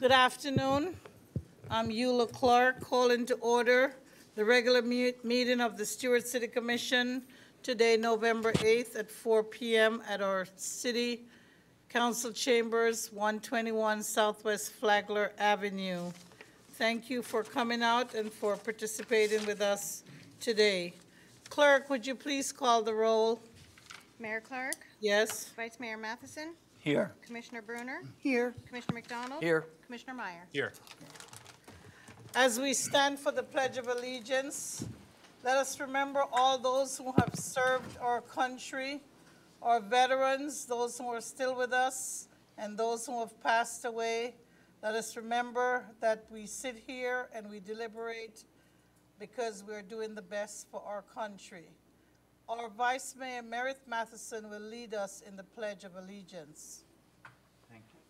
Good afternoon. I'm Eula Clark, calling to order the regular meeting of the Stuart City Commission today, November 8th at 4 p.m. at our City Council Chambers, 121 Southwest Flagler Avenue. Thank you for coming out and for participating with us today. Clerk, would you please call the roll? Mayor Clark? Yes. Vice Mayor Matheson? Here. Commissioner Bruner? Here. Commissioner McDonald? Here. Commissioner Meyer? Here. As we stand for the Pledge of Allegiance, let us remember all those who have served our country, our veterans, those who are still with us, and those who have passed away. Let us remember that we sit here and we deliberate because we're doing the best for our country. Our Vice Mayor, Meredith Matheson, will lead us in the Pledge of Allegiance. Thank you.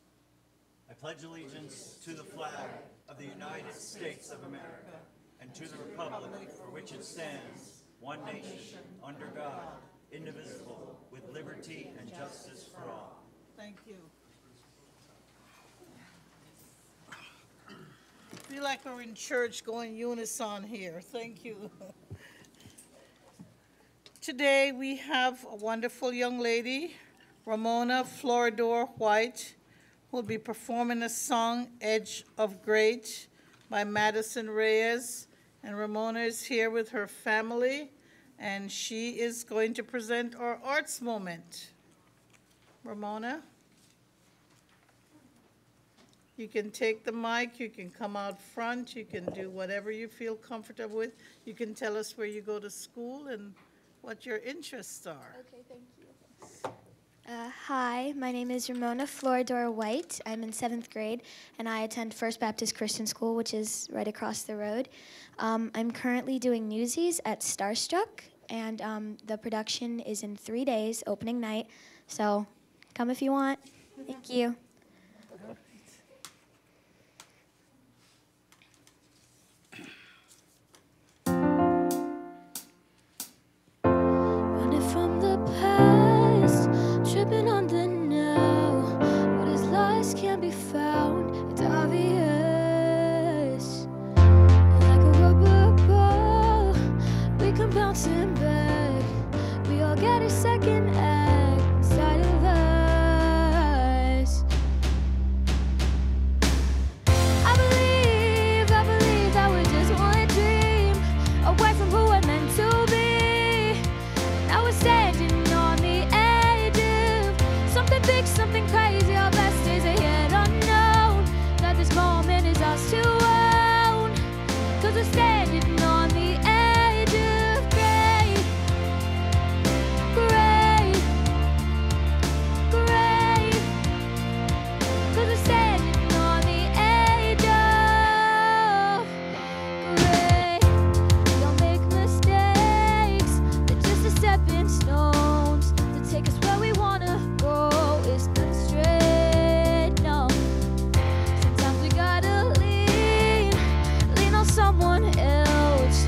I pledge allegiance to the flag of the United States of America and to the republic for which it stands, one nation, under God, indivisible, with liberty and justice for all. Thank you. I feel like we're in church going unison here. Thank you. Today we have a wonderful young lady, Ramona Floridor White, who will be performing a song, Edge of Great, by Madison Reyes. And Ramona is here with her family, and she is going to present our arts moment. Ramona? You can take the mic, you can come out front, you can do whatever you feel comfortable with. You can tell us where you go to school and what your interests are. Okay, thank you. Hi, my name is Ramona Floridor White. I'm in 7th grade, and I attend First Baptist Christian School, which is right across the road. I'm currently doing Newsies at Starstruck, and the production is in 3 days, opening night. So come if you want. Thank you. Tripping on the now, what is lost can't be found, it's obvious. Like a rubber ball, we come bouncing back. We all get a second act inside of us. I believe that we're just one dream away from who we're meant to be. Now we're standing on the edge of something big, something crazy. Our best days are yet unknown. That this moment is ours to own. 'Cause we're standing on the edge of great, great, great. 'Cause we're standing on the edge of great. We don't make mistakes, they're just a stepping stones to take us where we wanna go. It's not straight, no. Sometimes we gotta lean on someone else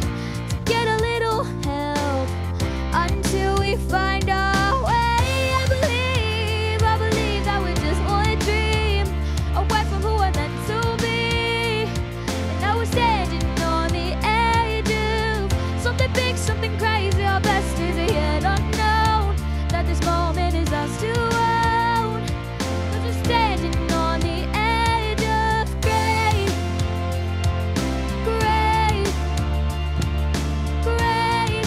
to get a little help until we find our way. I believe that we're just one dream away from who we're meant to be. And now we're standing on the edge of something big, something crazy. Our best days are yet unknown. That this moment is ours to own. 'Cause we're standing on the edge of great, great, great.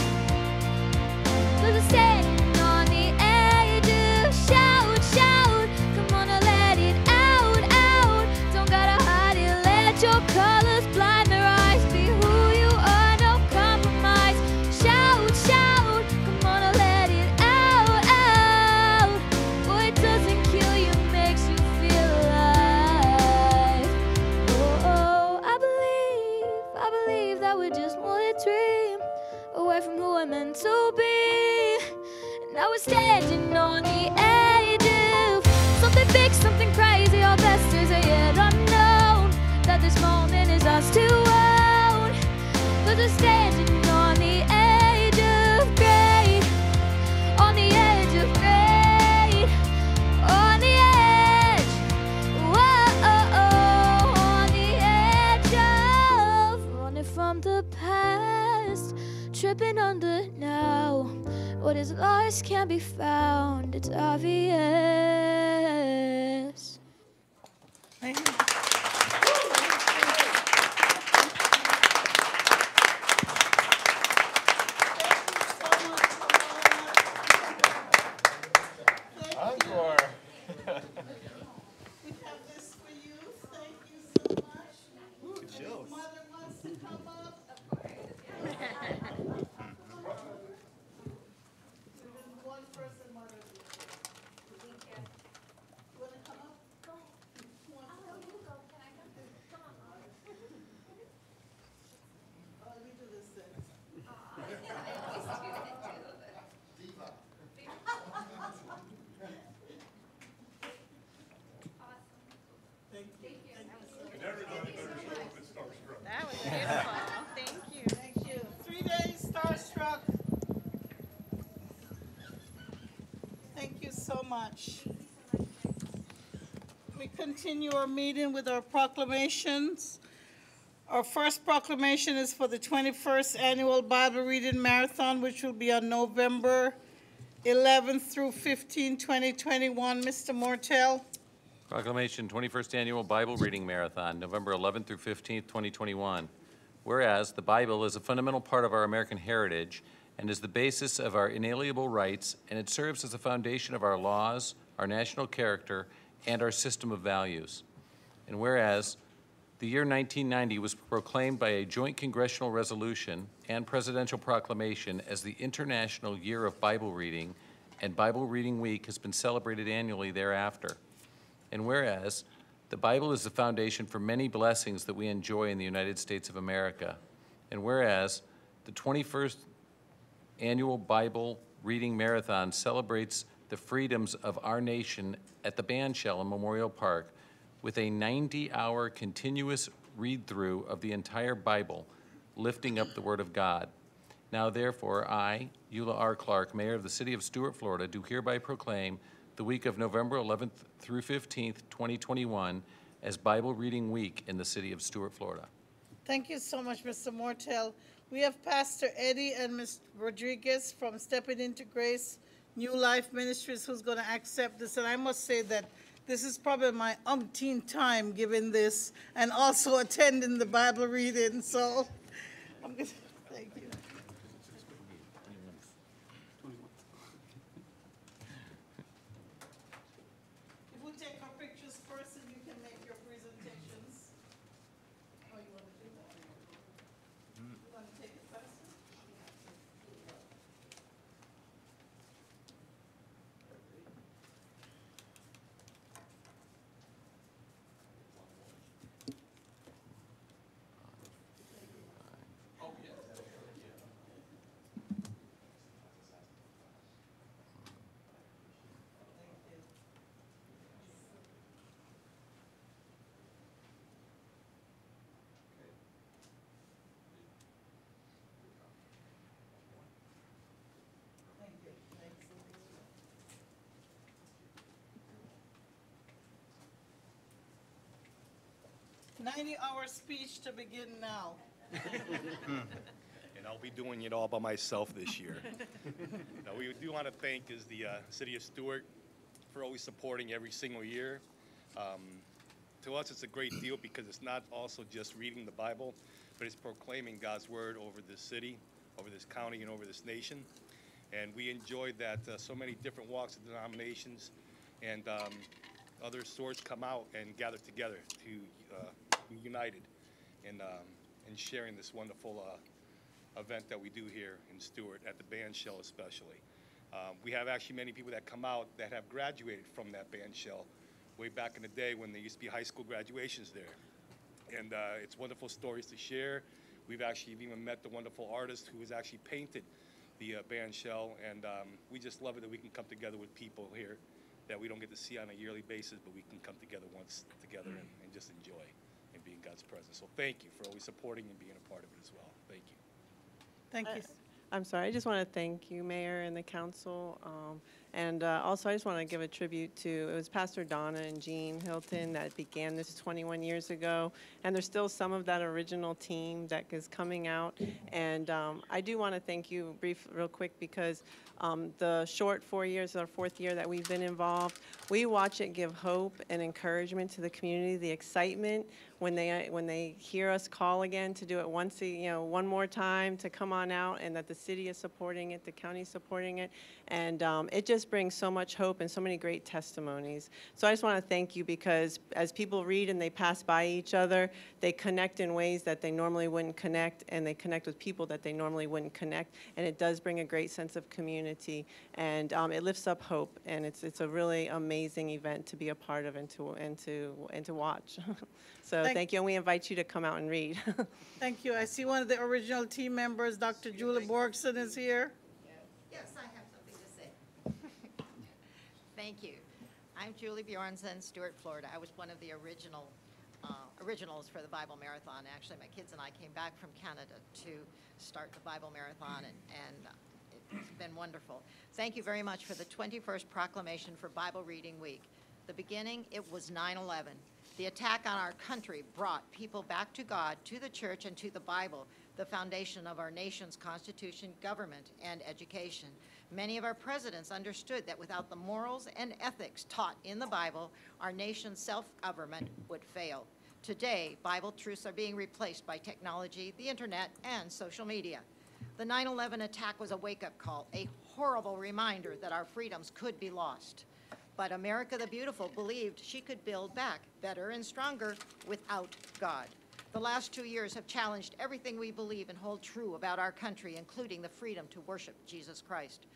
'Cause we're standing on the edge of shout, shout. Come on and let it out, out. Don't gotta hide it, let your colors blind their eyes. Be who you are, no compromise. Shout, shout. Come on and let it out, out. Boy, it doesn't kill you, makes you feel alive. Oh, I believe that we're just one dream away from who we're meant to be. And now we're standing on the edge of something big, something crazy. Our best days are yet unknown. That this moment is ours to own. 'Cause we're standing on the edge of great, on the edge of great, on the edge. Whoa, oh, oh. What is lost can't be found, it's obvious. Thank you. Encore. We have this for you. Thank you so much. Good show. Mother wants to come up. One person, mother. You want to come up? Who wants to come up? Oh, let me do this then. Thank you. That was beautiful. Thank you. Thank you. 3 days starstruck. Thank you so much. We continue our meeting with our proclamations. Our first proclamation is for the 21st Annual Bible Reading Marathon, which will be on November 11th through 15, 2021. Mr. Mortel. Proclamation 21st Annual Bible Reading Marathon, November 11th through 15th, 2021. Whereas the Bible is a fundamental part of our American heritage and is the basis of our inalienable rights, and it serves as the foundation of our laws, our national character, and our system of values. And whereas the year 1990 was proclaimed by a joint congressional resolution and presidential proclamation as the International Year of Bible Reading, and Bible Reading Week has been celebrated annually thereafter. And whereas the Bible is the foundation for many blessings that we enjoy in the United States of America. And whereas the 21st Annual Bible Reading Marathon celebrates the freedoms of our nation at the bandshell in Memorial Park with a 90-hour continuous read-through of the entire Bible, lifting up the Word of God. Now therefore, I, Eula R. Clark, Mayor of the City of Stuart, Florida, do hereby proclaim the week of November 11th through 15th, 2021, as Bible Reading Week in the City of Stuart, Florida. Thank you so much, Mr. Mortel. We have Pastor Eddie and Ms. Rodriguez from Stepping Into Grace New Life Ministries who's going to accept this. And I must say that this is probably my umpteenth time giving this and also attending the Bible reading. So I'm going to thank you. If we take our pictures first and you can make your presentations. Oh, you want to do that? You want to take it first? Thank you. Thanks. 90-hour speech to begin now. And I'll be doing it all by myself this year. Now, we do want to thank the City of Stuart for always supporting every single year. To us, it's a great deal because it's not also just reading the Bible, but it's proclaiming God's word over this city, over this county, and over this nation. And we enjoyed that so many different walks of denominations and other sorts come out and gather together to be united in sharing this wonderful event that we do here in Stuart at the band shell especially. We have actually many people that come out that have graduated from that band shell way back in the day when there used to be high school graduations there. And it's wonderful stories to share. We've actually even met the wonderful artist who has actually painted the band shell, and we just love it that we can come together with people here that we don't get to see on a yearly basis, but we can come together once together and just enjoy and be in God's presence. So thank you for always supporting and being a part of it as well. Thank you. Thank you. I'm sorry, I just want to thank you, Mayor, and the council. And also, I just want to give a tribute to, it was Pastor Donna and Jean Hilton that began this 21 years ago. And there's still some of that original team that is coming out. And I do want to thank you real quick, because the short 4 years, our fourth year that we've been involved, we watch it give hope and encouragement to the community, the excitement when they hear us call again to do it once, one more time, to come on out, and that the city is supporting it, the county is supporting it, and it just brings so much hope and so many great testimonies. So I just want to thank you, because as people read and they pass by each other, they connect in ways that they normally wouldn't connect, and they connect with people that they normally wouldn't connect, and it does bring a great sense of community, and it lifts up hope, and it's a really amazing event to be a part of and to watch. So thank you, and we invite you to come out and read. Thank you. I see one of the original team members, Dr. Julie Borgson, is here. Yes, I have something to say. Thank you. I'm Julie Bjornson, Stuart, Florida. I was one of the originals for the Bible Marathon. Actually, my kids and I came back from Canada to start the Bible Marathon, and it's been wonderful. Thank you very much for the 21st Proclamation for Bible Reading Week. The beginning, it was 9/11. The attack on our country brought people back to God, to the church, and to the Bible, the foundation of our nation's constitution, government, and education. Many of our presidents understood that without the morals and ethics taught in the Bible, our nation's self-government would fail. Today, Bible truths are being replaced by technology, the internet, and social media. The 9/11 attack was a wake-up call, a horrible reminder that our freedoms could be lost. But America the Beautiful believed she could build back better and stronger without God. The last 2 years have challenged everything we believe and hold true about our country, including the freedom to worship Jesus Christ.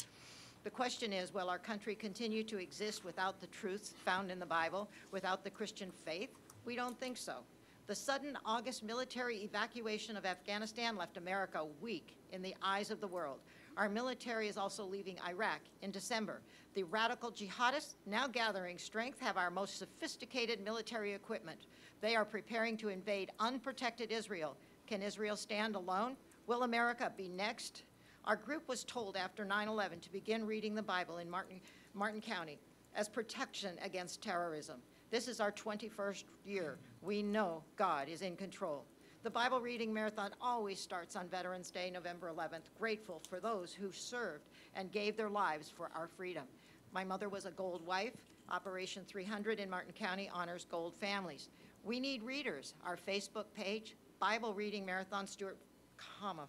The question is, will our country continue to exist without the truths found in the Bible, without the Christian faith? We don't think so. The sudden August military evacuation of Afghanistan left America weak in the eyes of the world. Our military is also leaving Iraq in December. The radical jihadists, now gathering strength, have our most sophisticated military equipment. They are preparing to invade unprotected Israel. Can Israel stand alone? Will America be next? Our group was told after 9/11 to begin reading the Bible in Martin County as protection against terrorism. This is our 21st year. We know God is in control. The Bible Reading Marathon always starts on Veterans Day, November 11th, grateful for those who served and gave their lives for our freedom. My mother was a gold wife. Operation 300 in Martin County honors gold families. We need readers. Our Facebook page, Bible Reading Marathon, Stuart,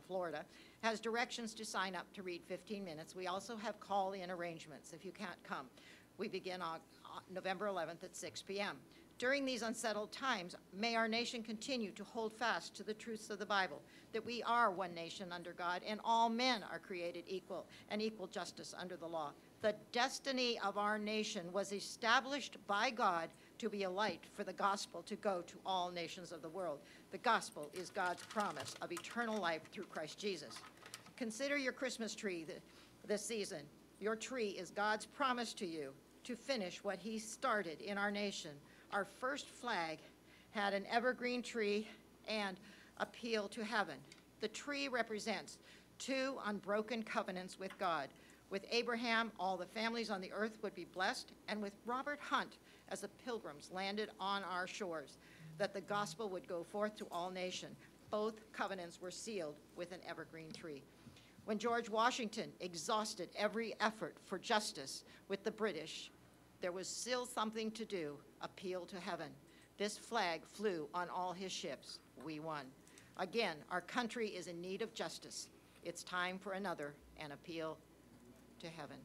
Florida, has directions to sign up to read 15 minutes. We also have call-in arrangements if you can't come. We begin on November 11th at 6 p.m. During these unsettled times, may our nation continue to hold fast to the truths of the Bible, that we are one nation under God and all men are created equal and equal justice under the law. The destiny of our nation was established by God to be a light for the gospel to go to all nations of the world. The gospel is God's promise of eternal life through Christ Jesus. Consider your Christmas tree this season. Your tree is God's promise to you to finish what he started in our nation. Our first flag had an evergreen tree and appeal to heaven. The tree represents 2 unbroken covenants with God. With Abraham, all the families on the earth would be blessed, and with Robert Hunt, as the pilgrims landed on our shores, that the gospel would go forth to all nations. Both covenants were sealed with an evergreen tree. When George Washington exhausted every effort for justice with the British, there was still something to do, appeal to heaven. This flag flew on all his ships. We won. Again, our country is in need of justice. It's time for another, an appeal to heaven.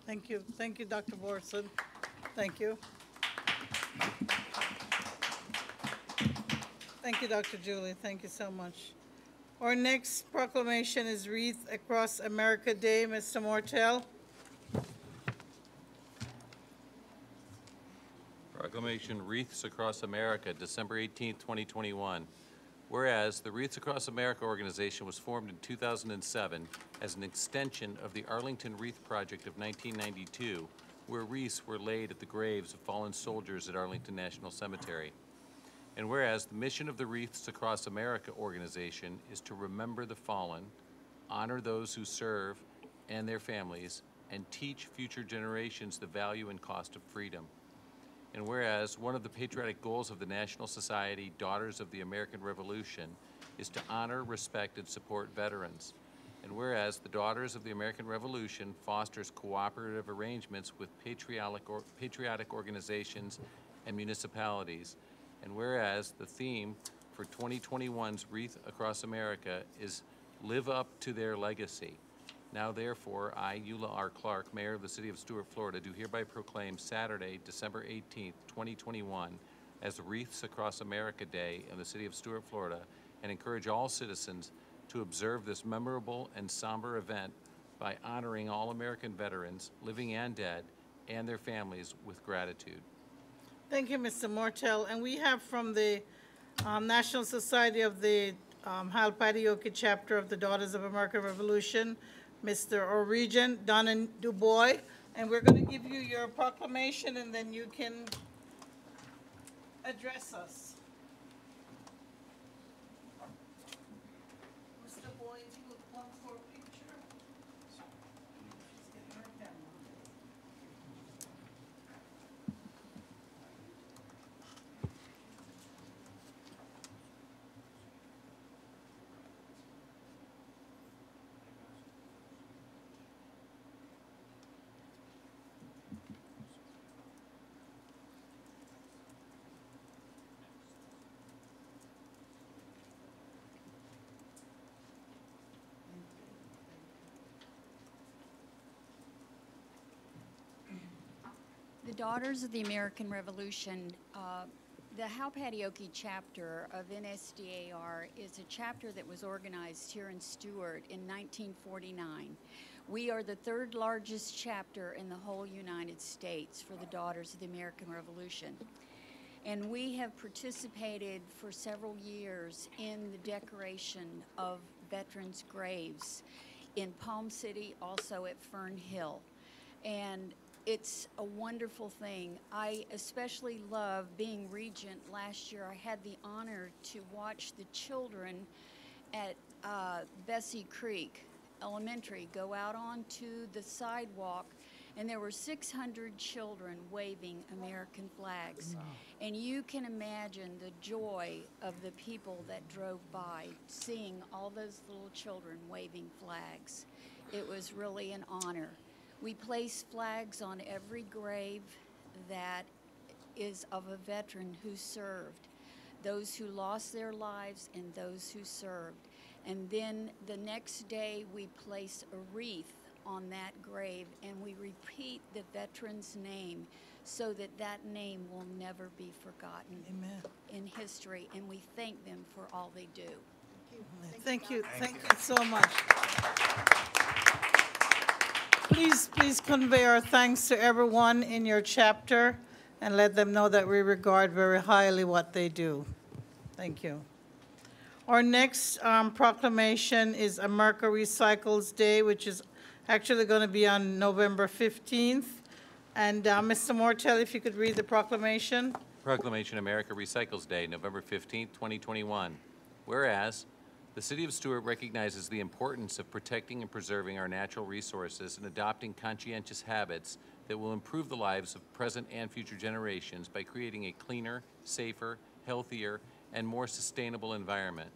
Thank you. Thank you, Dr. Borgson. Thank you. Thank you, Dr. Julie. Thank you so much. Our next proclamation is Wreath Across America Day. Mr. Mortel. Proclamation Wreaths Across America, December 18, 2021. Whereas the Wreaths Across America organization was formed in 2007 as an extension of the Arlington Wreath Project of 1992, where wreaths were laid at the graves of fallen soldiers at Arlington National Cemetery. And whereas the mission of the Wreaths Across America organization is to remember the fallen, honor those who serve and their families, and teach future generations the value and cost of freedom. And whereas one of the patriotic goals of the National Society Daughters of the American Revolution is to honor, respect, and support veterans. And whereas the Daughters of the American Revolution fosters cooperative arrangements with patriotic organizations and municipalities. And whereas the theme for 2021's Wreath Across America is Live Up to Their Legacy. Now therefore, I, Eula R. Clark, Mayor of the City of Stuart, Florida, do hereby proclaim Saturday, December 18th, 2021 as Wreaths Across America Day in the City of Stuart, Florida, and encourage all citizens to observe this memorable and somber event by honoring all American veterans, living and dead, and their families with gratitude. Thank you, Mr. Mortel. And we have from the National Society of the Halpatioke Chapter of the Daughters of American Revolution, Mr. or Regent Donna Dubois, and we're going to give you your proclamation, and then you can address us. Mr. Boyd, you would come for a picture? She's getting her camera. The Daughters of the American Revolution, the Halpatioke chapter of NSDAR is a chapter that was organized here in Stuart in 1949. We are the third largest chapter in the whole United States for the Daughters of the American Revolution. And we have participated for several years in the decoration of veterans' graves in Palm City, also at Fern Hill. And it's a wonderful thing. I especially love being regent. Last year I had the honor to watch the children at Bessie Creek Elementary go out onto the sidewalk, and there were 600 children waving American flags. Wow. And you can imagine the joy of the people that drove by seeing all those little children waving flags. It was really an honor. We place flags on every grave that is of a veteran who served, those who lost their lives and those who served. And then the next day we place a wreath on that grave, and we repeat the veteran's name so that that name will never be forgotten. Amen. In history, and we thank them for all they do. Thank you so much. Please convey our thanks to everyone in your chapter and let them know that we regard very highly what they do. Thank you. Our next proclamation is a Mercury Recycles Day, which is actually going to be on November 15th. And Mr. Mortel, if you could read the proclamation. Proclamation America Recycles Day, November 15th, 2021. Whereas the City of Stuart recognizes the importance of protecting and preserving our natural resources and adopting conscientious habits that will improve the lives of present and future generations by creating a cleaner, safer, healthier, and more sustainable environment.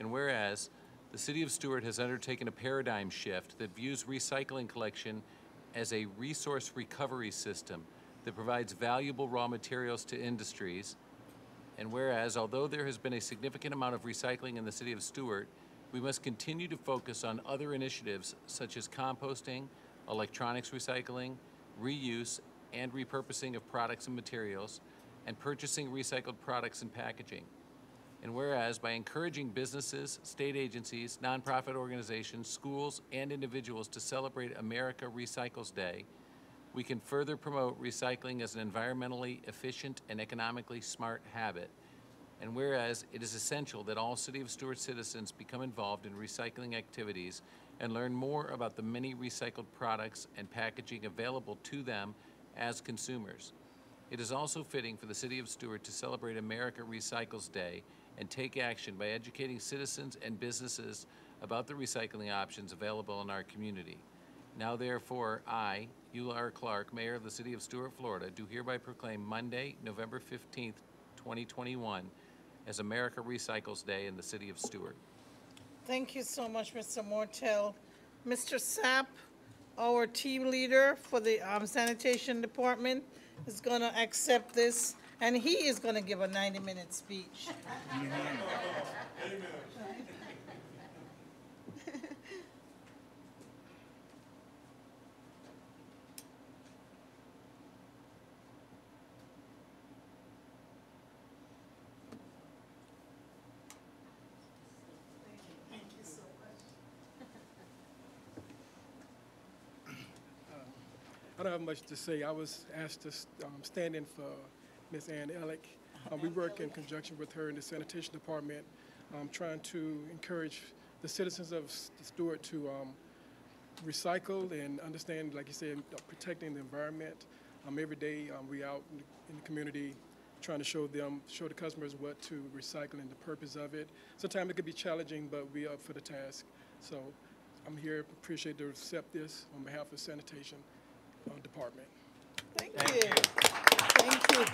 And whereas the City of Stuart has undertaken a paradigm shift that views recycling collection as a resource recovery system that provides valuable raw materials to industries. And whereas, although there has been a significant amount of recycling in the City of Stuart, we must continue to focus on other initiatives such as composting, electronics recycling, reuse and repurposing of products and materials, and purchasing recycled products and packaging. And whereas, by encouraging businesses, state agencies, nonprofit organizations, schools, and individuals to celebrate America Recycles Day, we can further promote recycling as an environmentally efficient and economically smart habit. And whereas it is essential that all City of Stuart citizens become involved in recycling activities and learn more about the many recycled products and packaging available to them as consumers. It is also fitting for the City of Stuart to celebrate America Recycles Day and take action by educating citizens and businesses about the recycling options available in our community. Now therefore, I, Ea R. Clark, Mayor of the City of Stuart, Florida, do hereby proclaim Monday, November 15th, 2021, as America Recycles Day in the City of Stuart. Thank you so much, Mr. Mortel. Mr. Sapp, our team leader for the sanitation department, is going to accept this, and he is going to give a 90-minute speech. I don't have much to say. I was asked to stand in for Ms. Ann Ellick. We work in conjunction with her in the sanitation department, trying to encourage the citizens of Stuart to recycle and understand, like you said, protecting the environment. Every day we out in the community trying to show the customers what to recycle and the purpose of it. Sometimes it can be challenging, but we're up for the task. So I'm here, appreciate to accept this on behalf of sanitation department. Thank you. Thank you.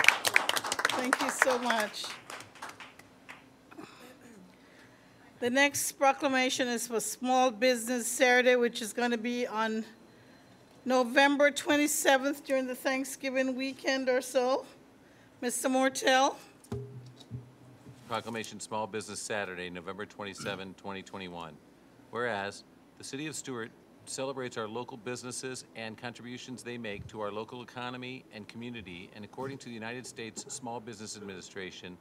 Thank you so much. The next proclamation is for Small Business Saturday, which is going to be on November 27th during the Thanksgiving weekend or so. Mr. Mortel. Proclamation Small Business Saturday, November 27, 2021. Whereas the City of Stuart celebrates our local businesses and contributions they make to our local economy and community, and according to the United States Small Business Administration,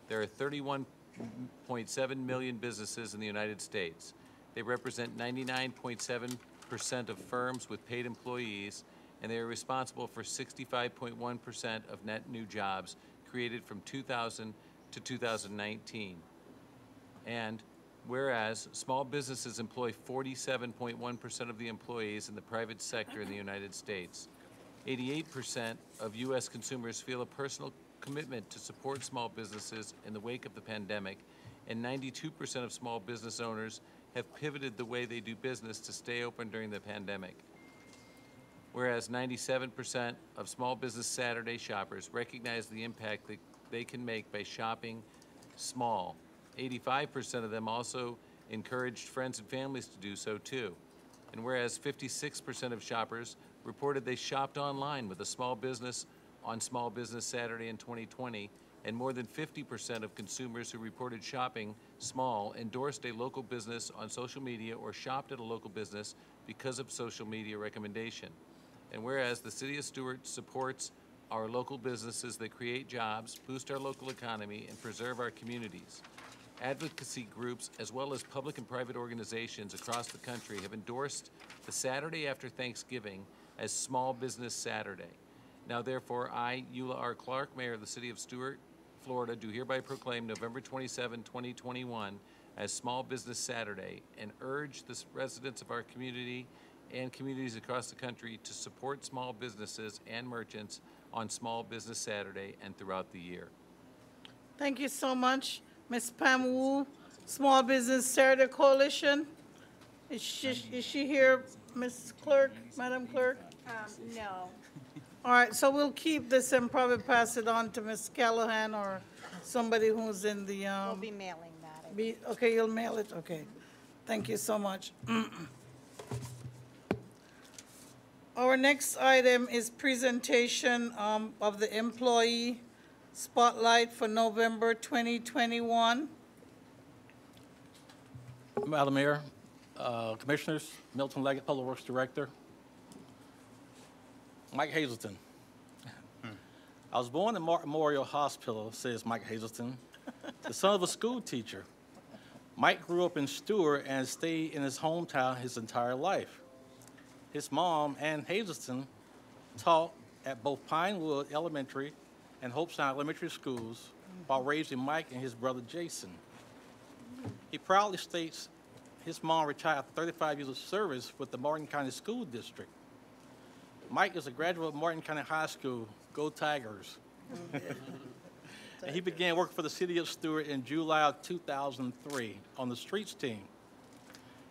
there are 31.7 million businesses in the United States. They represent 99.7% of firms with paid employees, and they are responsible for 65.1% of net new jobs created from 2000 to 2019. And whereas small businesses employ 47.1% of the employees in the private sector in the United States, 88% of U.S. consumers feel a personal commitment to support small businesses in the wake of the pandemic, and 92% of small business owners have pivoted the way they do business to stay open during the pandemic. Whereas 97% of Small Business Saturday shoppers recognize the impact that they can make by shopping small. 85% of them also encouraged friends and families to do so too. And whereas 56% of shoppers reported they shopped online with a small business on Small Business Saturday in 2020, and more than 50% of consumers who reported shopping small endorsed a local business on social media or shopped at a local business because of social media recommendation. And whereas the City of Stuart supports our local businesses that create jobs, boost our local economy, and preserve our communities. Advocacy groups, as well as public and private organizations across the country, have endorsed the Saturday after Thanksgiving as Small Business Saturday. Now, therefore, I, Ea R. Clark, Mayor of the City of Stuart, Florida, do hereby proclaim November 27, 2021 as Small Business Saturday, and urge the residents of our community and communities across the country to support small businesses and merchants on Small Business Saturday and throughout the year. Thank you so much. Ms. Pam Wu, Small Business Saturday Coalition. Is she here, Ms. Clerk, Madam Clerk? No. All right, so we'll keep this and probably pass it on to Ms. Callahan or somebody who's in the, We'll be mailing that. okay, you'll mail it, okay. Thank you so much. Our next item is presentation of the employee spotlight for November 2021. Madam Mayor, Commissioners, Milton Leggett, Public Works Director. Mike Hazelton. I was born in Memorial Hospital, says Mike Hazelton, the son of a school teacher. Mike grew up in Stuart and stayed in his hometown his entire life. His mom, Ann Hazelton, taught at both Pinewood Elementary and Hopestown Elementary schools while raising Mike and his brother Jason. He proudly states his mom retired after 35 years of service with the Martin County School District. Mike is a graduate of Martin County High School. Go Tigers. And he began working for the City of Stuart in July of 2003 on the streets team.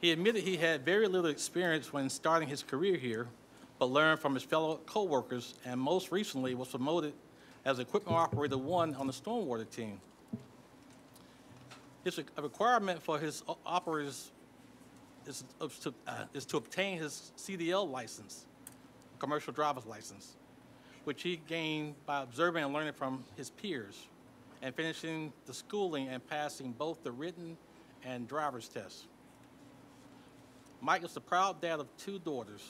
He admitted he had very little experience when starting his career here, but learned from his fellow co-workers, and most recently was promoted as Equipment Operator 1 on the stormwater team. His requirement for his operators is to obtain his CDL license, commercial driver's license, which he gained by observing and learning from his peers, and finishing the schooling and passing both the written and driver's tests. Mike is the proud dad of 2 daughters,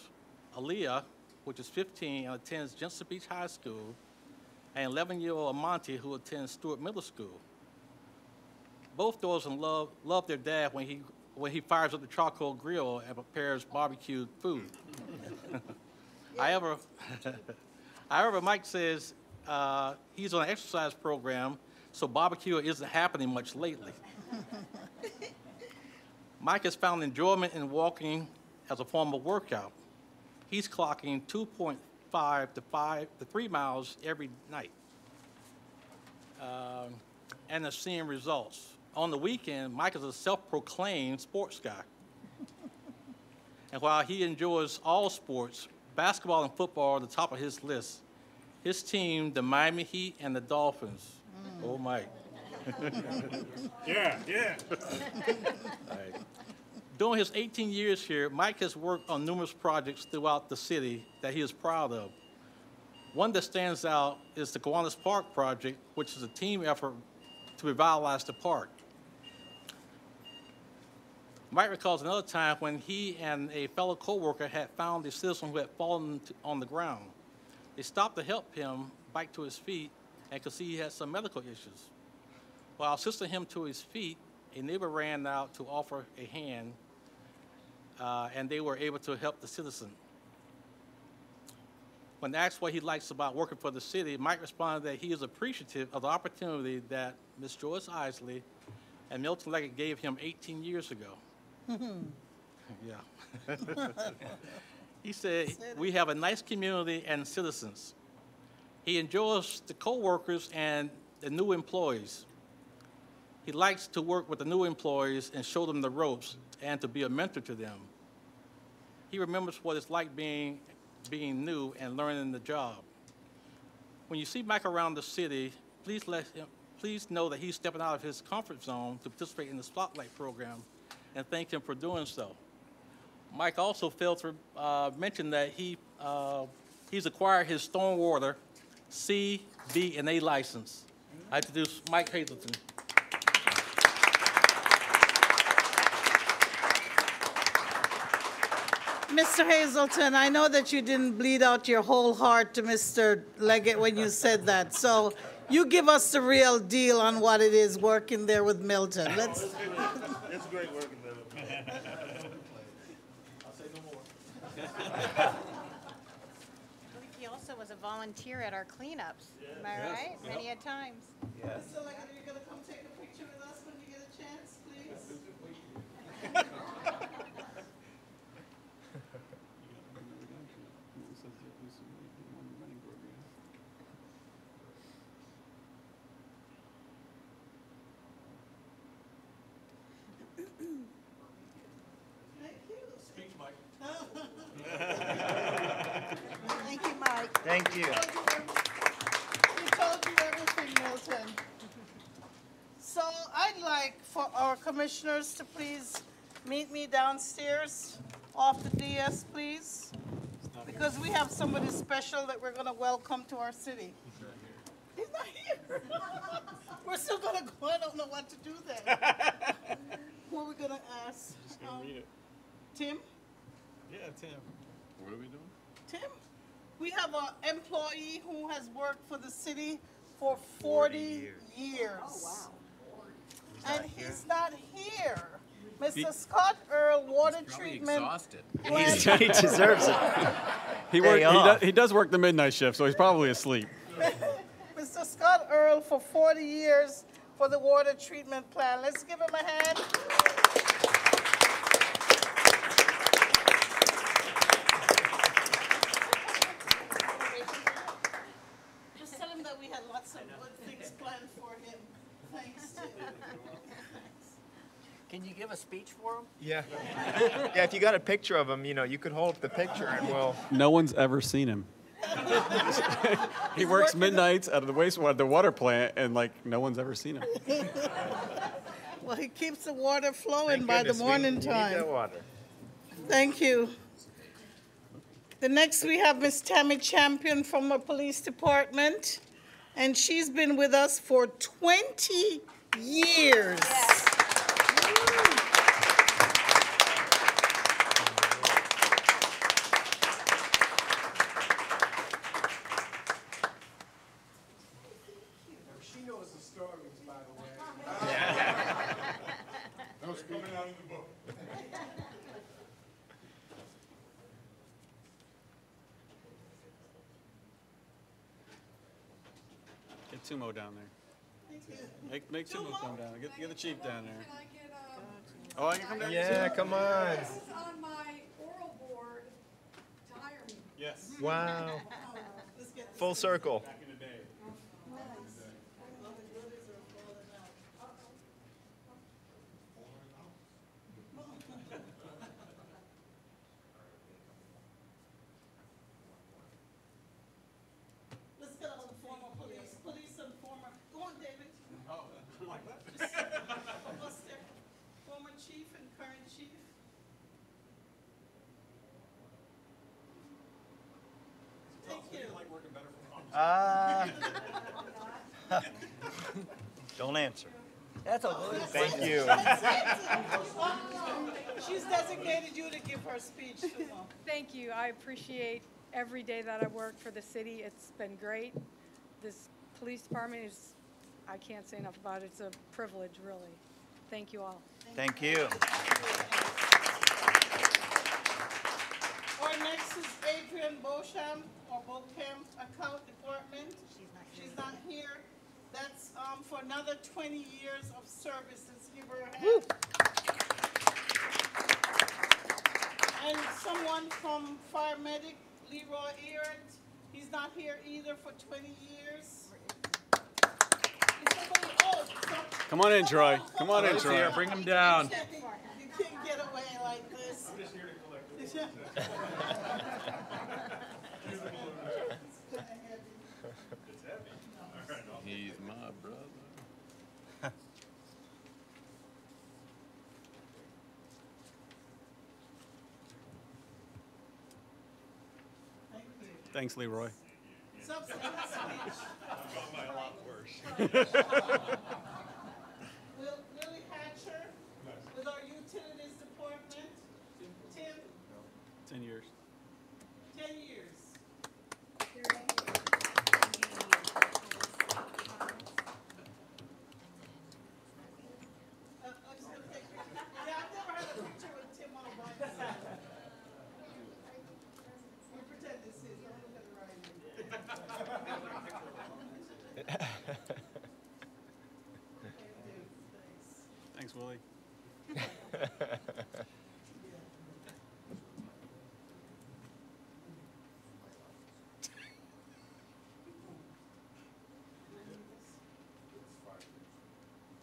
Ea, which is 15 and attends Jensen Beach High School, and 11-year-old Manatee, who attends Stuart Middle School. Both daughters love their dad when he fires up the charcoal grill and prepares barbecued food. However, Mike says he's on an exercise program, so barbecue isn't happening much lately. Mike has found enjoyment in walking as a form of workout. He's clocking 2.5 to 3 miles every night and is seeing results. On the weekend, Mike is a self-proclaimed sports guy. And while he enjoys all sports, basketball and football are the top of his list. His team, the Miami Heat and the Dolphins. Oh, Mike. Yeah. Right. During his 18 years here, Mike has worked on numerous projects throughout the city that he is proud of. One that stands out is the Gowanus Park project, which is a team effort to revitalize the park. Mike recalls another time when he and a fellow co-worker had found a citizen who had fallen on the ground. They stopped to help him bike to his feet and could see he had some medical issues. While assisting him to his feet, a neighbor ran out to offer a hand, and they were able to help the citizen. When asked what he likes about working for the city, Mike responded that he is appreciative of the opportunity that Ms. Joyce Isley and Milton Leggett gave him 18 years ago. Yeah. He said, "We have a nice community and citizens." He enjoys the co-workers and the new employees. He likes to work with the new employees and show them the ropes and to be a mentor to them. He remembers what it's like being new and learning the job. When you see Mike around the city, please know that he's stepping out of his comfort zone to participate in the Spotlight program, and thank him for doing so. Mike also failed to mention that he's acquired his stormwater C, B, and A license. I introduce Mike Hazelton. Mr. Hazelton, I know that you didn't bleed out your whole heart to Mr. Leggett when you said that. So you give us the real deal on what it is working there with Milton. It's great working there. I'll say no more. I think he also was a volunteer at our cleanups. Am I right? Many a times. Mr. Leggett, are you going to come take a picture with us when you get a chance, please? Thank you, Mike. Thank you. He told you everything, Milton. So I'd like for our commissioners to please meet me downstairs off the DS, please. Because we have somebody special that we're going to welcome to our city. He's not here. We're still going to go. I don't know what to do then. Who are we going to ask? Just gonna read it. Tim? Yeah, Tim. What are we doing? Tim? We have an employee who has worked for the city for 40 years. Oh, wow. And he's not here. Mr. Scott Earl, water treatment. Exhausted. He deserves it. He does work the midnight shift, so he's probably asleep. Mr. Scott Earl for 40 years for the water treatment plant. Let's give him a hand. Just tell him that we had lots of good things planned for him. Thanks, Tim. Can you give us a speech for him? Yeah. Yeah, if you got a picture of him, you could hold up the picture and we'll... No one's ever seen him. He works midnights at the water plant, and no one's ever seen him. Well, he keeps the water flowing Thank by the goodness, morning we need time. that water. Thank you. The next we have Miss Tammy Champion from the police department, and she's been with us for 20 years. Yes. She knows the stories, by the way. Those coming out in the book. Get Tumo down there. Make Tumo come down. Get the chief down there. Oh, I can come down. Yeah, come on. This is on my oral board to hire me. Yes. Wow. Full circle. Back in the day. Let's get all the former police and former. Go on, David. Oh, like that? What's their former chief and current chief? Thank you. Don't answer. That's a Thank you. She's designated you to give her speech. Sumo. Thank you. I appreciate every day that I work for the city. It's been great. This police department is, I can't say enough about it. It's a privilege, really. Thank you all. Thank you. Our next is Adrian Beauchamp, or Beauchamp, Account Department. She's not here. That's for another 20 years of service. Let's give her a hand. And someone from Fire Medic, Leroy Earrett. He's not here either for 20 years. Come on in, Troy. Come on in, Troy. Bring him down. You can't get away like this. I'm just here to collect He's my brother. Thanks, Leroy. Subsequent speech. Willie Hatcher with our utilities department. Tim, 10 years. 10 years. I'm just gonna take pictures. Yeah, I've never had a picture with Tim on a bike. We pretend this is. I'm looking at the right. Thanks, Willie.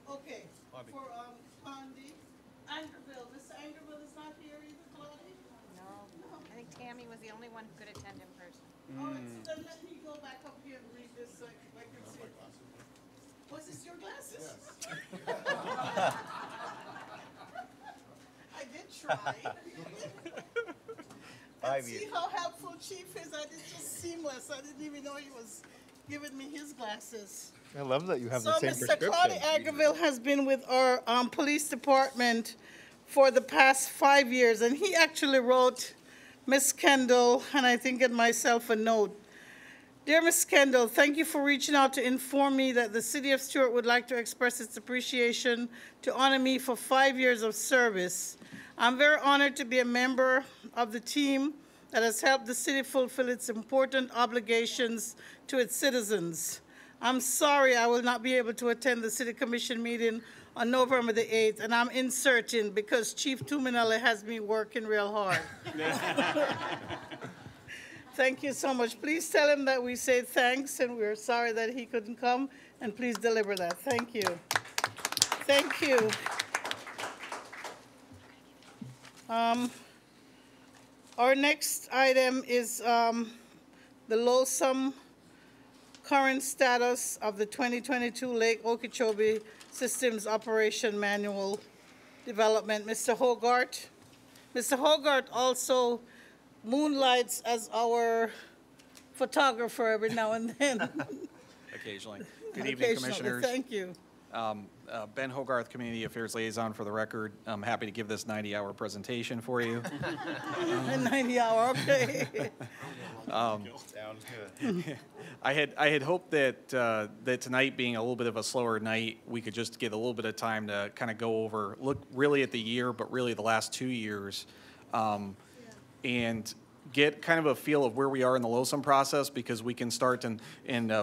Okay, for Condi, Angerville. Miss Angerville is not here either, Claudia? No, I think Tammy was the only one who could attend in person. All right, so then let me go back up here and read this so I can see. Was this your glasses? I did try. 5 See years. how helpful Chief is? I did just seamless. I didn't even know he was giving me his glasses. I love that you have So the same Mr. Claudia prescription. Agraville has been with our police department for the past 5 years, and he actually wrote Miss Kendall, and I think and myself a note. Dear Miss Kendall, thank you for reaching out to inform me that the City of Stuart would like to express its appreciation to honor me for 5 years of service. I'm very honored to be a member of the team that has helped the city fulfill its important obligations to its citizens. I'm sorry I will not be able to attend the City Commission meeting on November the 8th, and I'm uncertain because Chief Tuminelli has me working real hard. Thank you so much. Please tell him that we say thanks and we're sorry that he couldn't come, and please deliver that. Thank you. Thank you. Our next item is the Loesome current status of the 2022 Lake Okeechobee Systems Operation Manual Development. Mr. Hogarth. Mr. Hogarth also moonlights as our photographer every now and then. Occasionally. Good evening, Commissioners. Thank you. Ben Hogarth, Community Affairs Liaison for the record. I'm happy to give this 90-hour presentation for you. 90-hour, okay. Sounds good. I had hoped that that tonight being a little bit of a slower night, we could just get a little bit of time to kind of go over, look really at the year, but really the last 2 years, and get kind of a feel of where we are in the Loesome process, because we can start, and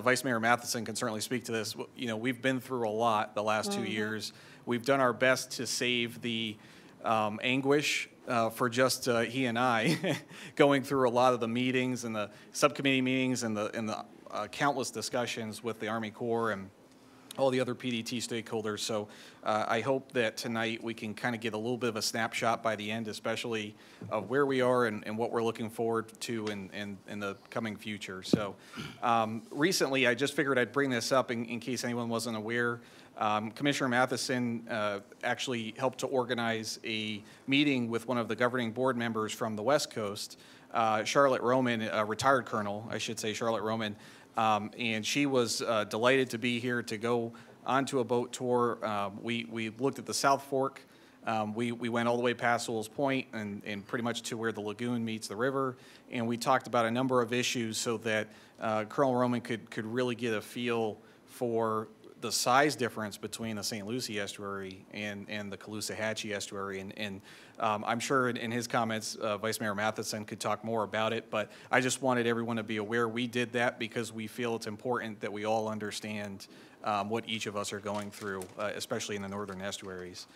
Vice Mayor Matheson can certainly speak to this. You know, we've been through a lot the last 2 years. We've done our best to save the anguish for just he and I going through a lot of the meetings and the subcommittee meetings and the countless discussions with the Army Corps and all the other PDT stakeholders. So I hope that tonight we can kind of get a little bit of a snapshot by the end, especially of where we are and what we're looking forward to in the coming future. So recently, I just figured I'd bring this up in case anyone wasn't aware. Commissioner Matheson actually helped to organize a meeting with one of the governing board members from the West Coast, Charlotte Roman, a retired colonel, I should say, Charlotte Roman. And she was delighted to be here to go onto a boat tour. We looked at the South Fork. We went all the way past Sewell's Point and pretty much to where the lagoon meets the river. And we talked about a number of issues so that Colonel Roman could really get a feel for the size difference between the St. Lucie estuary and the Caloosahatchee estuary. And I'm sure in his comments, Vice Mayor Matheson could talk more about it, but I just wanted everyone to be aware we did that because we feel it's important that we all understand what each of us are going through, especially in the northern estuaries.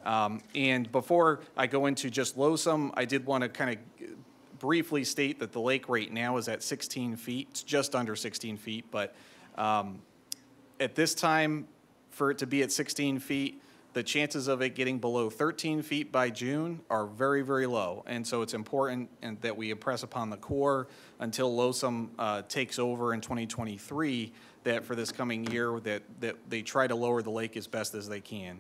And before I go into just Loesome, I did want to kind of briefly state that the lake right now is at 16 feet. It's just under 16 feet, but at this time, for it to be at 16 feet, the chances of it getting below 13 feet by June are very, very low. And so it's important that we impress upon the Corps until Loesome takes over in 2023, that for this coming year, that they try to lower the lake as best as they can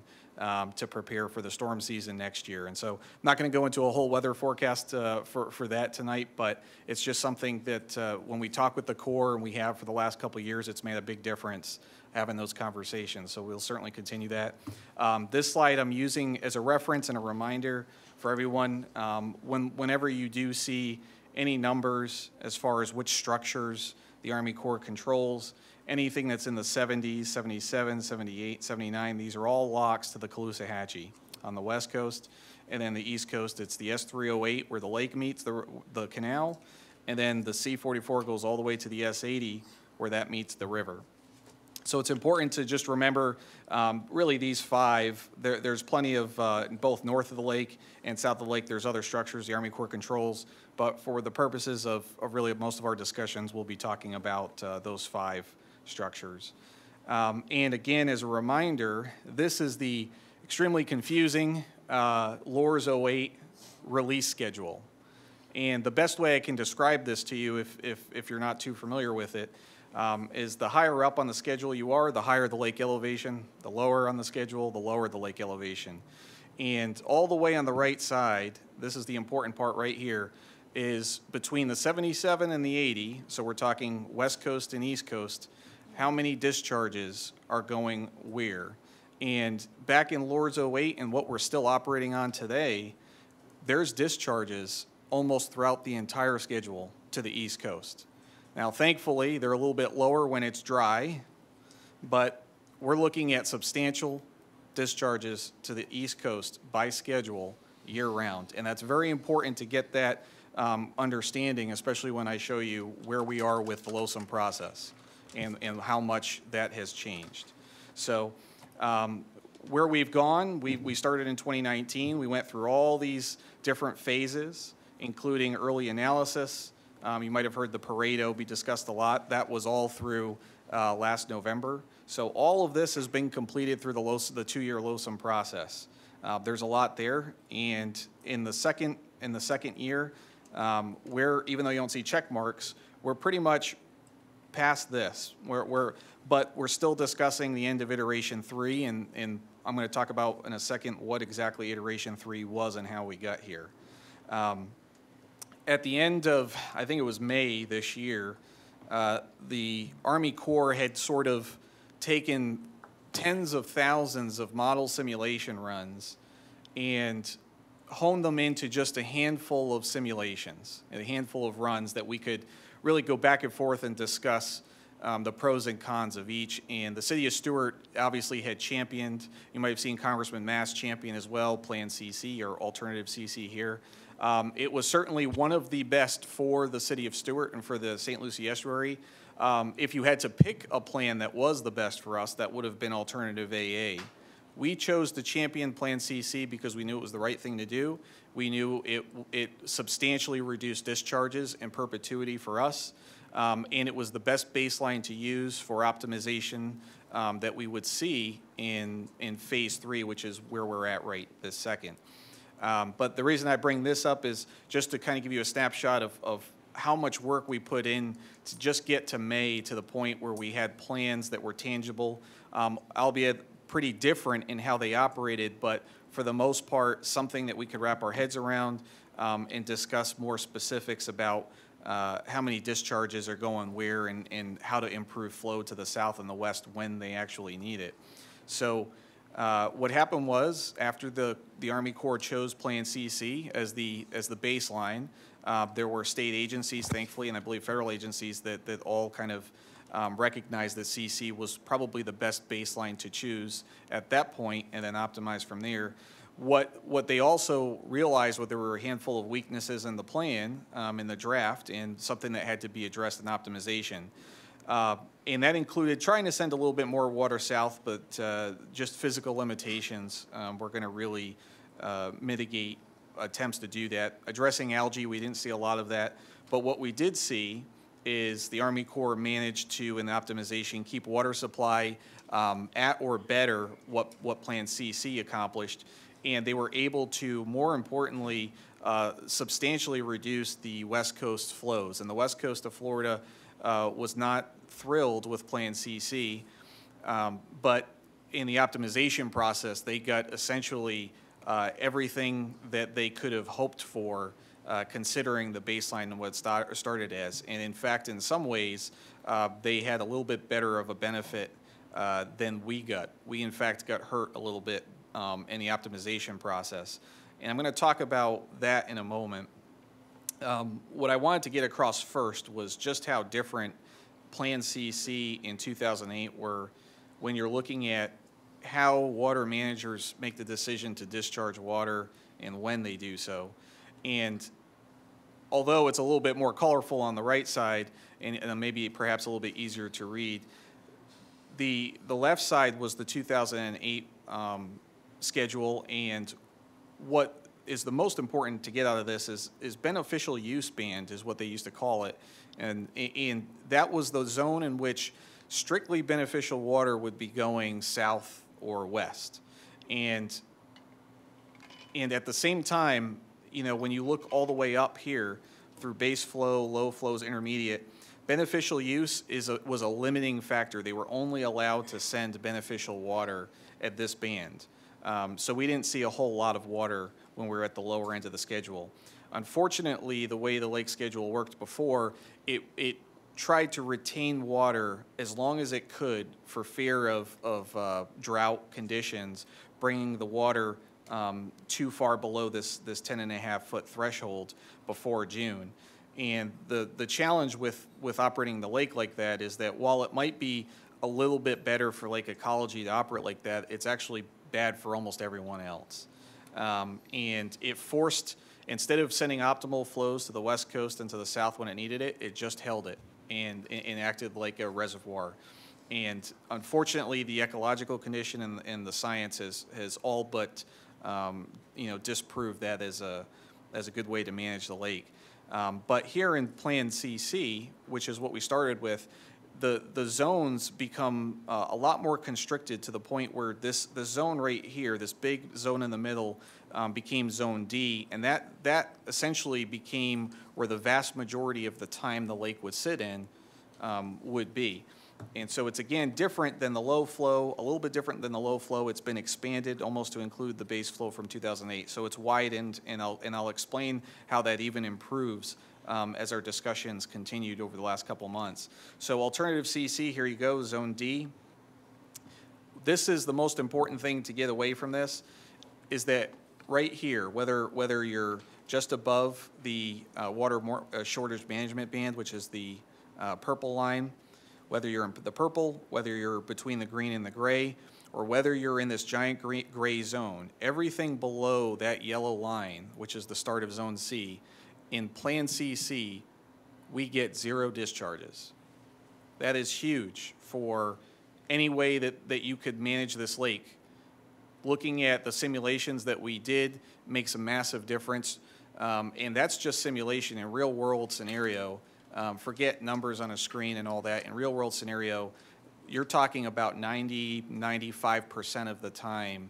to prepare for the storm season next year. And so I'm not going to go into a whole weather forecast for that tonight, but it's just something that when we talk with the Corps, and we have for the last couple of years, it's made a big difference having those conversations. So we'll certainly continue that. This slide I'm using as a reference and a reminder for everyone. Whenever you do see any numbers as far as which structures the Army Corps controls, anything that's in the 70s, 77, 78, 79, these are all locks to the Caloosahatchee on the west coast. And then the east coast, it's the S308 where the lake meets the canal. And then the C44 goes all the way to the S80 where that meets the river. So it's important to just remember, really these five, there's plenty of, both north of the lake and south of the lake, there's other structures the Army Corps controls, but for the purposes of really most of our discussions, we'll be talking about those five structures. And again, as a reminder, this is the extremely confusing LORS 08 release schedule. And the best way I can describe this to you, if you're not too familiar with it, is the higher up on the schedule you are, the higher the lake elevation, the lower on the schedule, the lower the lake elevation. And all the way on the right side, this is the important part right here, is between the 77 and the 80, so we're talking west coast and east coast, how many discharges are going where. And back in LORS 08 and what we're still operating on today, there's discharges almost throughout the entire schedule to the east coast. Now, thankfully, they're a little bit lower when it's dry, but we're looking at substantial discharges to the East Coast by schedule year-round. And that's very important to get that understanding, especially when I show you where we are with the Loesome process and how much that has changed. So where we've gone, we started in 2019. We went through all these different phases, including early analysis. You might have heard the Pareto be discussed a lot. That was all through last November. So all of this has been completed through the 2-year Loesome process. There's a lot there, and in the second year, even though you don't see check marks, we're pretty much past this. But we're still discussing the end of iteration 3, and I'm going to talk about in a second what exactly iteration 3 was and how we got here. At the end of, I think it was May this year, the Army Corps had sort of taken tens of thousands of model simulation runs and honed them into just a handful of simulations and a handful of runs that we could really go back and forth and discuss the pros and cons of each. And the city of Stuart obviously had championed, you might have seen Congressman Mass champion as well, Plan CC or Alternative CC here. It was certainly one of the best for the city of Stuart and for the St. Lucie Estuary. If you had to pick a plan that was the best for us, that would have been Alternative AA. We chose to champion Plan CC because we knew it was the right thing to do. We knew it substantially reduced discharges in perpetuity for us, and it was the best baseline to use for optimization that we would see in phase 3, which is where we're at right this second. But the reason I bring this up is just to kind of give you a snapshot of how much work we put in to just get to May to the point where we had plans that were tangible, albeit pretty different in how they operated, but for the most part, something that we could wrap our heads around and discuss more specifics about how many discharges are going where and how to improve flow to the south and the west when they actually need it. So what happened was, after the Army Corps chose Plan CC as the baseline, there were state agencies, thankfully, and I believe federal agencies that all kind of recognized that CC was probably the best baseline to choose at that point and then optimize from there. What they also realized was there were a handful of weaknesses in the plan, in the draft, and something that had to be addressed in optimization. And that included trying to send a little bit more water south, but just physical limitations were going to really mitigate attempts to do that. Addressing algae, we didn't see a lot of that, but what we did see is the Army Corps managed to, in the optimization, keep water supply at or better what Plan CC accomplished, and they were able to, more importantly, substantially reduce the West Coast flows. And the West Coast of Florida was not thrilled with Plan CC, but in the optimization process, they got essentially everything that they could have hoped for, considering the baseline and what it started as. And in fact, in some ways, they had a little bit better of a benefit than we got. We, in fact, got hurt a little bit in the optimization process. And I'm going to talk about that in a moment. What I wanted to get across first was just how different Plan CC in 2008 were when you're looking at how water managers make the decision to discharge water and when they do so. And although it's a little bit more colorful on the right side and maybe perhaps a little bit easier to read, the left side was the 2008 schedule, and what is the most important to get out of this is beneficial use band is what they used to call it. And that was the zone in which strictly beneficial water would be going south or west. And at the same time, you know, when you look all the way up here through base flow, low flows, intermediate, beneficial use was a limiting factor. They were only allowed to send beneficial water at this band. So we didn't see a whole lot of water when we were at the lower end of the schedule. Unfortunately, the way the lake schedule worked before, it tried to retain water as long as it could for fear of drought conditions, bringing the water too far below this 10.5-foot threshold before June. And the challenge with operating the lake like that is that while it might be a little bit better for lake ecology to operate like that, it's actually bad for almost everyone else. And it forced, instead of sending optimal flows to the west coast and to the south when it needed it, it just held it and acted like a reservoir. And unfortunately, the ecological condition and the science has all but disproved that as a good way to manage the lake. But here in Plan CC, which is what we started with, the zones become a lot more constricted to the point where the zone right here, this big zone in the middle, became Zone D, and that essentially became where the vast majority of the time the lake would sit in would be. And so it's, again, different than the low flow, a little bit different than the low flow. It's been expanded almost to include the base flow from 2008. So it's widened, and I'll explain how that even improves as our discussions continued over the last couple months. So alternative CC, here you go, Zone D. This is the most important thing to get away from this, is that right here, whether you're just above the water shortage management band, which is the purple line, whether you're in the purple, whether you're between the green and the gray, or whether you're in this giant gray zone, everything below that yellow line, which is the start of Zone C, in Plan CC, we get 0 discharges. That is huge for any way that you could manage this lake. Looking at the simulations that we did makes a massive difference, and that's just simulation. In real world scenario, forget numbers on a screen and all that. In real world scenario, you're talking about 95% of the time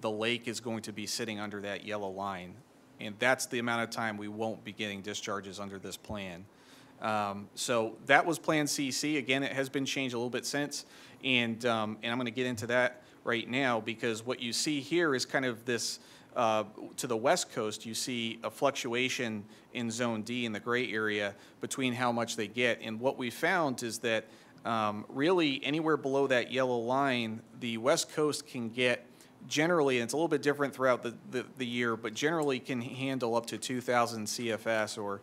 the lake is going to be sitting under that yellow line. And that's the amount of time we won't be getting discharges under this plan. So that was Plan CC. Again, it has been changed a little bit since, and I'm going to get into that right now, because what you see here is kind of this, to the west coast, you see a fluctuation in Zone D in the gray area between how much they get. And what we found is that really anywhere below that yellow line, the west coast can get generally, and it's a little bit different throughout the year, but generally can handle up to 2,000 CFS, or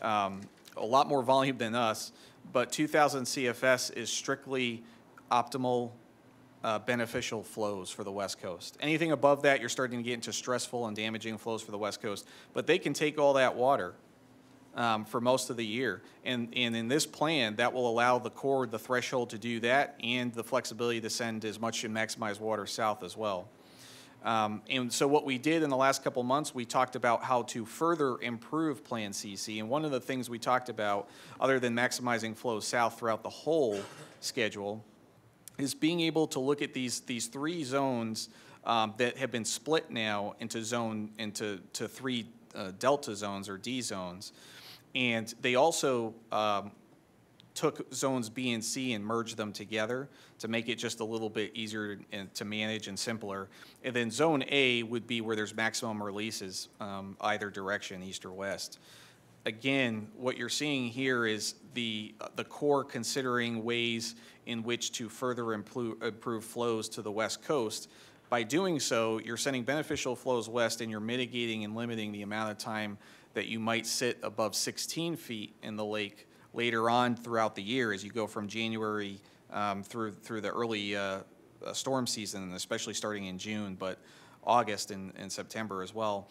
a lot more volume than us, but 2,000 CFS is strictly optimal beneficial flows for the West Coast. Anything above that, you're starting to get into stressful and damaging flows for the West Coast, but they can take all that water for most of the year. And in this plan, that will allow the Corps the threshold to do that, and the flexibility to send as much and maximize water south as well. And so what we did in the last couple months, we talked about how to further improve Plan CC. And one of the things we talked about, other than maximizing flows south throughout the whole schedule, is being able to look at these 3 zones that have been split now into to 3 delta zones, or D zones. And they also took zones B and C and merged them together to make it just a little bit easier to manage and simpler. And then Zone A would be where there's maximum releases either direction, east or west. Again, what you're seeing here is the Corps considering ways in which to further improve flows to the West Coast. By doing so, you're sending beneficial flows west, and you're mitigating and limiting the amount of time that you might sit above 16 feet in the lake later on throughout the year, as you go from January through the early storm season, and especially starting in June, but August and September as well.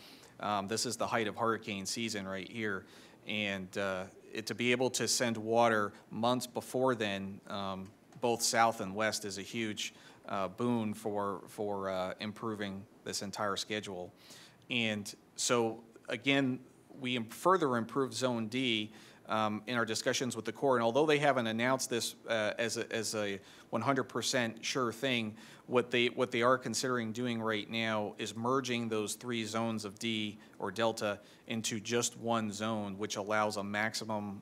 This is the height of hurricane season right here, and to be able to send water months before then, both south and west, is a huge boon for improving this entire schedule. And so again, we further improved Zone D in our discussions with the Corps, and although they haven't announced this as a 100% sure thing, what they are considering doing right now is merging those 3 zones of D or Delta into just one zone, which allows a maximum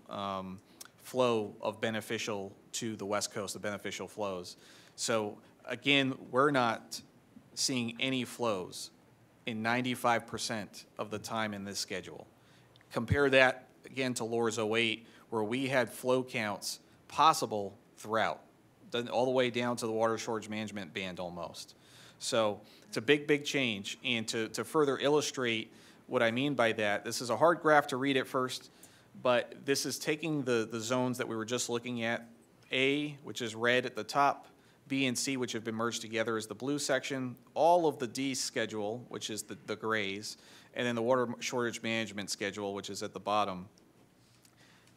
flow of beneficial to the West Coast, the beneficial flows. So again, we're not seeing any flows in 95% of the time in this schedule. Compare that again to LORS 08, where we had flow counts possible throughout, all the way down to the water shortage management band almost. So it's a big change. And to further illustrate what I mean by that, this is a hard graph to read at first, but this is taking the zones that we were just looking at, A, which is red at the top, B and C, which have been merged together, is the blue section, all of the D schedule, which is the grays, and then the water shortage management schedule, which is at the bottom.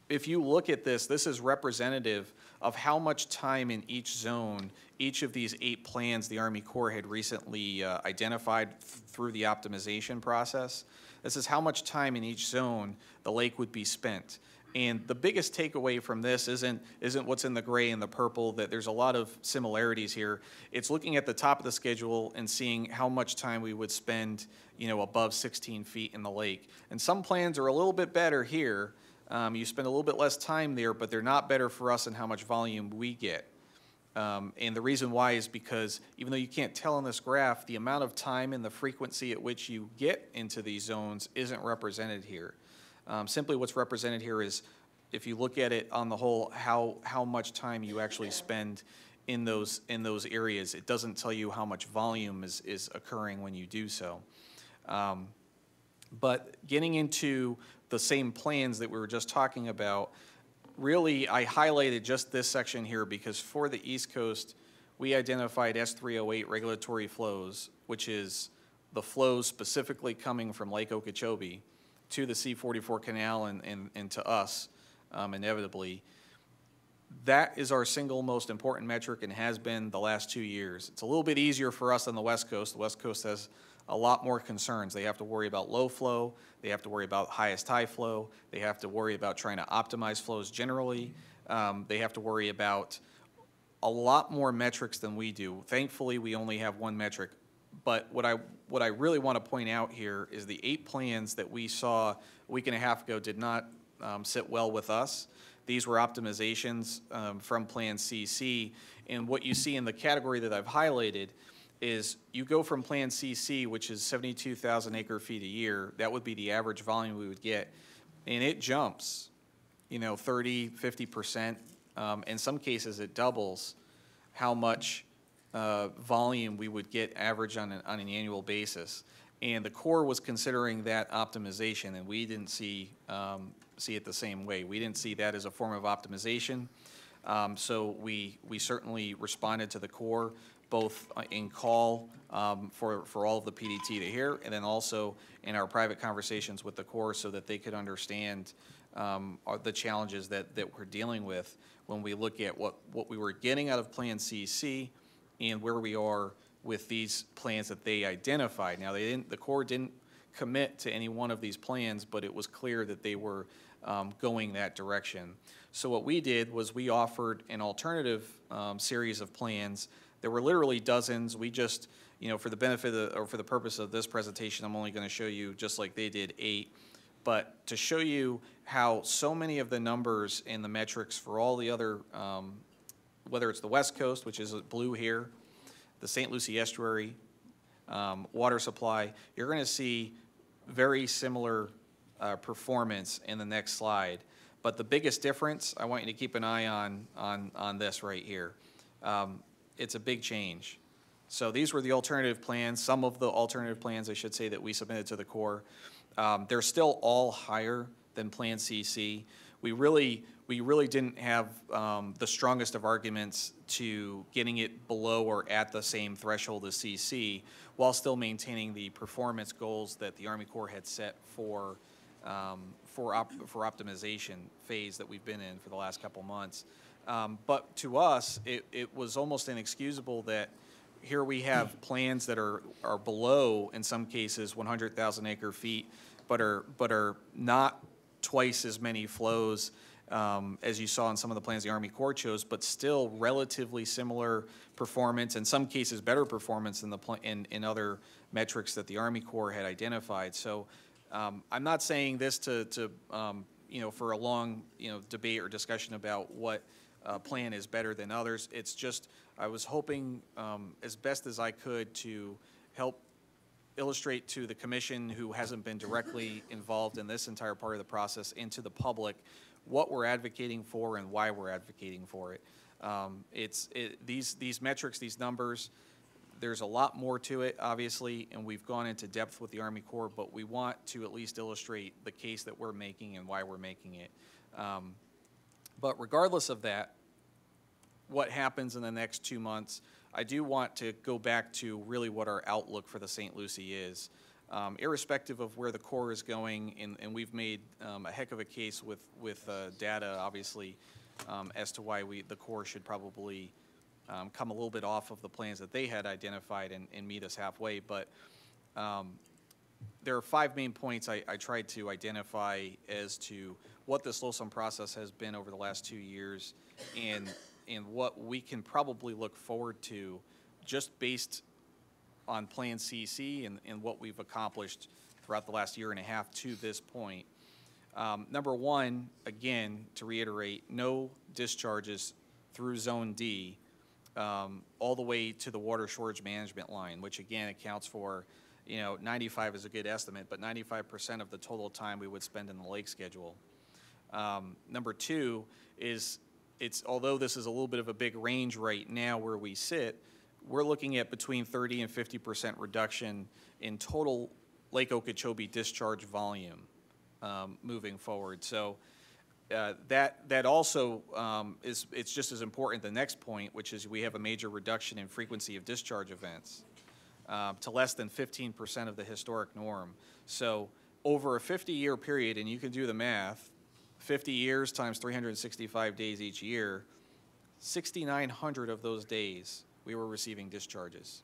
If you look at this, this is representative of how much time in each zone, each of these 8 plans the Army Corps had recently identified through the optimization process. This is how much time in each zone the lake would be spent. And the biggest takeaway from this isn't what's in the gray and the purple, that there's a lot of similarities here. It's looking at the top of the schedule and seeing how much time we would spend, above 16 feet in the lake. And some plans are a little bit better here. You spend a little bit less time there, but they're not better for us in how much volume we get. And the reason why is because even though you can't tell on this graph, the amount of time and the frequency at which you get into these zones isn't represented here. Simply what's represented here is, if you look at it on the whole, how much time you actually spend in those areas. It doesn't tell you how much volume is occurring when you do so. But getting into the same plans that we were just talking about, really I highlighted just this section here because for the East Coast, we identified S308 regulatory flows, which is the flows specifically coming from Lake Okeechobee to the C-44 canal and to us, inevitably. That is our single most important metric and has been the last 2 years. It's a little bit easier for us on the West Coast. The West Coast has a lot more concerns. They have to worry about low flow. They have to worry about highest high flow. They have to worry about trying to optimize flows generally. They have to worry about a lot more metrics than we do. Thankfully, we only have one metric. But what I really want to point out here is the 8 plans that we saw a week and a half ago did not sit well with us. These were optimizations from Plan CC. And what you see in the category that I've highlighted is you go from Plan CC, which is 72,000 acre feet a year. That would be the average volume we would get. And it jumps, 30, 50%. In some cases, it doubles how much volume we would get average on an annual basis. And the Corps was considering that optimization, and we didn't see it the same way. We didn't see that as a form of optimization. So we certainly responded to the Corps, both in call for all of the PDT to hear, and then also in our private conversations with the Corps so that they could understand the challenges that we're dealing with when we look at what we were getting out of Plan CC and where we are with these plans that they identified. Now, the Corps didn't commit to any one of these plans, but it was clear that they were going that direction. So what we did was we offered an alternative series of plans. There were literally dozens. We just, for the benefit or for the purpose of this presentation, I'm only going to show you, just like they did, 8. But to show you how so many of the numbers and the metrics for all the other, whether it's the West Coast, which is blue here, the St. Lucie Estuary, water supply, you're going to see very similar performance in the next slide. But the biggest difference, I want you to keep an eye on this right here. It's a big change. So these were the alternative plans, some of the alternative plans, I should say, that we submitted to the Corps. They're still all higher than Plan CC. We really didn't have the strongest of arguments to getting it below or at the same threshold as CC, while still maintaining the performance goals that the Army Corps had set for optimization phase that we've been in for the last couple months. But to us, it was almost inexcusable that here we have plans that are below, in some cases, 100,000 acre feet, but are not twice as many flows as you saw in some of the plans the Army Corps chose, but still relatively similar performance, in some cases better performance than in other metrics that the Army Corps had identified. So I'm not saying this to for a long debate or discussion about what plan is better than others. It's just I was hoping as best as I could to help illustrate to the commission, who hasn't been directly involved in this entire part of the process, and to the public what we're advocating for and why we're advocating for it. These metrics, these numbers, there's a lot more to it, obviously, and we've gone into depth with the Army Corps, but we want to at least illustrate the case that we're making and why we're making it. But regardless of that, what happens in the next 2 months, I do want to go back to really what our outlook for the St. Lucie is. Irrespective of where the Corps is going, and we've made a heck of a case with data, obviously, as to why the Corps should probably come a little bit off of the plans that they had identified and meet us halfway. But there are 5 main points I tried to identify as to what this LOSUM process has been over the last 2 years and what we can probably look forward to just based on Plan CC and what we've accomplished throughout the last year and a half to this point. Number one, again, to reiterate, no discharges through Zone D all the way to the water shortage management line, which again accounts for, 95 is a good estimate, but 95% of the total time we would spend in the lake schedule. Number two is, although this is a little bit of a big range right now where we sit, we're looking at between 30 and 50% reduction in total Lake Okeechobee discharge volume moving forward. So that also it's just as important, the next point, which is we have a major reduction in frequency of discharge events to less than 15% of the historic norm. So over a 50-year period, and you can do the math, 50 years times 365 days each year, 6,900 of those days we were receiving discharges.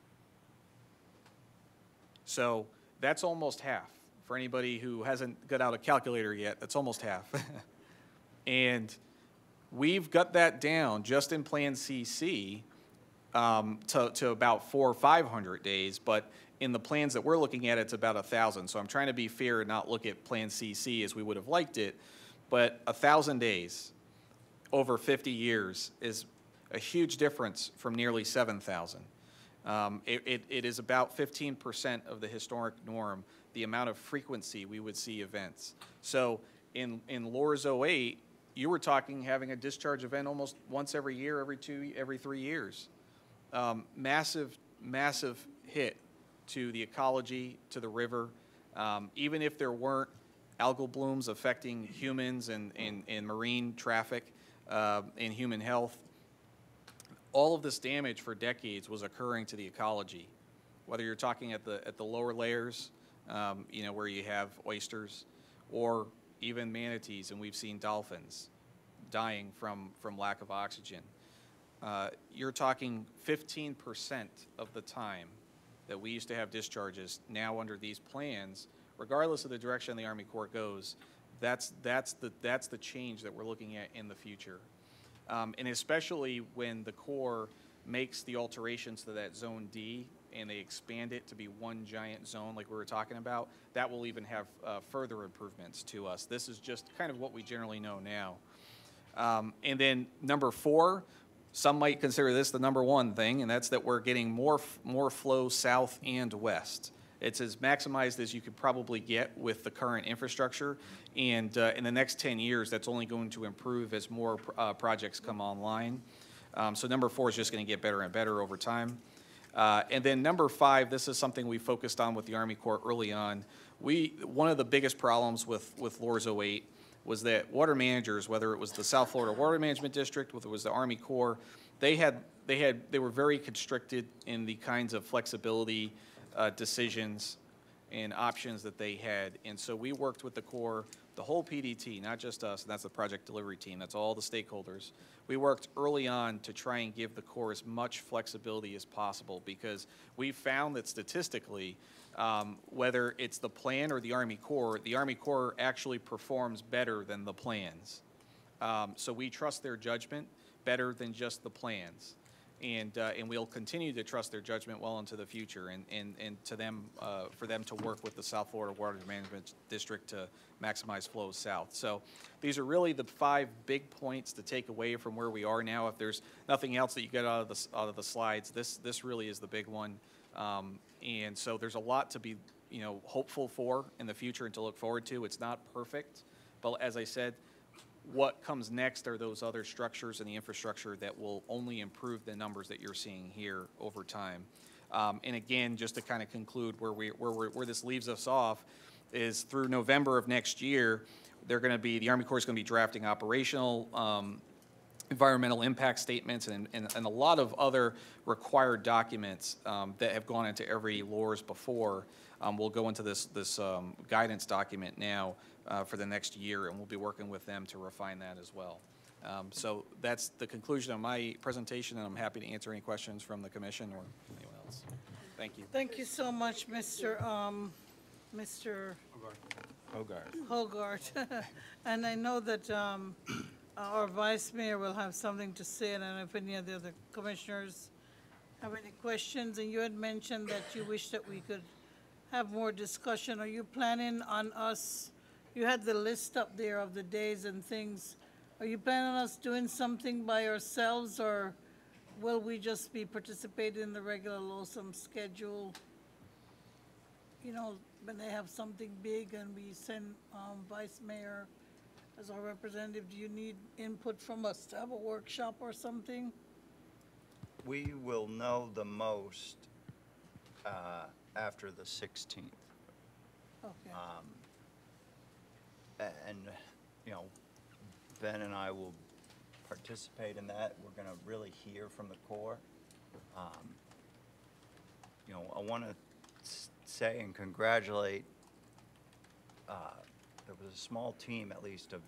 So that's almost half. For anybody who hasn't got out a calculator yet, that's almost half. And we've got that down just in Plan CC to about 400 or 500 days, but in the plans that we're looking at, it's about 1,000. So I'm trying to be fair and not look at Plan CC as we would have liked it, but 1,000 days over 50 years is a huge difference from nearly 7,000. It is about 15% of the historic norm, the amount of frequency we would see events. So in LORS 08, you were talking having a discharge event almost once every year, every 3 years. Massive hit to the ecology, to the river. Even if there weren't algal blooms affecting humans and marine traffic and human health, all of this damage for decades was occurring to the ecology. Whether you're talking at the lower layers, where you have oysters, or even manatees, and we've seen dolphins dying from lack of oxygen. You're talking 15% of the time that we used to have discharges now under these plans, regardless of the direction the Army Corps goes. That's the change that we're looking at in the future. And especially when the Corps makes the alterations to that Zone D and they expand it to be one giant zone like we were talking about, that will even have further improvements to us. This is just kind of what we generally know now. And then number 4, some might consider this the number 1 thing, and that's that we're getting more flow south and west. It's as maximized as you could probably get with the current infrastructure, and in the next 10 years, that's only going to improve as more projects come online. So number 4 is just going to get better and better over time. And then number 5, this is something we focused on with the Army Corps early on. One of the biggest problems with LORS 08 was that water managers, whether it was the South Florida Water Management District, whether it was the Army Corps, they were very constricted in the kinds of flexibility decisions and options that they had. And so we worked with the Corps, the whole PDT, not just us, and that's the project delivery team, that's all the stakeholders. We worked early on to try and give the Corps as much flexibility as possible, because we found that statistically, whether it's the plan or the Army Corps actually performs better than the plans. So we trust their judgment better than just the plans. And we'll continue to trust their judgment well into the future, and to them, for them to work with the South Florida Water Management District to maximize flows south. So these are really the 5 big points to take away from where we are now. If there's nothing else that you get out of the slides, this really is the big one. And so there's a lot to be hopeful for in the future and to look forward to. It's not perfect, but as I said, what comes next are those other structures and the infrastructure that will only improve the numbers that you're seeing here over time. And again, just to kind of conclude where this leaves us off is through November of next year, the Army Corps is going to be drafting operational environmental impact statements and a lot of other required documents that have gone into every LORS before. We'll go into this guidance document now for the next year, and we'll be working with them to refine that as well. So that's the conclusion of my presentation, and I'm happy to answer any questions from the commission or anyone else. Thank you. Thank you so much, Mr. Hogarth. And I know that our vice mayor will have something to say, and I don't know if any of the other commissioners have any questions. And you had mentioned that you wish that we could have more discussion. Are you planning on us, you had the list up there of the days and things. Are you planning on us doing something by ourselves, or will we just be participating in the regular LOSUM schedule? You know, when they have something big and we send vice mayor as our representative, do you need input from us to have a workshop or something? We will know the most after the 16th. Okay. And, you know, Ben and I will participate in that. We're going to really hear from the Corps. You know, I want to say and congratulate, there was a small team, at least, of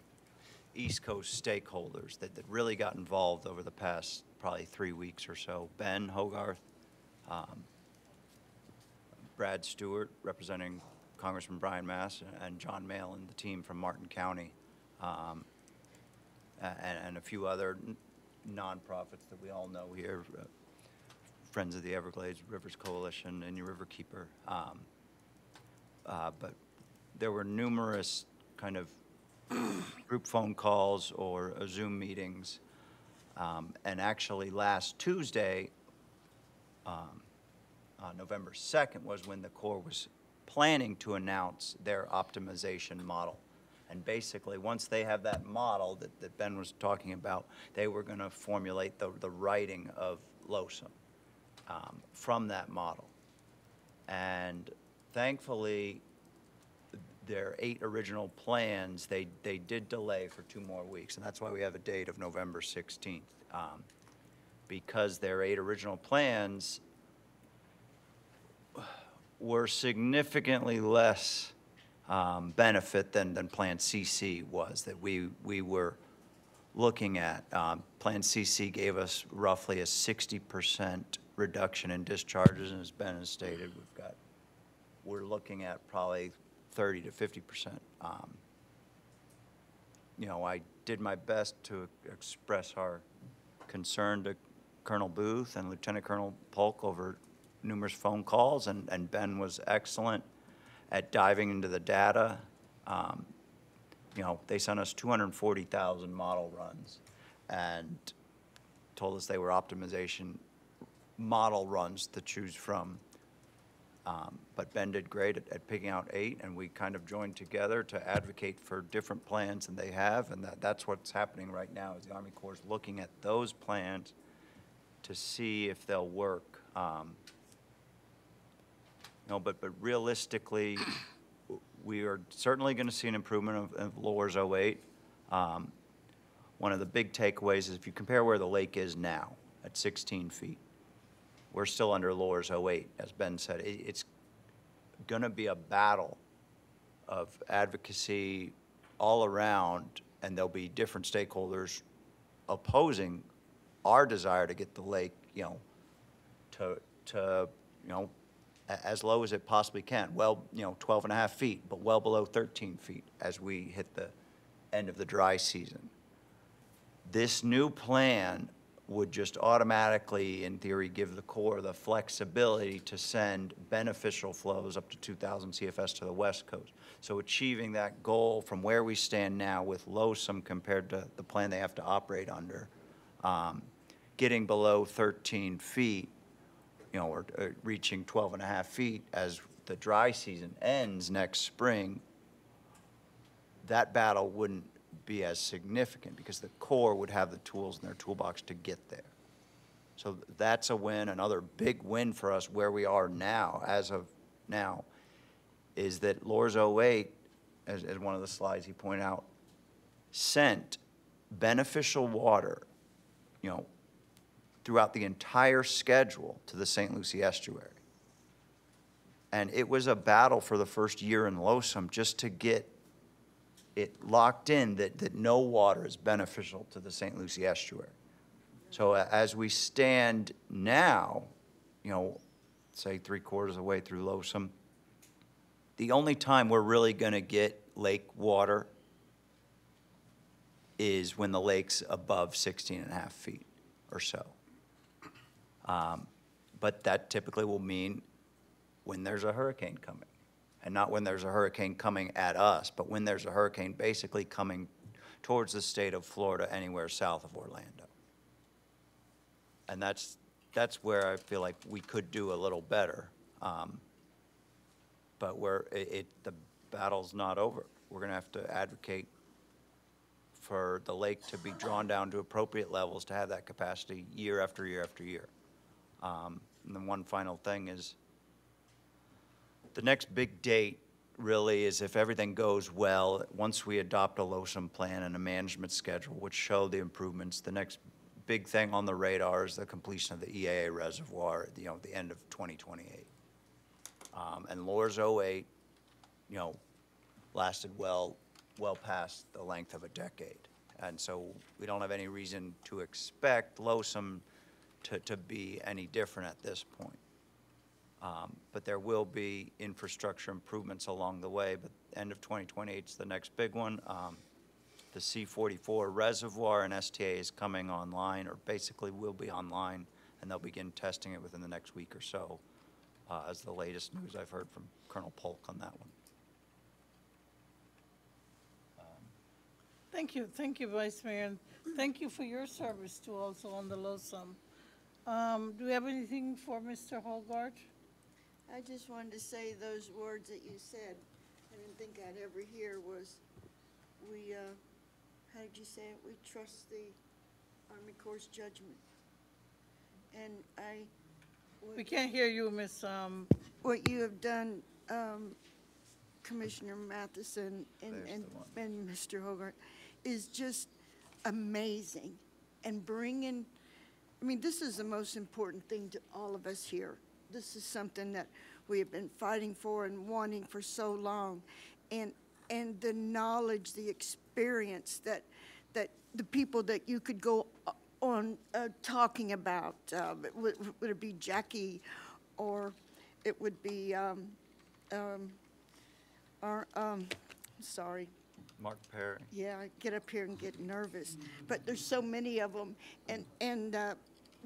East Coast stakeholders that really got involved over the past probably 3 weeks or so. Ben Hogarth, Brad Stuart, representing Congressman Brian Mass, and John Mail and the team from Martin County, and a few other nonprofits that we all know here, Friends of the Everglades, Rivers Coalition, and Your Riverkeeper. But there were numerous kind of group phone calls or Zoom meetings. And actually last Tuesday, November 2nd, was when the Corps was planning to announce their optimization model. And basically, once they have that model that Ben was talking about, they were going to formulate the writing of LOSUM from that model. And thankfully, their 8 original plans, they did delay for 2 more weeks. And that's why we have a date of November 16th. Because their 8 original plans were significantly less benefit than Plan CC was that we were looking at. Plan CC gave us roughly a 60% reduction in discharges, and as Ben has stated, we're looking at probably 30 to 50%. You know, I did my best to express our concern to Colonel Booth and Lieutenant Colonel Polk over numerous phone calls, and Ben was excellent at diving into the data. You know, they sent us 240,000 model runs and told us they were optimization model runs to choose from. But Ben did great at picking out 8, and we kind of joined together to advocate for different plans than they have, and that's what's happening right now is the Army Corps is looking at those plans to see if they'll work. You know, but realistically, we are certainly going to see an improvement of Lower's 08. One of the big takeaways is if you compare where the lake is now at 16 feet, we're still under Lower's 08. As Ben said, it's going to be a battle of advocacy all around, and there'll be different stakeholders opposing our desire to get the lake, you know, to you know, as low as it possibly can. Well, you know, 12.5 feet, but well below 13 feet as we hit the end of the dry season. This new plan would just automatically, in theory, give the Corps the flexibility to send beneficial flows up to 2,000 CFS to the West Coast. So achieving that goal from where we stand now with LOSUM compared to the plan they have to operate under, getting below 13 feet, you know, or reaching 12.5 feet as the dry season ends next spring, that battle wouldn't be as significant because the Corps would have the tools in their toolbox to get there. So that's a win. Another big win for us where we are now, as of now, is that Lower's 08, as one of the slides he pointed out, sent beneficial water, you know, throughout the entire schedule to the St. Lucie estuary. And it was a battle for the first year in LOSUM just to get it locked in that no water is beneficial to the St. Lucie estuary. So as we stand now, you know, say 3/4 of the way through LOSUM, the only time we're really going to get lake water is when the lake's above 16.5 feet or so. But that typically will mean when there's a hurricane coming. And not when there's a hurricane coming at us, but when there's a hurricane basically coming towards the state of Florida, anywhere south of Orlando. And that's where I feel like we could do a little better. But the battle's not over. We're going to have to advocate for the lake to be drawn down to appropriate levels to have that capacity year after year after year. And then one final thing is the next big date really is if everything goes well, once we adopt a LOSUM plan and a management schedule which show the improvements, the next big thing on the radar is the completion of the Ea Reservoir at the end of 2028. And Lower's 08, lasted well past the length of a decade. And so we don't have any reason to expect LOSUM to be any different at this point. But there will be infrastructure improvements along the way, but end of 2028 is the next big one. The C-44 reservoir and STA is coming online, or basically will be online, and they'll begin testing it within the next week or so, as the latest news I've heard from Colonel Polk on that one. Thank you, Vice Mayor, and thank you for your service too, also on the LOSUM. Do we have anything for Mr. Holgart? I just wanted to say those words that you said. I didn't think I'd ever hear was, how did you say it? We trust the Army Corps' judgment. And We can't hear you, Miss. What you have done, Commissioner Matheson and Mr. Hogarth, is just amazing. And this is the most important thing to all of us here. This is something that we have been fighting for and wanting for so long. And the knowledge, the experience that the people that you could go on talking about, would it be Jackie, or it would be, sorry. Mark Perry. Yeah, I get up here and get nervous. But there's so many of them. And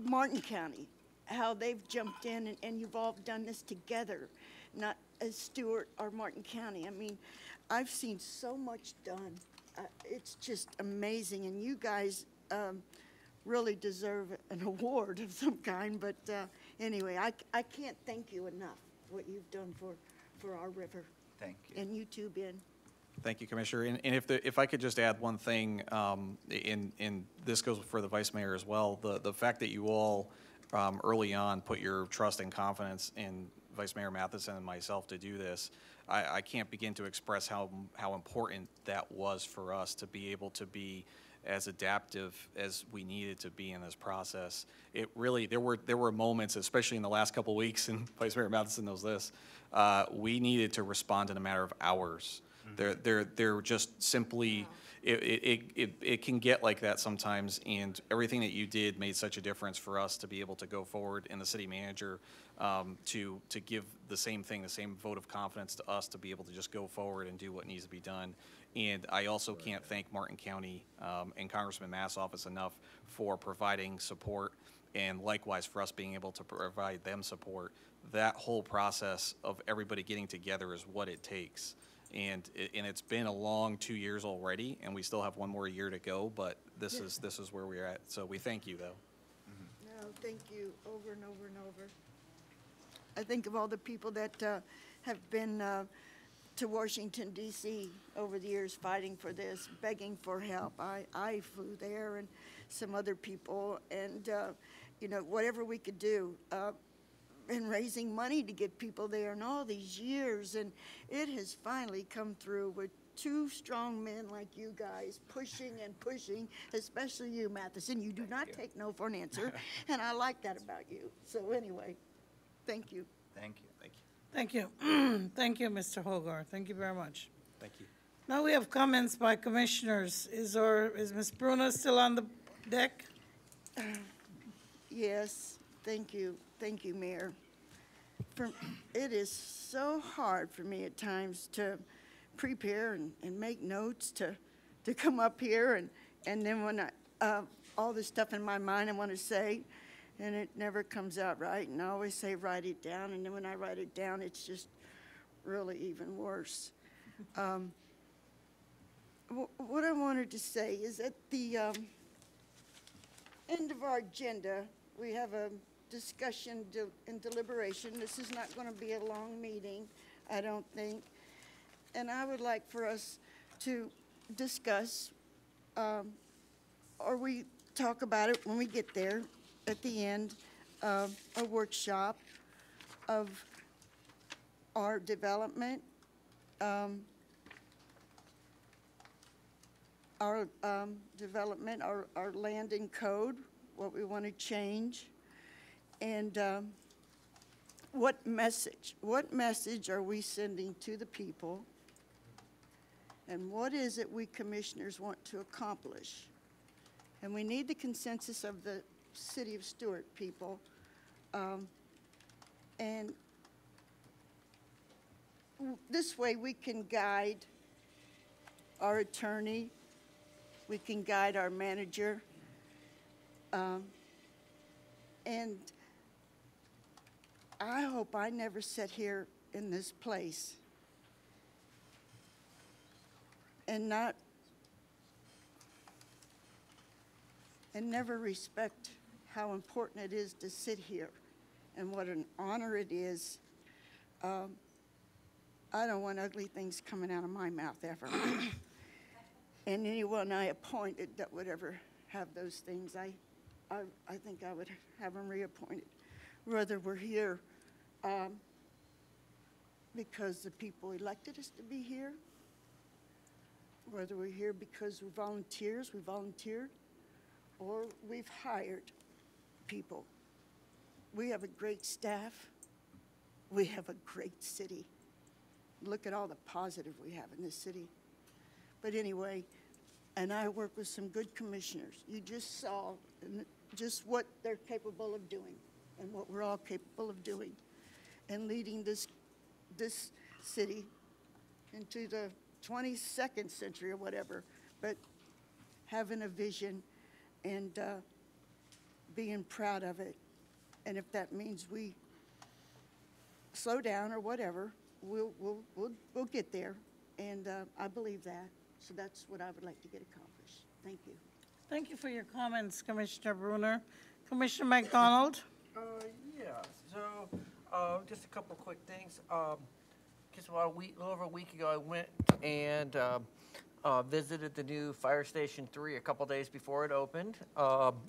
Martin County, how they've jumped in, and you've all done this together, not as Stuart or Martin County. I mean, I've seen so much done. It's just amazing. And you guys really deserve an award of some kind. But anyway, I can't thank you enough, what you've done for our river. Thank you. And you too, Ben. Thank you, Commissioner. And if I could just add one thing, and this goes for the Vice Mayor as well, the fact that you all early on put your trust and confidence in Vice Mayor Matheson and myself to do this, I can't begin to express how important that was for us to be able to be as adaptive as we needed to be in this process. It really, there were moments, especially in the last couple of weeks, and Vice Mayor Matheson knows this, we needed to respond in a matter of hours. They're just simply, it can get like that sometimes, and everything that you did made such a difference for us to be able to go forward, and the city manager to give the same thing, the same vote of confidence to us to be able to just go forward and do what needs to be done. And I also can't thank Martin County and Congressman Massoff's enough for providing support, and likewise for us being able to provide them support. That whole process of everybody getting together is what it takes. And it's been a long 2 years already, and we still have one more year to go, but this is where we're at. So we thank you, though. No, thank you over and over and over. I think of all the people that have been to Washington, D.C. over the years fighting for this, begging for help. I flew there, and some other people, and, whatever we could do. And raising money to get people there in all these years, and it has finally come through with two strong men like you guys pushing and pushing, especially you, Matheson. You do not take no for an answer, and I like that about you. So anyway, thank you. Thank you. Thank you. Thank you, Mr. Hogarth. Thank you very much. Thank you. Now we have comments by commissioners. Is Ms. Bruno still on the deck? Yes, thank you. Thank you, Mayor. It is so hard for me at times to prepare and make notes to come up here, and then when all this stuff in my mind I want to say, and it never comes out right, and I always say write it down, and then when I write it down, it's just really even worse. What I wanted to say is at the end of our agenda, we have a discussion and deliberation. This is not going to be a long meeting, I don't think. And I would like for us to discuss, or we talk about it when we get there at the end, a workshop of our development, our land and code, what we want to change, and what message are we sending to the people, and what is it we commissioners want to accomplish. And we need the consensus of the City of Stuart people, and this way we can guide our attorney, we can guide our manager, and I hope I never sit here in this place and never respect how important it is to sit here and what an honor it is. I don't want ugly things coming out of my mouth ever. And anyone I appointed that would ever have those things, I think I would have them reappointed. Whether we're here because the people elected us to be here, whether we're here because we're volunteers, we volunteered, or we've hired people. We have a great staff. We have a great city. Look at all the positive we have in this city. But anyway, and I work with some good commissioners. You just saw just what they're capable of doing and what we're all capable of doing and leading this city into the 22nd century or whatever, but having a vision and being proud of it. And if that means we slow down or whatever, we'll get there. And I believe that. So that's what I would like to get accomplished. Thank you. Thank you for your comments, Commissioner Bruner. Commissioner McDonald? Yeah, so just a couple of quick things. Just about a little over a week ago, I went and visited the new Fire Station 3 a couple days before it opened.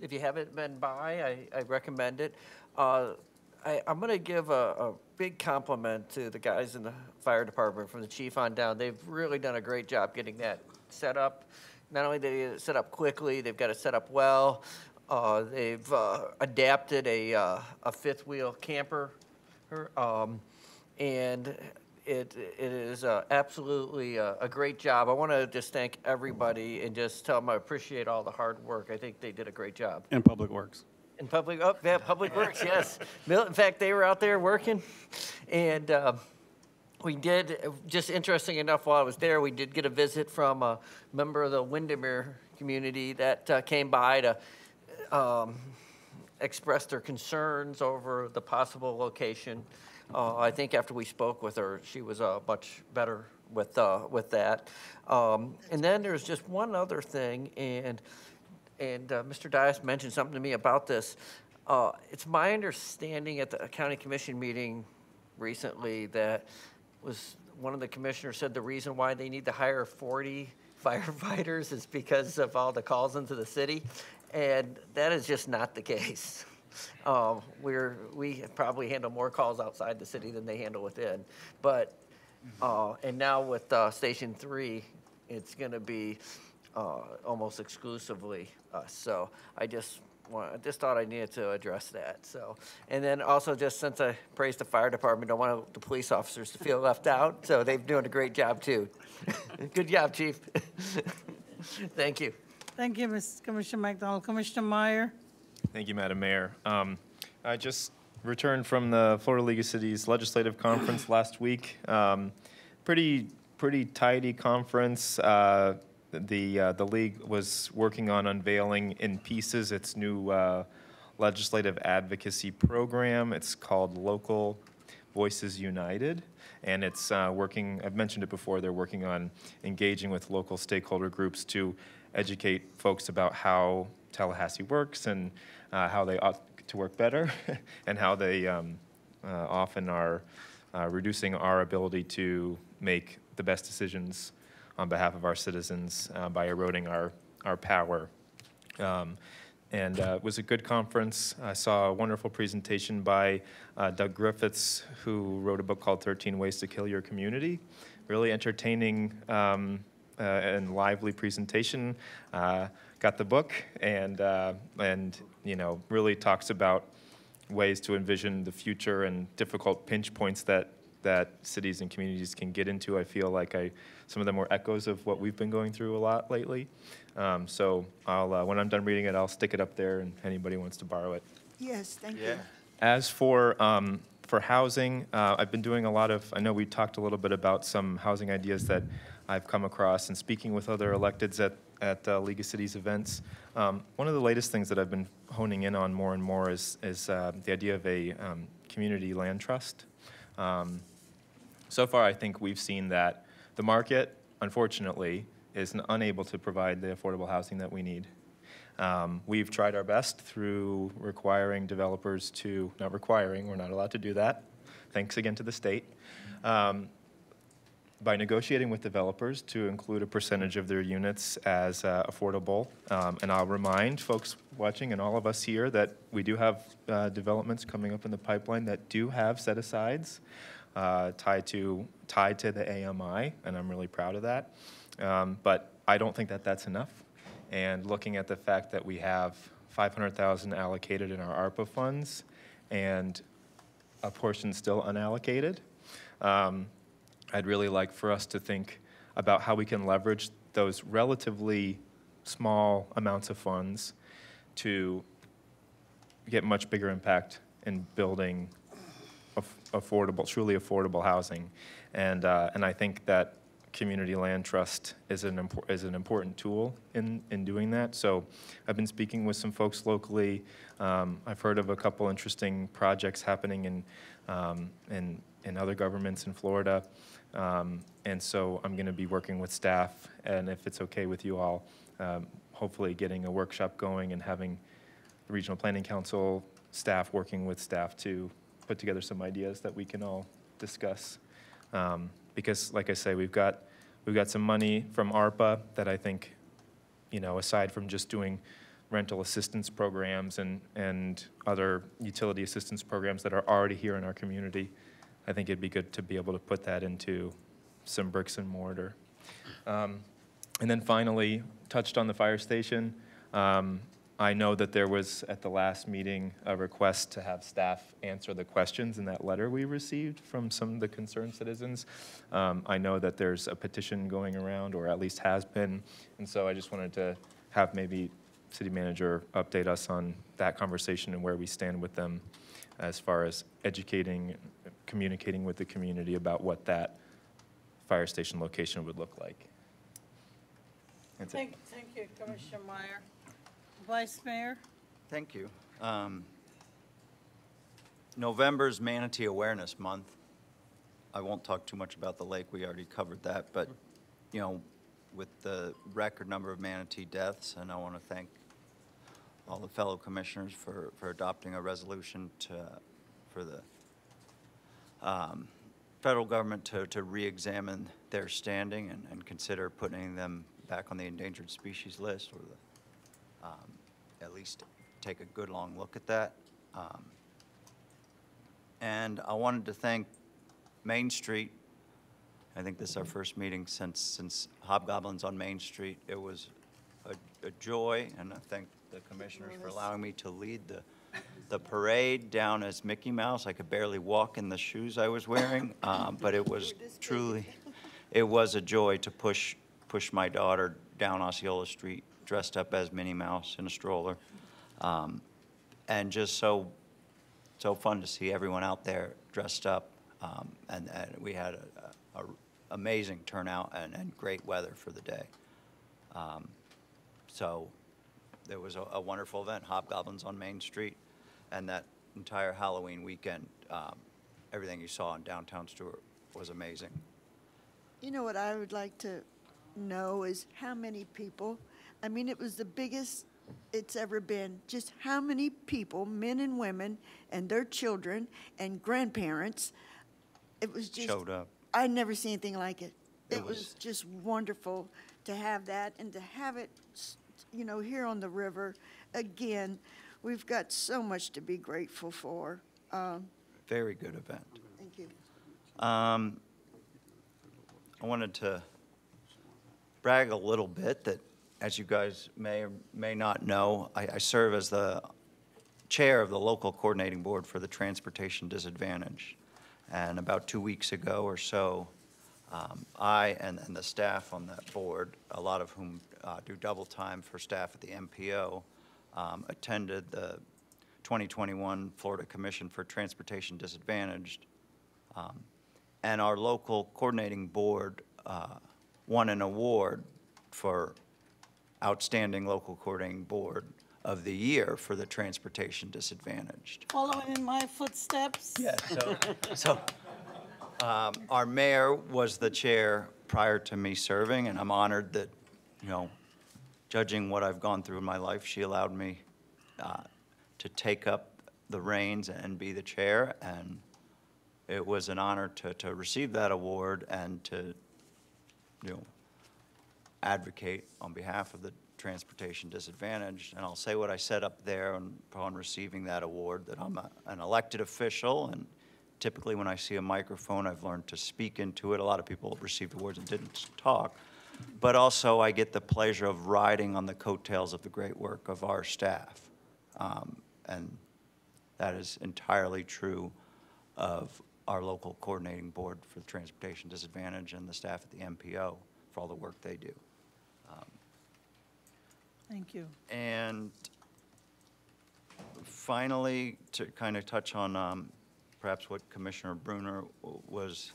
If you haven't been by, I recommend it. I'm going to give a big compliment to the guys in the fire department from the chief on down. They've really done a great job getting that set up. Not only did they get it set up quickly, they've got it set up well. They've adapted a fifth wheel camper, and it is absolutely a great job. I want to just thank everybody and just tell them I appreciate all the hard work. I think they did a great job. And Public Works. In Public Works, yes. In fact, they were out there working, and we did, just interesting enough, while I was there, we did get a visit from a member of the Windermere community that came by to express their concerns over the possible location. I think after we spoke with her, she was much better with that. And then there's just one other thing, and Mr. Dias mentioned something to me about this. It's my understanding at the county commission meeting recently that was one of the commissioners said the reason why they need to hire 40 firefighters is because of all the calls into the city, and that is just not the case. We probably handle more calls outside the city than they handle within, but and now with Station 3, it's going to be almost exclusively us. So I just thought I needed to address that. So, and then also, just since I praised the fire department, I don't want the police officers to feel left out. So they're doing a great job too. Good job, Chief. Thank you. Thank you, Commissioner McDonald. Commissioner Meyer? Thank you, Madam Mayor. I just returned from the Florida League of Cities Legislative Conference last week. Pretty pretty tidy conference. The league was working on unveiling in pieces its new legislative advocacy program. It's called Local Voices United, and it's working, I've mentioned it before, they're working on engaging with local stakeholder groups to educate folks about how Tallahassee works and how they ought to work better and how they often are reducing our ability to make the best decisions on behalf of our citizens by eroding our power. And it was a good conference. I saw a wonderful presentation by Doug Griffiths, who wrote a book called 13 Ways to Kill Your Community. Really entertaining and lively presentation. Got the book and you know, really talks about ways to envision the future and difficult pinch points that cities and communities can get into. I feel like some of them were echoes of what we've been going through a lot lately. So I'll, when I'm done reading it, I'll stick it up there and anybody wants to borrow it. Yes, thank you. As for housing, I've been doing a lot of, I know we talked a little bit about some housing ideas that I've come across and speaking with other electeds at League of Cities events. One of the latest things that I've been honing in on more and more is the idea of a community land trust. So far, I think we've seen that the market, unfortunately, is unable to provide the affordable housing that we need. We've tried our best through requiring developers to, not requiring, we're not allowed to do that, thanks again to the state, by negotiating with developers to include a percentage of their units as affordable. And I'll remind folks watching and all of us here that we do have developments coming up in the pipeline that do have set-asides tied to the AMI, and I'm really proud of that. But I don't think that that's enough. And looking at the fact that we have $500,000 allocated in our ARPA funds and a portion still unallocated, I'd really like for us to think about how we can leverage those relatively small amounts of funds to get much bigger impact in building affordable, truly affordable housing. And I think that community land trust is an important tool in doing that. So I've been speaking with some folks locally. I've heard of a couple interesting projects happening in other governments in Florida. And so I'm going to be working with staff, and if it's okay with you all, hopefully getting a workshop going and having the Regional Planning Council staff working with staff to put together some ideas that we can all discuss. Because, like I say, we've got some money from ARPA that I think, you know, aside from just doing rental assistance programs and other utility assistance programs that are already here in our community, I think it'd be good to be able to put that into some bricks and mortar. And then finally, touched on the fire station. I know that there was, at the last meeting, a request to have staff answer the questions in that letter we received from some of the concerned citizens. I know that there's a petition going around, or at least has been, and so I just wanted to have maybe city manager update us on that conversation and where we stand with them as far as educating, communicating with the community about what that fire station location would look like. That's it. Thank you, Commissioner Meyer. Vice Mayor? Thank you. November's Manatee Awareness Month. I won't talk too much about the lake. We already covered that. But, you know, with the record number of manatee deaths, and I want to thank all the fellow commissioners for adopting a resolution for the federal government to re-examine their standing and consider putting them back on the endangered species list, or at least take a good long look at that. And I wanted to thank Main Street. I think this is our first meeting since Hobgoblins on Main Street. It was a joy, and I thank the commissioners for allowing me to lead the parade down as Mickey Mouse. I could barely walk in the shoes I was wearing, but it was truly, it was a joy to push my daughter down Osceola Street dressed up as Minnie Mouse in a stroller. And just so fun to see everyone out there dressed up. And we had amazing turnout and great weather for the day. So there was a wonderful event, Hobgoblins on Main Street, and that entire Halloween weekend, everything you saw in downtown Stuart was amazing. You know what I would like to know is how many people, I mean, it was the biggest it's ever been. Just how many people, men and women, and their children and grandparents, it was just, showed up. I'd never seen anything like it. It was just wonderful to have that and to have it, you know, here on the river. Again, we've got so much to be grateful for. Very good event. Thank you. I wanted to brag a little bit that, as you guys may or may not know, I serve as the chair of the local coordinating board for the transportation disadvantaged. And about 2 weeks ago or so, I and the staff on that board, a lot of whom do double time for staff at the MPO, attended the 2021 Florida Commission for Transportation Disadvantaged. And our local coordinating board won an award for Outstanding Local Coordinating Board of the Year for the Transportation Disadvantaged. Following in my footsteps. Yes. So our mayor was the chair prior to me serving, and I'm honored that, you know, judging what I've gone through in my life, she allowed me to take up the reins and be the chair, and it was an honor to receive that award and to, you know, advocate on behalf of the transportation disadvantaged. And I'll say what I said up there upon receiving that award, that I'm an elected official, and typically when I see a microphone, I've learned to speak into it. A lot of people received awards and didn't talk. But also I get the pleasure of riding on the coattails of the great work of our staff. And that is entirely true of our local coordinating board for the transportation disadvantage and the staff at the MPO for all the work they do. Thank you. And finally, to kind of touch on perhaps what Commissioner Bruner was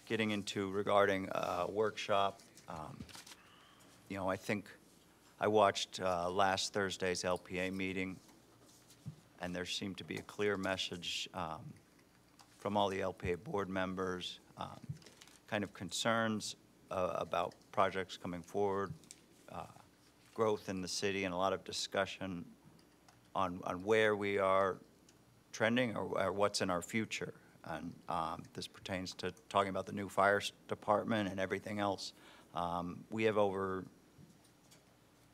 getting into regarding a workshop. You know, I think I watched last Thursday's LPA meeting, and there seemed to be a clear message from all the LPA board members, kind of concerns about projects coming forward, growth in the city, and a lot of discussion on where we are trending or what's in our future. And this pertains to talking about the new fire department and everything else. We have over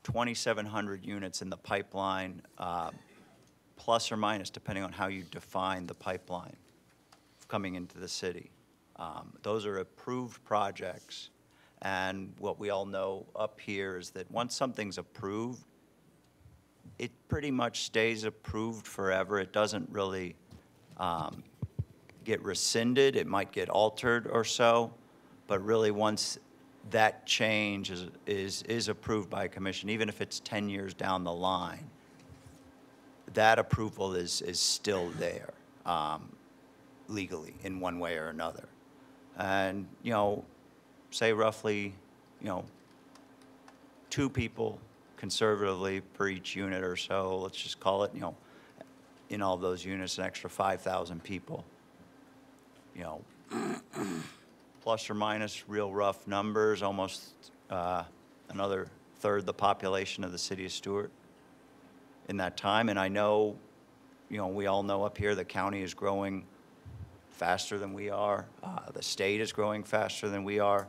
2,700 units in the pipeline, plus or minus, depending on how you define the pipeline coming into the city. Those are approved projects. And what we all know up here is that once something's approved, it pretty much stays approved forever. It doesn't really get rescinded. It might get altered or so, but really once that change is approved by a commission, even if it's 10 years down the line, that approval is still there legally in one way or another. And, you know, say roughly, you know, 2 people conservatively per each unit or so, let's just call it, you know, in all those units, an extra 5,000 people, you know, plus or minus real rough numbers, almost another third the population of the city of Stuart in that time. And I know, you know, we all know up here the county is growing faster than we are. The state is growing faster than we are.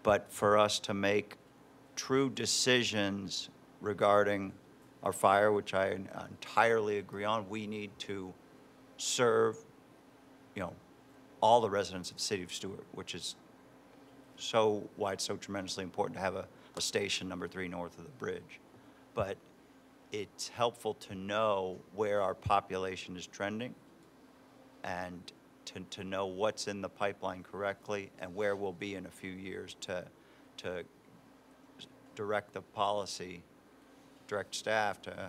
But for us to make true decisions regarding our fire, which I entirely agree on, we need to serve, you know, all the residents of the city of Stuart, which is so why it's so tremendously important to have a station number 3 north of the bridge. But it's helpful to know where our population is trending and to know what's in the pipeline correctly and where we'll be in a few years to direct the policy, direct staff to,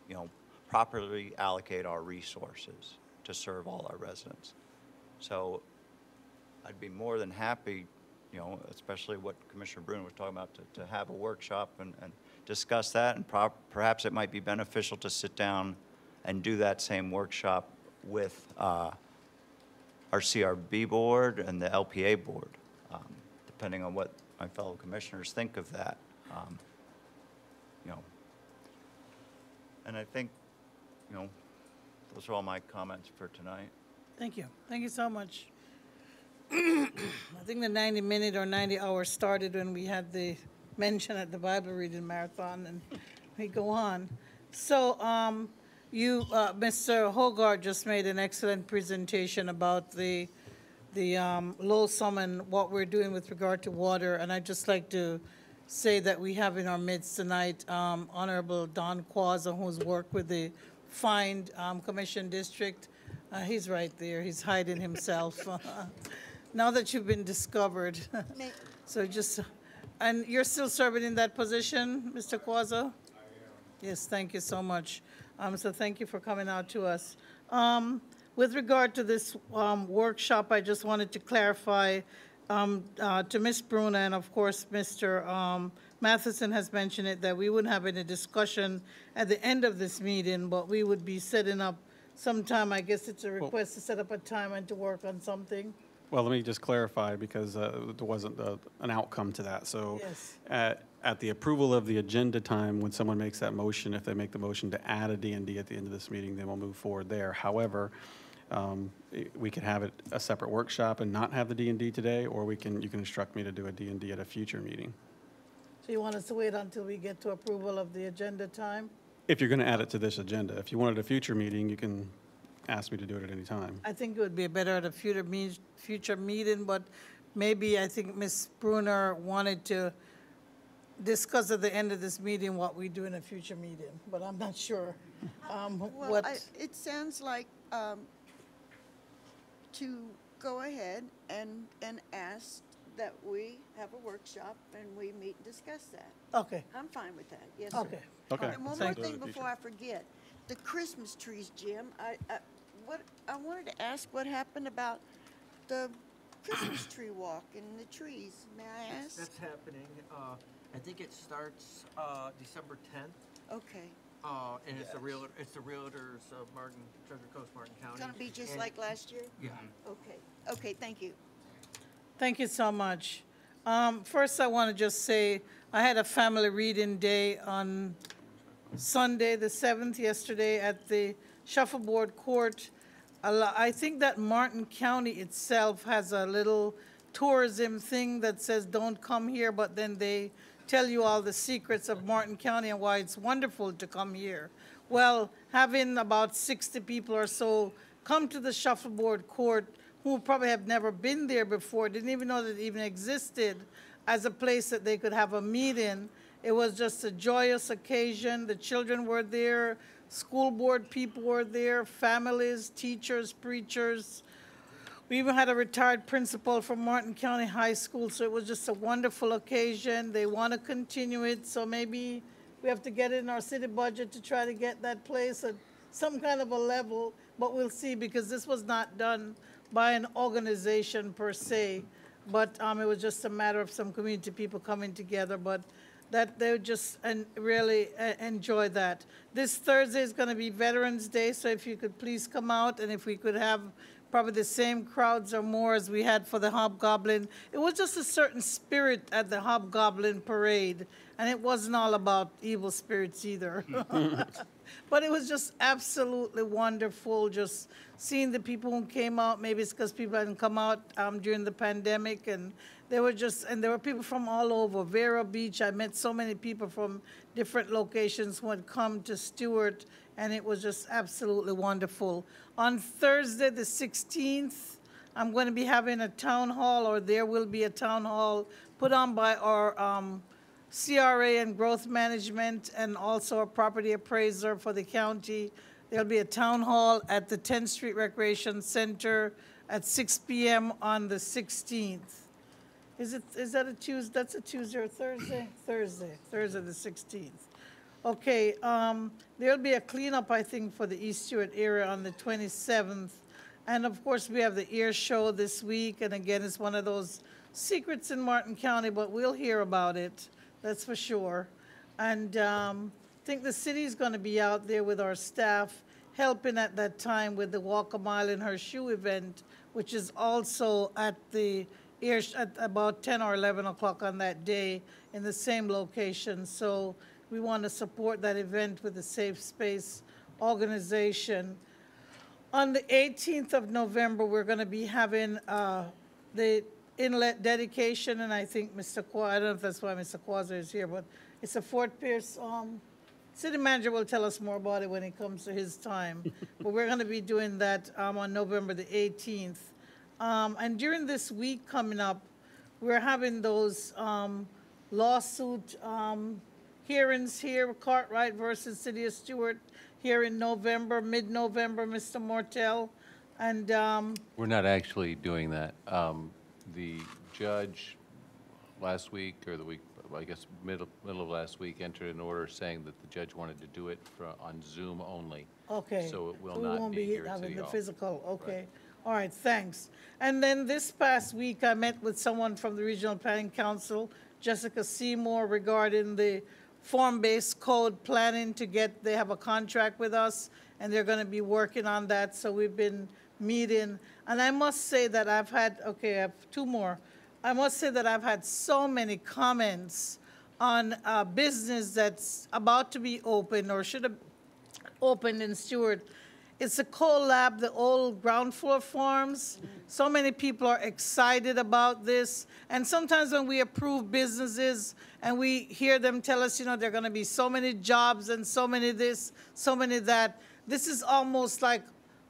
you know, properly allocate our resources to serve all our residents. So I'd be more than happy you know, especially what Commissioner Bruno was talking about, to have a workshop and discuss that, and perhaps it might be beneficial to sit down and do that same workshop with our CRB board and the LPA board, depending on what my fellow commissioners think of that. You know, and I think, you know, those are all my comments for tonight. Thank you. Thank you so much. I think the 90-minute or 90-hour started when we had the mention at the Bible reading marathon, and we go on. So Mr. Hogarth just made an excellent presentation about the Losum and what we're doing with regard to water, and I'd just like to say that we have in our midst tonight Honorable Don Quazza, who's worked with the Find Commission District. He's right there. He's hiding himself. Now that you've been discovered. So just, and you're still serving in that position, Mr. Quazza? Yes, thank you so much. So thank you for coming out to us. With regard to this workshop, I just wanted to clarify to Ms. Bruna, and of course Mr. Matheson has mentioned it, that we wouldn't have any discussion at the end of this meeting, but we would be setting up sometime. I guess it's a request to set up a time and to work on something. Well, let me just clarify, because there wasn't an outcome to that. So yes. At the approval of the agenda time, when someone makes that motion, if they make the motion to add a D&D at the end of this meeting, then we'll move forward there. However, we could have it a separate workshop and not have the D&D today, or you can instruct me to do a D&D at a future meeting. So you want us to wait until we get to approval of the agenda time? If you're going to add it to this agenda. If you wanted a future meeting, you can ask me to do it at any time. I think it would be better at a future meeting, but maybe I think Ms. Bruner wanted to discuss at the end of this meeting what we do in a future meeting, but I'm not sure. Well, it sounds like to go ahead and ask that we have a workshop and we meet and discuss that. Okay. I'm fine with that, yes, Okay. sir. Okay. And one more thing before I forget. The Christmas trees, Jim, I wanted to ask what happened about the Christmas tree walk and the trees. May I ask? That's happening. I think it starts December 10th. Okay. And it's the realtors of Treasure Coast, Martin County. It's gonna be just like last year? Yeah. Okay. Okay, thank you. Thank you so much. First, I want to just say I had a family reading day on Sunday, the 7th, yesterday at the Shuffleboard Court. I think that Martin County itself has a little tourism thing that says don't come here, but then they tell you all the secrets of Martin County and why it's wonderful to come here. Well, having about 60 people or so come to the Shuffleboard Court who probably have never been there before, didn't even know that it even existed as a place that they could have a meeting. It was just a joyous occasion. The children were there, school board people were there, families, teachers, preachers. We even had a retired principal from Martin County High School, so it was just a wonderful occasion. They want to continue it, so maybe we have to get it in our city budget to try to get that place at some kind of a level, but we'll see, because this was not done by an organization per se, but it was just a matter of some community people coming together, but that they would just really enjoy that. This Thursday is going to be Veterans Day, so if you could please come out, and if we could have probably the same crowds or more as we had for the Hobgoblin. It was just a certain spirit at the Hobgoblin parade, and it wasn't all about evil spirits either. But it was just absolutely wonderful, just seeing the people who came out. Maybe it's because people hadn't come out during the pandemic, and there were people from all over. Vero Beach, I met so many people from different locations who had come to Stuart, and it was just absolutely wonderful. On Thursday, the 16th, I'm going to be having a town hall, or there will be a town hall put on by our CRA and growth management, and also a property appraiser for the county. There'll be a town hall at the 10th Street Recreation Center at 6 p.m. on the 16th. Is that a Tuesday? That's a Tuesday or Thursday? Thursday the 16th. Okay, there'll be a cleanup, I think, for the East Stewart area on the 27th. And of course, we have the ear show this week. And again, it's one of those secrets in Martin County, but we'll hear about it, that's for sure. And I think the city's going to be out there with our staff helping at that time with the Walk a Mile in Her Shoe event, which is also at the at about 10 or 11 o'clock on that day in the same location. So we want to support that event with the Safe Space organization. On the 18th of November, we're going to be having the Inlet Dedication, and I think Mr. I don't know if that's why Mr. Quasar is here, but it's a Fort Pierce. City manager will tell us more about it when it comes to his time. But we're going to be doing that on November the 18th. And during this week coming up, we're having those lawsuit hearings here, Cartwright versus City of Stuart, here in November, mid-November, Mr. Mortel. And We're not actually doing that. The judge last week, or the week, I guess middle of last week, entered an order saying that the judge wanted to do it on Zoom only. okay. So it will we not won't be here at having City the Hall. physical, okay. All right, thanks. And then this past week, I met with someone from the Regional Planning Council, Jessica Seymour, regarding the form-based code planning to get, they have a contract with us, and they're going to be working on that. So we've been meeting. And I must say that I've had, okay, I have two more. I must say that I've had so many comments on a business that's about to be open or should have opened in Stuart. It's a coal lab, the old ground floor farms. So many people are excited about this. And sometimes when we approve businesses and we hear them tell us, you know, there are going to be so many jobs and so many this, so many that, this is almost like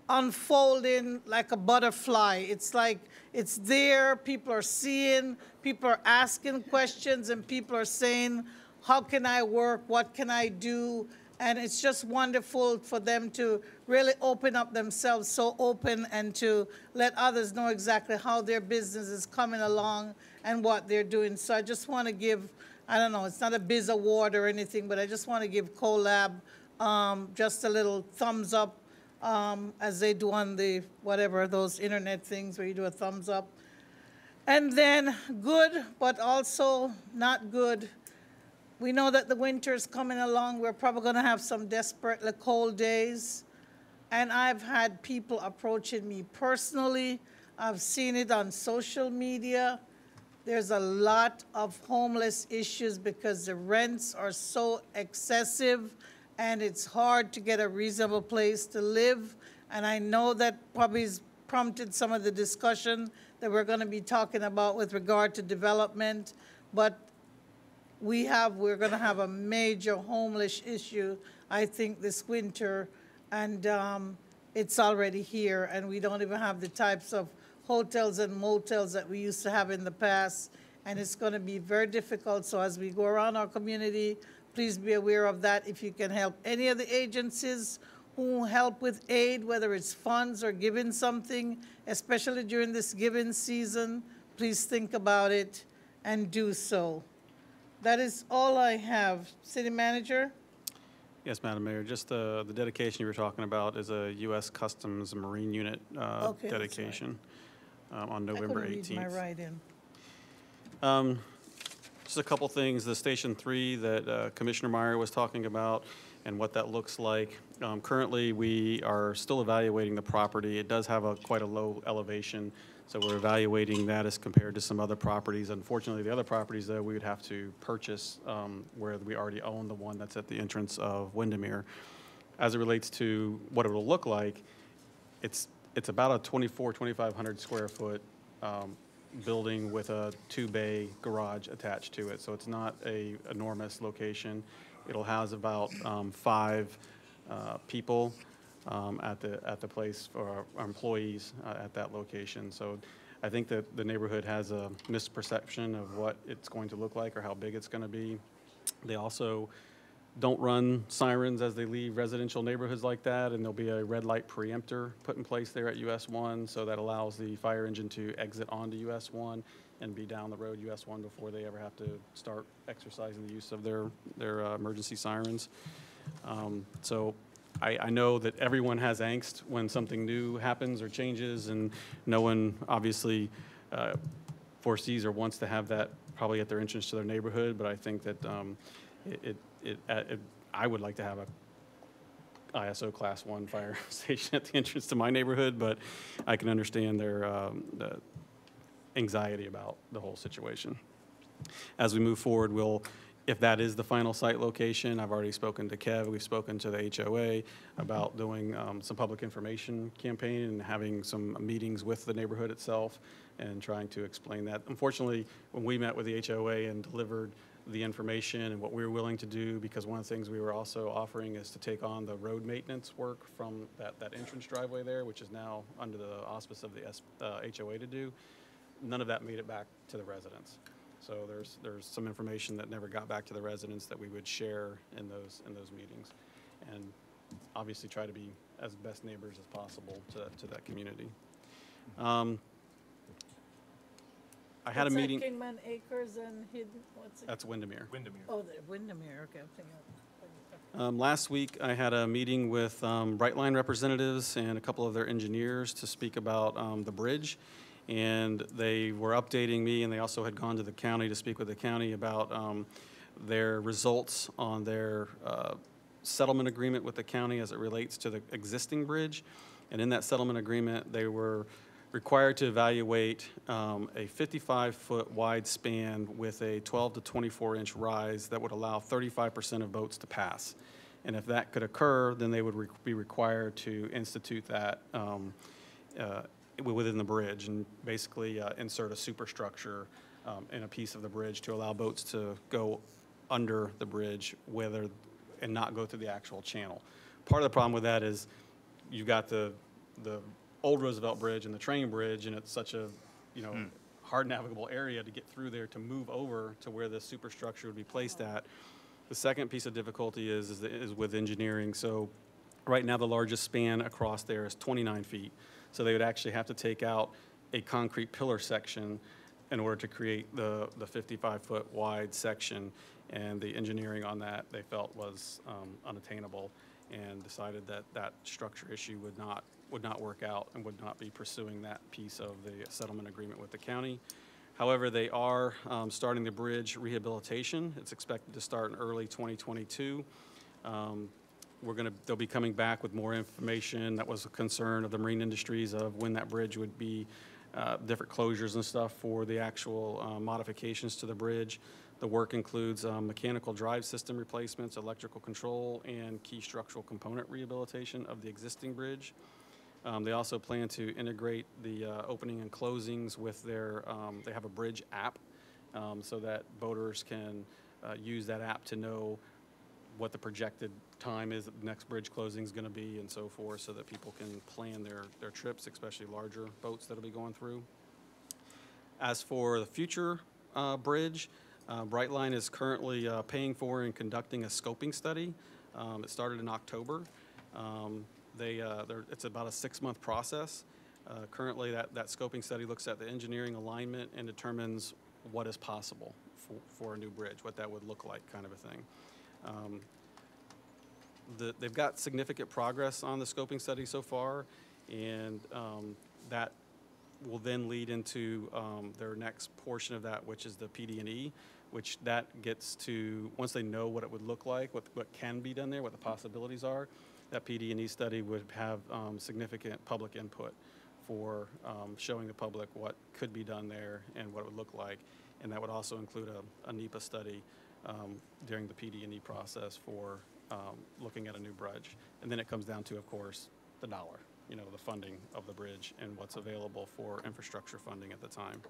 unfolding like a butterfly. It's like it's there, people are seeing, people are asking questions, and people are saying, how can I work, what can I do? And it's just wonderful for them to really open up themselves, so open, and to let others know exactly how their business is coming along and what they're doing. So I just want to give, I don't know, it's not a biz award or anything, but I just want to give CoLab just a little thumbs up as they do on the, whatever, those internet things where you do a thumbs up. And then good, but also not good. We know that the winter is coming along. We're probably going to have some desperately cold days. And I've had people approaching me personally. I've seen it on social media. There's a lot of homeless issues because the rents are so excessive and it's hard to get a reasonable place to live. And I know that probably has prompted some of the discussion that we're going to be talking about with regard to development. But we're going to have a major homeless issue, I think, this winter, and it's already here, and we don't even have the types of hotels and motels that we used to have in the past, and it's going to be very difficult. So as we go around our community, please be aware of that. If you can help any of the agencies who help with aid, whether it's funds or giving something, especially during this giving season, please think about it and do so. That is all I have. City Manager? Yes, Madam Mayor. Just the dedication you were talking about is a U.S. Customs Marine Unit Okay, that's dedication on November 18th. I couldn't read my write-in. Just a couple things. The Station 3 that Commissioner Meyer was talking about and what that looks like. Currently, we are still evaluating the property. It does have quite a low elevation, so we're evaluating that as compared to some other properties. Unfortunately, the other properties, though, we would have to purchase where we already own the one that's at the entrance of Windermere. As it relates to what it will look like, it's about a 2,500 square foot building with a 2-bay garage attached to it. So it's not a enormous location. It'll house about 5 people at the place, for our employees at that location. So I think that the neighborhood has a misperception of what it's going to look like or how big it's going to be. They also don't run sirens as they leave residential neighborhoods like that, and there'll be a red light preempter put in place there at US 1, so that allows the fire engine to exit onto US 1 and be down the road US 1 before they ever have to start exercising the use of their emergency sirens. So I know that everyone has angst when something new happens or changes, and no one obviously foresees or wants to have that probably at their entrance to their neighborhood, but I think that I would like to have a ISO Class 1 fire station at the entrance to my neighborhood, but I can understand their the anxiety about the whole situation. As we move forward, if that is the final site location, I've already spoken to Kev, we've spoken to the HOA about doing some public information campaign and having some meetings with the neighborhood itself and trying to explain that. Unfortunately, when we met with the HOA and delivered the information and what we were willing to do, because one of the things we were also offering is to take on the road maintenance work from that entrance driveway there, which is now under the auspice of the HOA to do. None of that made it back to the residents. So there's some information that never got back to the residents that we would share in those meetings, and obviously try to be as best neighbors as possible to that community. I had a meeting. Kingman Acres and Hidden, what's it? That's Windermere. Oh, the Windermere, okay, I'm thinking. Last week, I had a meeting with Brightline representatives and a couple of their engineers to speak about the bridge. And they were updating me, and they also had gone to the county to speak with the county about their results on their settlement agreement with the county as it relates to the existing bridge. And in that settlement agreement, they were required to evaluate a 55-foot wide span with a 12 to 24-inch rise that would allow 35% of boats to pass. And if that could occur, then they would be required to institute that within the bridge and basically insert a superstructure in a piece of the bridge to allow boats to go under the bridge and not go through the actual channel. Part of the problem with that is you've got the old Roosevelt Bridge and the train bridge, and it's such a hard navigable area to get through there to move over to where the superstructure would be placed at. The second piece of difficulty is with engineering. So right now the largest span across there is 29 feet. So they would actually have to take out a concrete pillar section in order to create the 55-foot wide section. And the engineering on that they felt was unattainable, and decided that that structure issue would not work out and would not be pursuing that piece of the settlement agreement with the county. However, they are starting the bridge rehabilitation. It's expected to start in early 2022. They'll be coming back with more information. That was a concern of the marine industries of when that bridge would be, different closures and stuff for the actual modifications to the bridge. The work includes mechanical drive system replacements, electrical control, and key structural component rehabilitation of the existing bridge. They also plan to integrate the opening and closings with their, they have a bridge app so that boaters can use that app to know what the projected time is that the next bridge closing is going to be and so forth, so that people can plan their trips, especially larger boats that'll be going through. As for the future bridge, Brightline is currently paying for and conducting a scoping study. It started in October. It's about a 6-month process. Currently, that scoping study looks at the engineering alignment and determines what is possible for a new bridge, what that would look like, kind of a thing. They've got significant progress on the scoping study so far, and that will then lead into their next portion of that, which is the PD&E, which that gets to, once they know what it would look like, what can be done there, what the possibilities are, that PD&E study would have significant public input for showing the public what could be done there and what it would look like. And that would also include a NEPA study during the PD&E process for looking at a new bridge. And then it comes down to, of course, the dollar, the funding of the bridge and what's available for infrastructure funding at the time.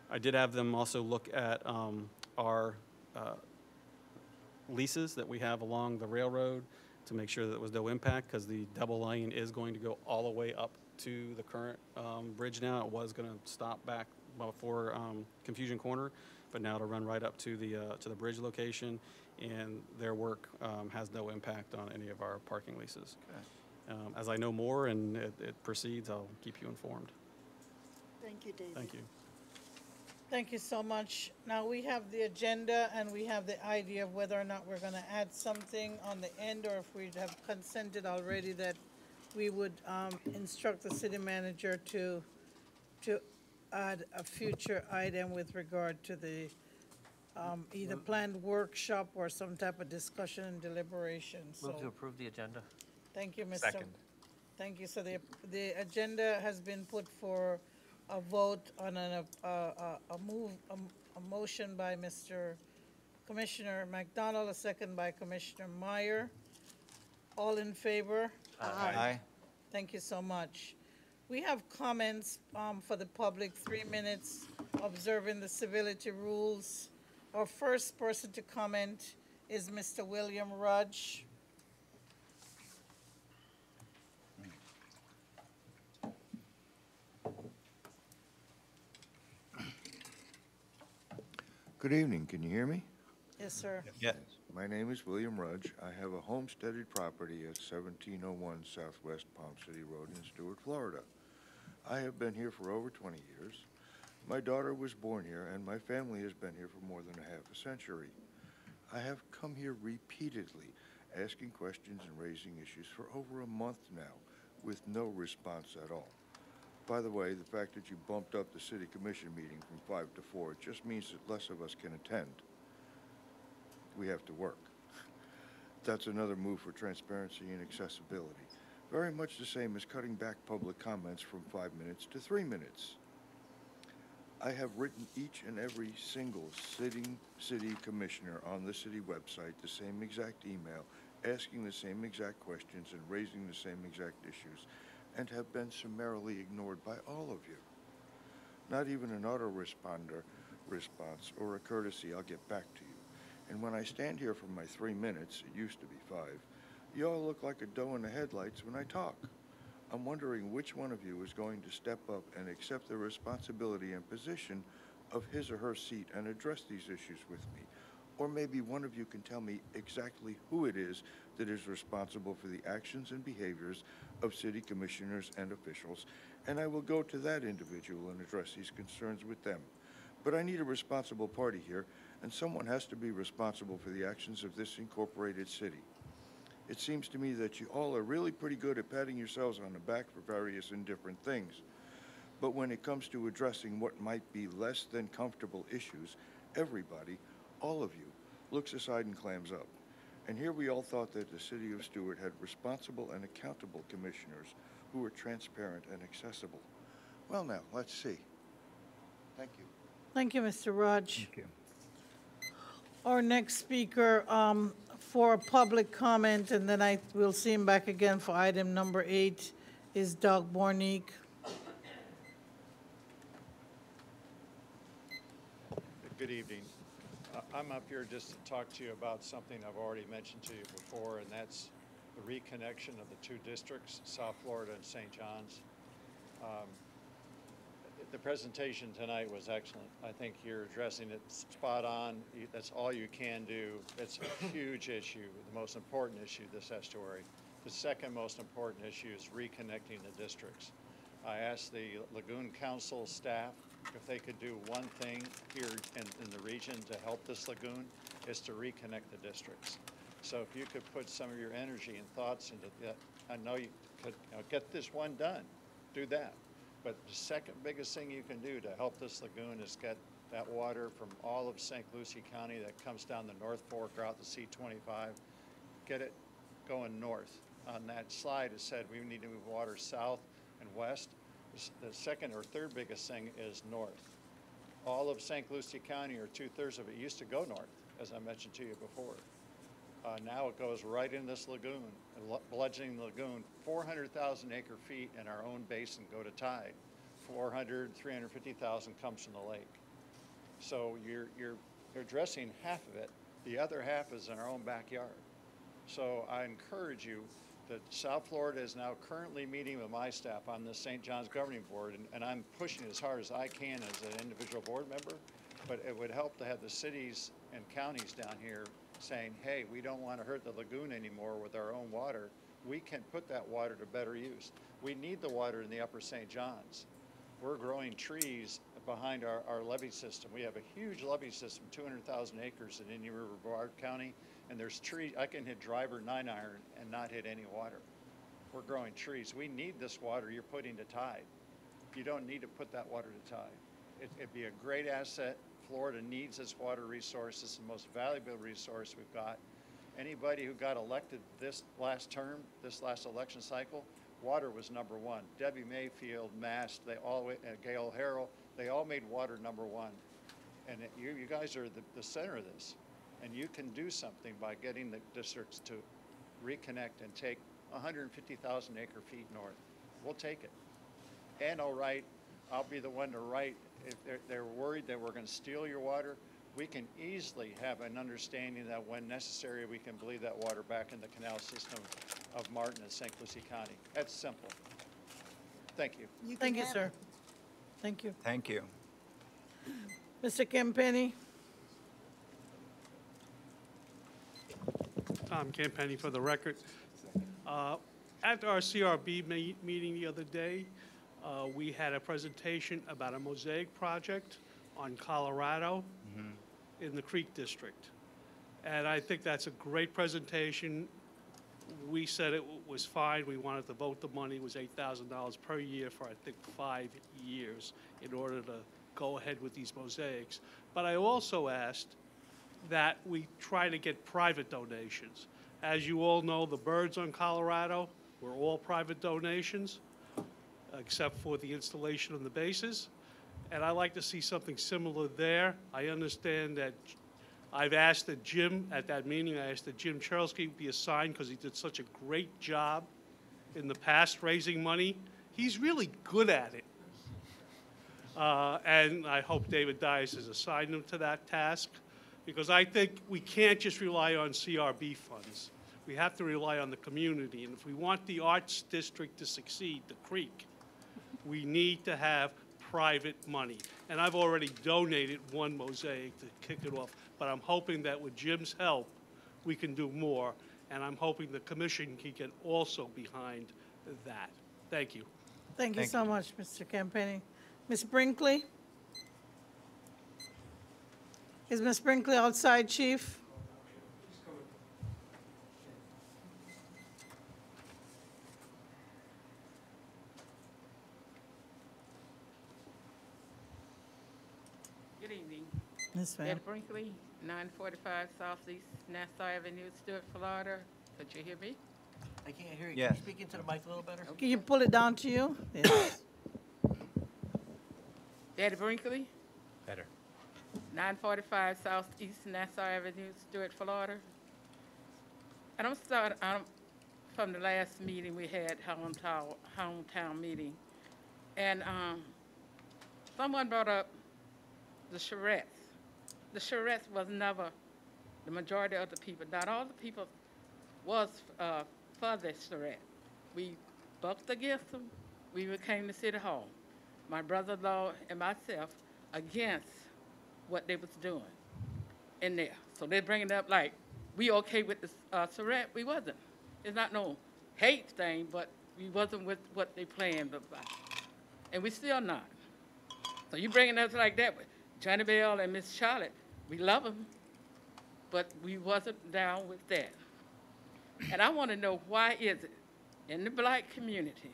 I did have them also look at our leases that we have along the railroad to make sure that there was no impact, because the double lane is going to go all the way up to the current bridge now. It was going to stop back before Confusion Corner, but now to run right up to the bridge location, and their work has no impact on any of our parking leases. Okay. As I know more and it proceeds, I'll keep you informed. Thank you, David. Thank you. Thank you so much. Now we have the agenda and we have the idea of whether or not we're going to add something on the end, or if we have consented already that we would instruct the city manager to add a future item with regard to the either planned workshop or some type of discussion and deliberation. Move to So, approve the agenda. thank you, Mr. Second. Thank you. So the agenda has been put for a vote on a motion by Mr. Commissioner McDonald, a second by Commissioner Meyer. All in favor? Aye. Thank you so much. We have comments for the public, 3 minutes, observing the civility rules. Our first person to comment is Mr. William Rudge. Good evening, can you hear me? Yes, sir. Yes. My name is William Rudge. I have a homesteaded property at 1701 Southwest Palm City Road in Stuart, Florida. I have been here for over 20 years. My daughter was born here, and my family has been here for more than a half a century. I have come here repeatedly, asking questions and raising issues for over a month now, with no response at all. By the way, the fact that you bumped up the city commission meeting from 5 to 4 just means that less of us can attend. We have to work. That's another move for transparency and accessibility. Very much the same as cutting back public comments from 5 minutes to 3 minutes. I have written each and every single sitting city commissioner on the city website the same exact email, asking the same exact questions and raising the same exact issues, and have been summarily ignored by all of you. Not even an autoresponder response or a courtesy, I'll get back to you. And when I stand here for my 3 minutes, it used to be 5, you all look like a doe in the headlights when I talk. I'm wondering which one of you is going to step up and accept the responsibility and position of his or her seat and address these issues with me. Or maybe one of you can tell me exactly who it is that is responsible for the actions and behaviors of city commissioners and officials, and I will go to that individual and address these concerns with them. But I need a responsible party here, and someone has to be responsible for the actions of this incorporated city. It seems to me that you all are really pretty good at patting yourselves on the back for various indifferent things. But when it comes to addressing what might be less than comfortable issues, everybody, all of you, looks aside and clams up. And here we all thought that the city of Stuart had responsible and accountable commissioners who were transparent and accessible. Well now, let's see. Thank you. Thank you, Mr. Rudge. Thank you. Our next speaker for public comment, and then I will see him back again for item number 8, is Doug Bournik. Good evening. I'm up here just to talk to you about something I've already mentioned to you before, and that's the reconnection of the 2 districts, South Florida and St. John's. The presentation tonight was excellent. I think you're addressing it spot on. That's all you can do. It's a huge issue, the most important issue, this estuary. The second most important issue is reconnecting the districts. I asked the Lagoon Council staff if they could do one thing here in the region to help this lagoon, is to reconnect the districts. So if you could put some of your energy and thoughts into that, I know you could get this one done, do that. But the second biggest thing you can do to help this lagoon is get that water from all of St. Lucie County that comes down the North Fork or out the C-25, get it going north. On that slide, it said we need to move water south and west. The second or third biggest thing is north. All of St. Lucie County, or 2/3 of it, used to go north, as I mentioned to you before. Now it goes right in this lagoon, bludgeoning the lagoon. 400,000 acre feet in our own basin go to tide. 350,000 comes from the lake. So you're addressing half of it. The other half is in our own backyard. So I encourage you that South Florida is now currently meeting with my staff on the St. John's Governing Board, and I'm pushing as hard as I can as an individual board member, but it would help to have the cities and counties down here saying, hey, we don't want to hurt the lagoon anymore with our own water. We can put that water to better use. We need the water in the upper St. John's. We're growing trees behind our levee system. We have a huge levee system, 200,000 acres in Indian River Brevard County, and there's trees. I can hit driver 9-iron and not hit any water. We're growing trees. We need this water you're putting to tide. you don't need to put that water to tide. It'd be a great asset. Florida needs its water resource. It's the most valuable resource we've got. Anybody who got elected this last term, this last election cycle, water was number one. Debbie Mayfield, Mast, Gail Harrell, they all made water number one. And you guys are the center of this. And you can do something by getting the districts to reconnect and take 150,000 acre feet north. We'll take it. And I'll be the one to write, if they're worried that we're going to steal your water, we can easily have an understanding that when necessary, we can bleed that water back in the canal system of Martin and St. Lucie County. That's simple. Thank you. Thank you, sir. Thank you. Thank you. Mr. Campenny? Tom Campenny for the record. At our CRB meeting the other day, we had a presentation about a mosaic project on Colorado in the Creek District. And I think that's a great presentation. We said it was fine. We wanted to vote the money. It was $8,000 per year for, I think, 5 years in order to go ahead with these mosaics. But I also asked that we try to get private donations. As you all know, the birds on Colorado were all private donations, except for the installation of the bases. And I'd like to see something similar there. I understand that I've asked that Jim, at that meeting, I asked that Jim Cherlsky be assigned because he did such a great job in the past raising money. He's really good at it. And I hope David Dias has assigned him to that task, because I think we can't just rely on CRB funds. We have to rely on the community. And if we want the arts district to succeed, the Creek, we need to have private money. And I've already donated one mosaic to kick it off, but I'm hoping that with Jim's help, we can do more. And I'm hoping the commission can get also behind that. Thank you. Thank you so much, Mr. Campenny. Ms. Brinkley? Is Ms. Brinkley outside, Chief? Good evening. Yes, ma'am. Ed Brinkley, 945 Southeast Nassau Avenue, Stuart, Florida. Could you hear me? I can't hear you. Yes. Can you speak into the mic a little better? Can you pull it down to you? Yes. Daddy Brinkley, Better. 945 Southeast Nassau Avenue, Stuart, Florida. And I'm starting from the last meeting we had, hometown meeting. And someone brought up the charrettes. The charrettes was never the majority of the people. Not all the people was for the charrette. We bucked against them. We came to City Hall, my brother-in-law and myself, against what they was doing in there. So they bring it up like, we okay with the charrette? We wasn't. It's not no hate thing, but we wasn't with what they planned about. And we still not. So you bringing us like that with Johnny Bell and Miss Charlotte, we love them, but we wasn't down with that. And I want to know, why is it in the black community,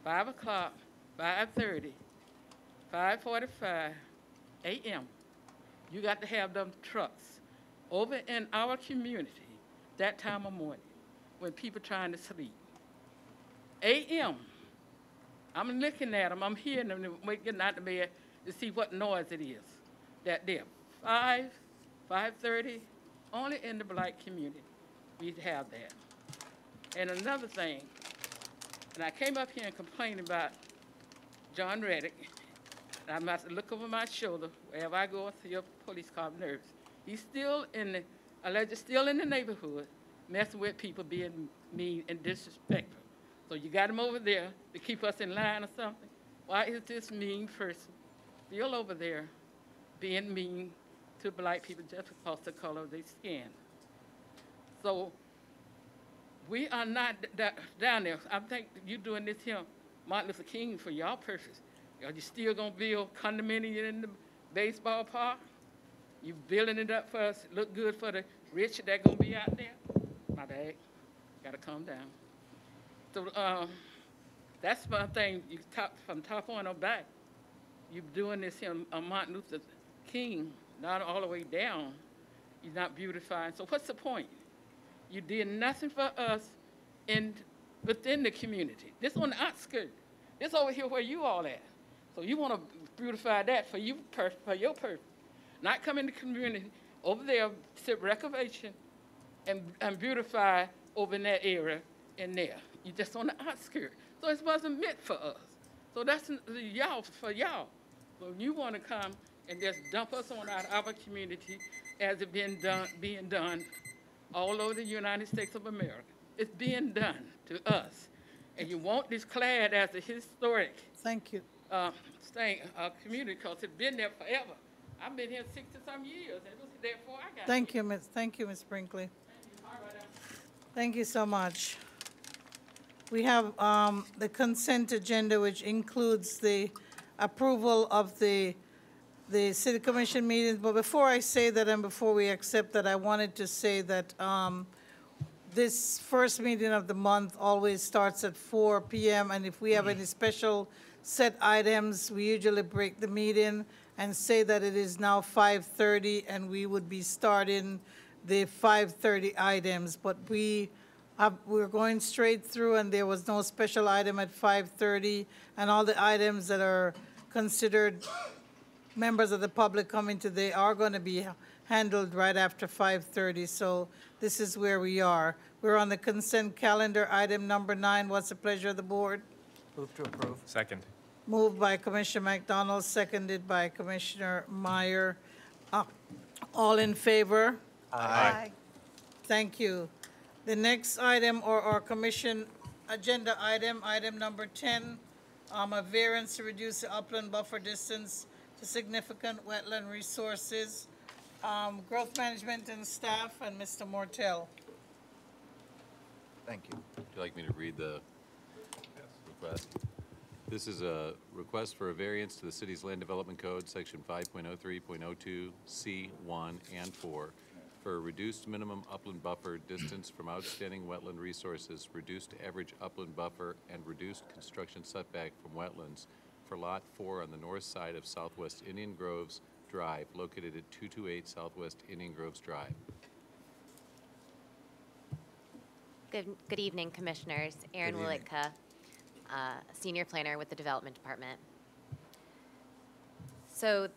5 o'clock, 5:30, 5:45 a.m., you got to have them trucks over in our community that time of morning when people trying to sleep. a.m., I'm looking at them, I'm hearing them getting out of bed to see what noise it is that they're 5:30, only in the black community we'd have that. And another thing, and I came up here and complained about John Reddick, and I'm about to look over my shoulder wherever I go, see your police car nerves. He's still allegedly still in the neighborhood, messing with people, being mean and disrespectful. So you got him over there to keep us in line or something? Why is this mean person still over there being mean to black people just because of the color of their skin? So we are not down there. I think you're doing this here, Martin Luther King, for y'all purpose. Are you still gonna build condominium in the baseball park? You building it up for us, look good for the rich that gonna be out there? My bad, gotta calm down. So That's one thing, you top, from top on or back. You're doing this here on Martin Luther King, not all the way down. You're not beautifying. So what's the point? You did nothing for us within the community. This on the outskirts. This over here where you all at. So you want to beautify that for you, for your purpose. Not come in the community over there, sit reclamation, and beautify over in that area in there. You just on the outskirts. So it wasn't meant for us. So that's y'all for y'all. So you want to come and just dump us on out our community as it being done all over the United States of America. It's being done to us. And you want this clad as a historic Thank you. Community, because it's been there forever. I've been here 60-some years, and it was there before I got Thank here. you, Ms. Brinkley. Thank you so much. We have the consent agenda, which includes the approval of the city commission meetings. But before I say that and before we accept that, I wanted to say that this first meeting of the month always starts at 4 p.m. And if we have any special set items, we usually break the meeting and say that it is now 5:30 and we would be starting the 5:30 items. But we're going straight through and there was no special item at 5:30, and all the items that are considered members of the public coming today are going to be handled right after 5:30. So this is where we are. We're on the consent calendar, item number 9. What's the pleasure of the board? Move to approve. Second. Moved by Commissioner McDonald, seconded by Commissioner Meyer. All in favor? Aye. Thank you. The next item or our commission agenda item, item number 10, a variance to reduce the upland buffer distance to significant wetland resources. Growth management and staff, and Mr. Mortel. Thank you. Would you like me to read the request? This is a request for a variance to the city's land development code, section 5.03.02, C1 and 4, for a reduced minimum upland buffer distance from outstanding wetland resources, reduced average upland buffer, and reduced construction setback from wetlands for Lot 4 on the north side of Southwest Indian Groves Drive, located at 228 Southwest Indian Groves Drive. Good evening, Commissioners. Erin Wilitka, Senior Planner with the Development Department. So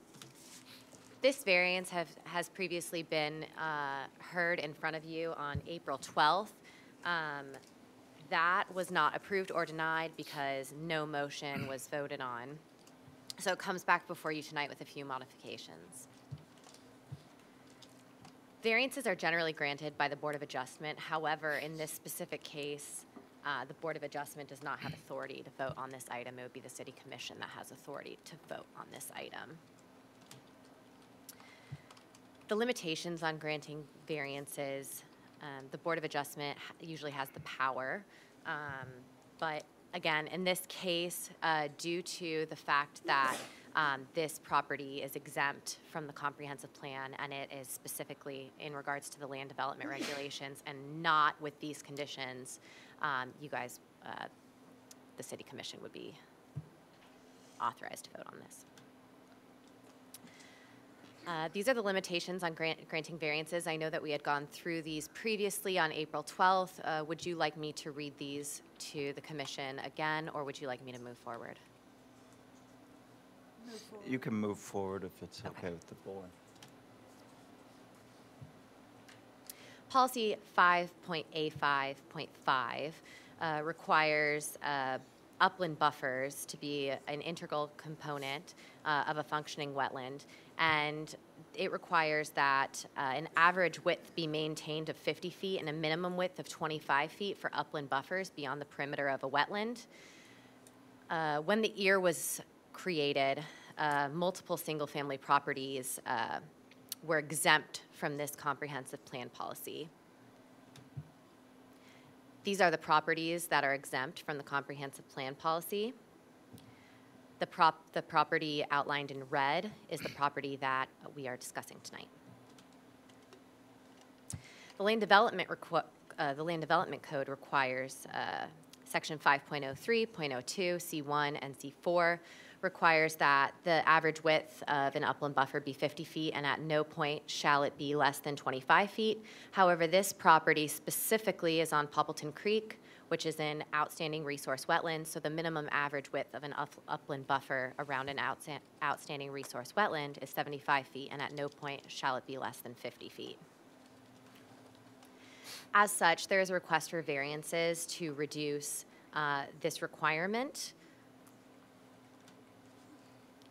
this variance has previously been heard in front of you on April 12th. That was not approved or denied because no motion was voted on. So it comes back before you tonight with a few modifications. Variances are generally granted by the Board of Adjustment. However, in this specific case, the Board of Adjustment does not have authority to vote on this item. It would be the City Commission that has authority to vote on this item. The limitations on granting variances, the Board of Adjustment usually has the power, but again, in this case, due to the fact that this property is exempt from the comprehensive plan and it is specifically in regards to the land development regulations and not with these conditions, you guys, the City Commission would be authorized to vote on this. These are the limitations on granting variances. I know that we had gone through these previously on April 12th. Would you like me to read these to the commission again, or would you like me to move forward? You can move forward if it's okay with the board. Policy 5.A5.5 requires upland buffers to be an integral component of a functioning wetland, and it requires that an average width be maintained of 50 feet and a minimum width of 25 feet for upland buffers beyond the perimeter of a wetland. When the EAR was created, multiple single-family properties were exempt from this comprehensive plan policy. These are the properties that are exempt from the comprehensive plan policy. The property outlined in red is the property that we are discussing tonight. The Land Development Code requires Section 5.03.02, C1 and C4 requires that the average width of an upland buffer be 50 feet, and at no point shall it be less than 25 feet. However, this property specifically is on Poppleton Creek, which is an outstanding resource wetland, so the minimum average width of an upland buffer around an outstanding resource wetland is 75 feet, and at no point shall it be less than 50 feet. As such, there is a request for variances to reduce this requirement.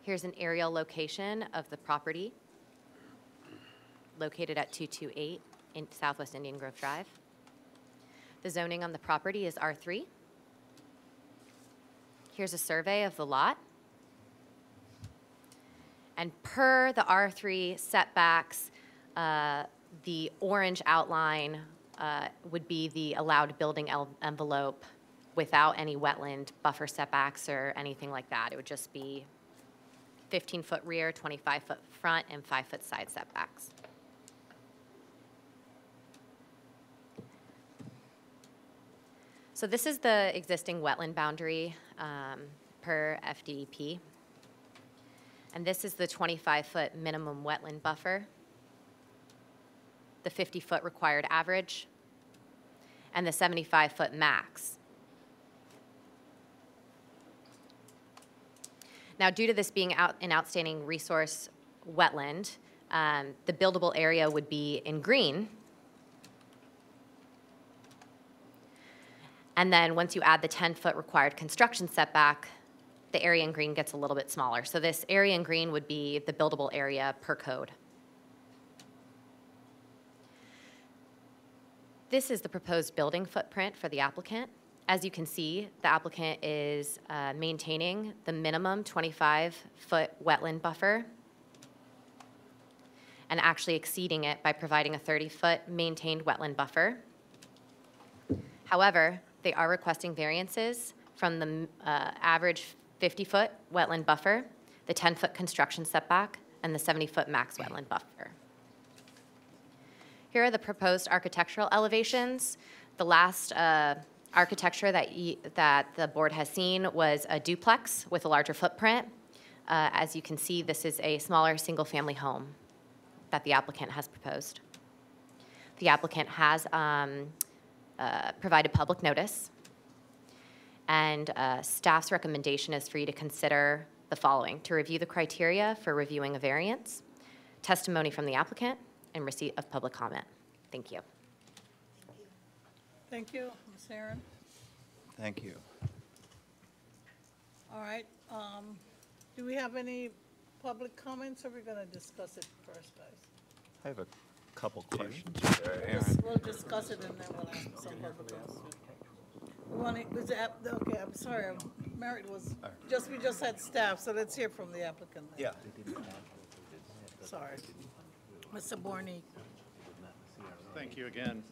Here's an aerial location of the property located at 228 in Southwest Indian Grove Drive. The zoning on the property is R3. Here's a survey of the lot. And per the R3 setbacks, the orange outline would be the allowed building envelope without any wetland buffer setbacks or anything like that. It would just be 15-foot rear, 25-foot front, and 5-foot side setbacks. So this is the existing wetland boundary per FDEP. And this is the 25-foot minimum wetland buffer, the 50-foot required average, and the 75-foot max. Now, due to this being an outstanding resource wetland, the buildable area would be in green. And then once you add the 10-foot required construction setback, the area in green gets a little bit smaller. So this area in green would be the buildable area per code. This is the proposed building footprint for the applicant. As you can see, the applicant is maintaining the minimum 25-foot wetland buffer and actually exceeding it by providing a 30-foot maintained wetland buffer. However, they are requesting variances from the average 50-foot wetland buffer, the 10-foot construction setback, and the 70-foot max wetland buffer. Here are the proposed architectural elevations. The last architecture that the board has seen was a duplex with a larger footprint. As you can see, this is a smaller single-family home that the applicant has proposed. The applicant has provided public notice, and staff's recommendation is for you to consider the following: to review the criteria for reviewing a variance, testimony from the applicant, and receipt of public comment. Thank you. Thank you, Ms. Aaron. Thank you. All right. Do we have any public comments, or are we going to discuss it first, guys? I have a couple questions. We'll discuss it and then we'll ask some public comments. Okay, I'm sorry. We just had staff, so let's hear from the applicant. Yeah. Sorry. Mr. Bournik. Thank you again.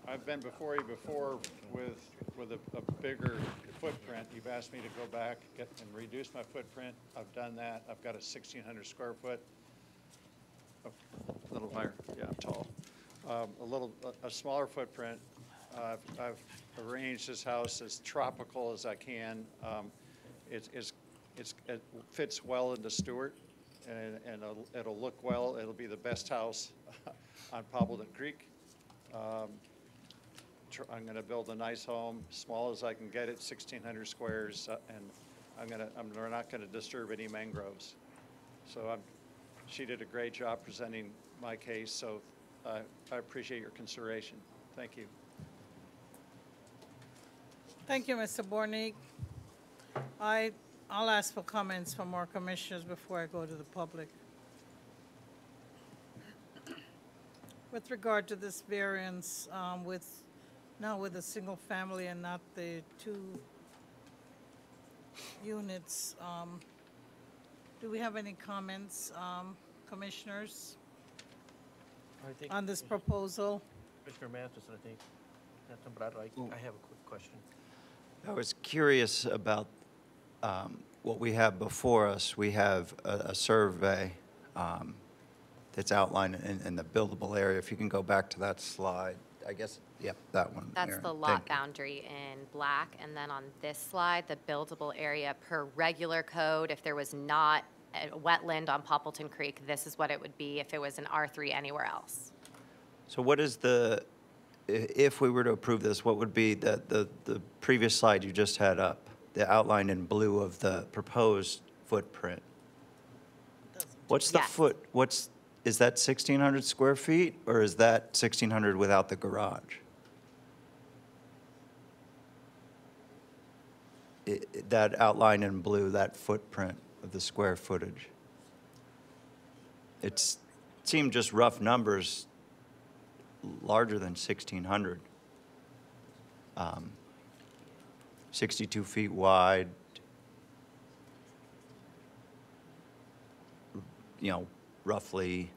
I've been before you before with a bigger footprint. You've asked me to go back and reduce my footprint. I've done that. I've got a 1,600 square foot. A little higher. Yeah, I'm tall. A smaller footprint. I've arranged this house as tropical as I can. It fits well into Stuart, and it'll look well. It'll be the best house on Poppleton Creek. I'm going to build a nice home, small as I can get it, 1,600 squares, and we're not going to disturb any mangroves. So she did a great job presenting my case, so I appreciate your consideration. Thank you. Thank you, Mr. Bournik. I'll ask for comments from our commissioners before I go to the public. With regard to this variance, now with a single family and not the 2 units, do we have any comments, commissioners, on this proposal? Commissioner Matheson, I think. I have a quick question. I was curious about what we have before us. We have a survey that's outlined in the buildable area. If you can go back to that slide, I guess, Yep, that one. That's Aaron. the Thank lot you. boundary in black. And then on this slide, the buildable area per regular code, if there was not a wetland on Poppleton Creek, this is what it would be if it was an R3 anywhere else. So what is if we were to approve this, what would be the previous slide you just had up, the outline in blue of the proposed footprint? What's the is that 1,600 square feet, or is that 1,600 without the garage? That outline in blue, that footprint of the square footage. It seemed just rough numbers, larger than 1,600. 62 feet wide, roughly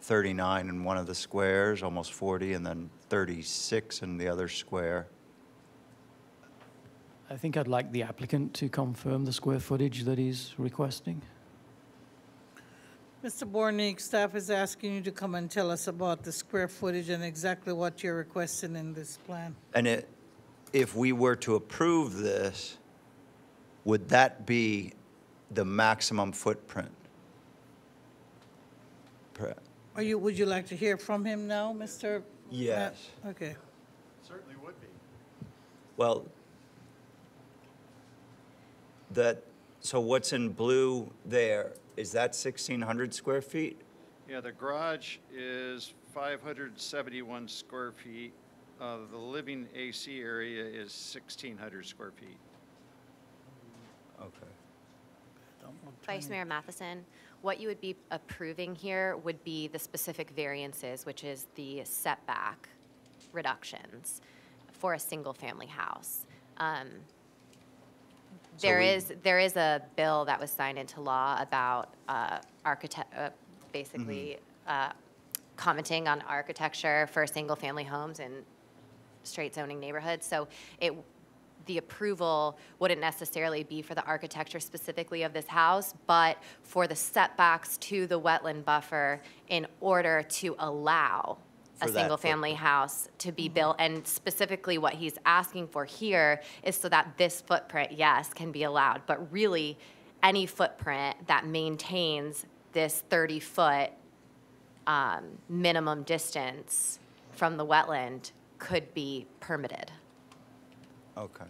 39 in one of the squares, almost 40, and then 36 in the other square. I think I'd like the applicant to confirm the square footage that he's requesting. Mr. Bournik, staff is asking you to come and tell us about the square footage and exactly what you're requesting in this plan. And if we were to approve this, would that be the maximum footprint? Would you like to hear from him now, Mr.? Yes. Okay. Certainly would be. Well, so what's in blue there, is that 1,600 square feet? Yeah, the garage is 571 square feet. The living AC area is 1,600 square feet. Okay. Vice Mayor Matheson, what you would be approving here would be the specific variances, which is the setback reductions for a single-family house. There is a bill that was signed into law about basically commenting on architecture for single-family homes in straight zoning neighborhoods. So the approval wouldn't necessarily be for the architecture specifically of this house, but for the setbacks to the wetland buffer in order to allow a single-family house to be built. And specifically what he's asking for here is so that this footprint, yes, can be allowed. But really, any footprint that maintains this 30-foot minimum distance from the wetland could be permitted. Okay.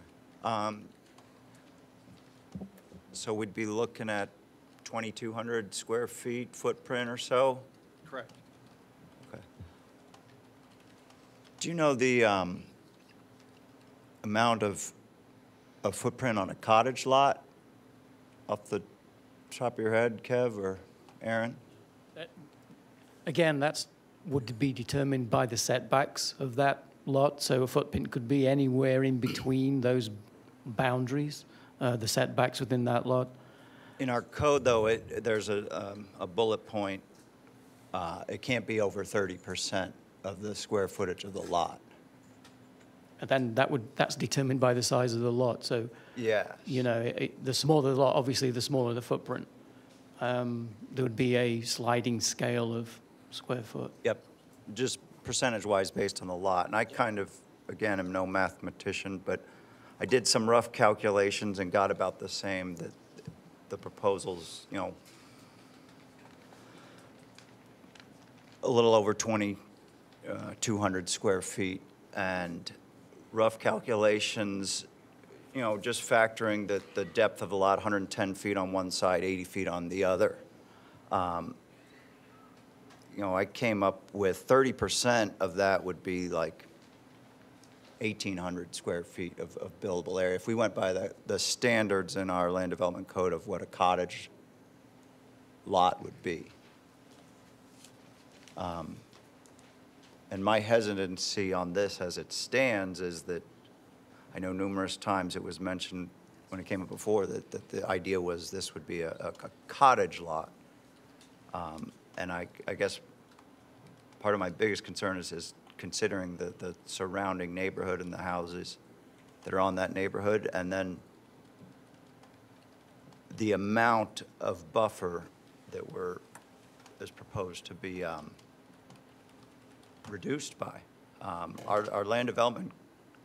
So we'd be looking at 2,200 square feet footprint or so? Correct. Okay. Do you know the amount of footprint on a cottage lot off the top of your head, Kev or Aaron? Again, that's would be determined by the setbacks of that lot. So a footprint could be anywhere in between those boundaries, the setbacks within that lot. In our code, though, there's a bullet point. It can't be over 30% of the square footage of the lot. And then that's determined by the size of the lot. So, yes. The smaller the lot, obviously, the smaller the footprint. There would be a sliding scale of square foot. Yep, just percentage-wise based on the lot. And I kind of, again, am no mathematician, but I did some rough calculations and got about the same, that the proposals, a little over 2,200 square feet. And rough calculations, just factoring the depth of the lot, 110 feet on one side, 80 feet on the other. I came up with 30% of that would be like 1,800 square feet of buildable area. If we went by the standards in our land development code of what a cottage lot would be. And my hesitancy on this as it stands is that I know numerous times it was mentioned when it came up before that the idea was this would be a cottage lot. And I guess part of my biggest concern is considering the surrounding neighborhood and the houses that are on that neighborhood, and then the amount of buffer that is proposed to be reduced by. Our land development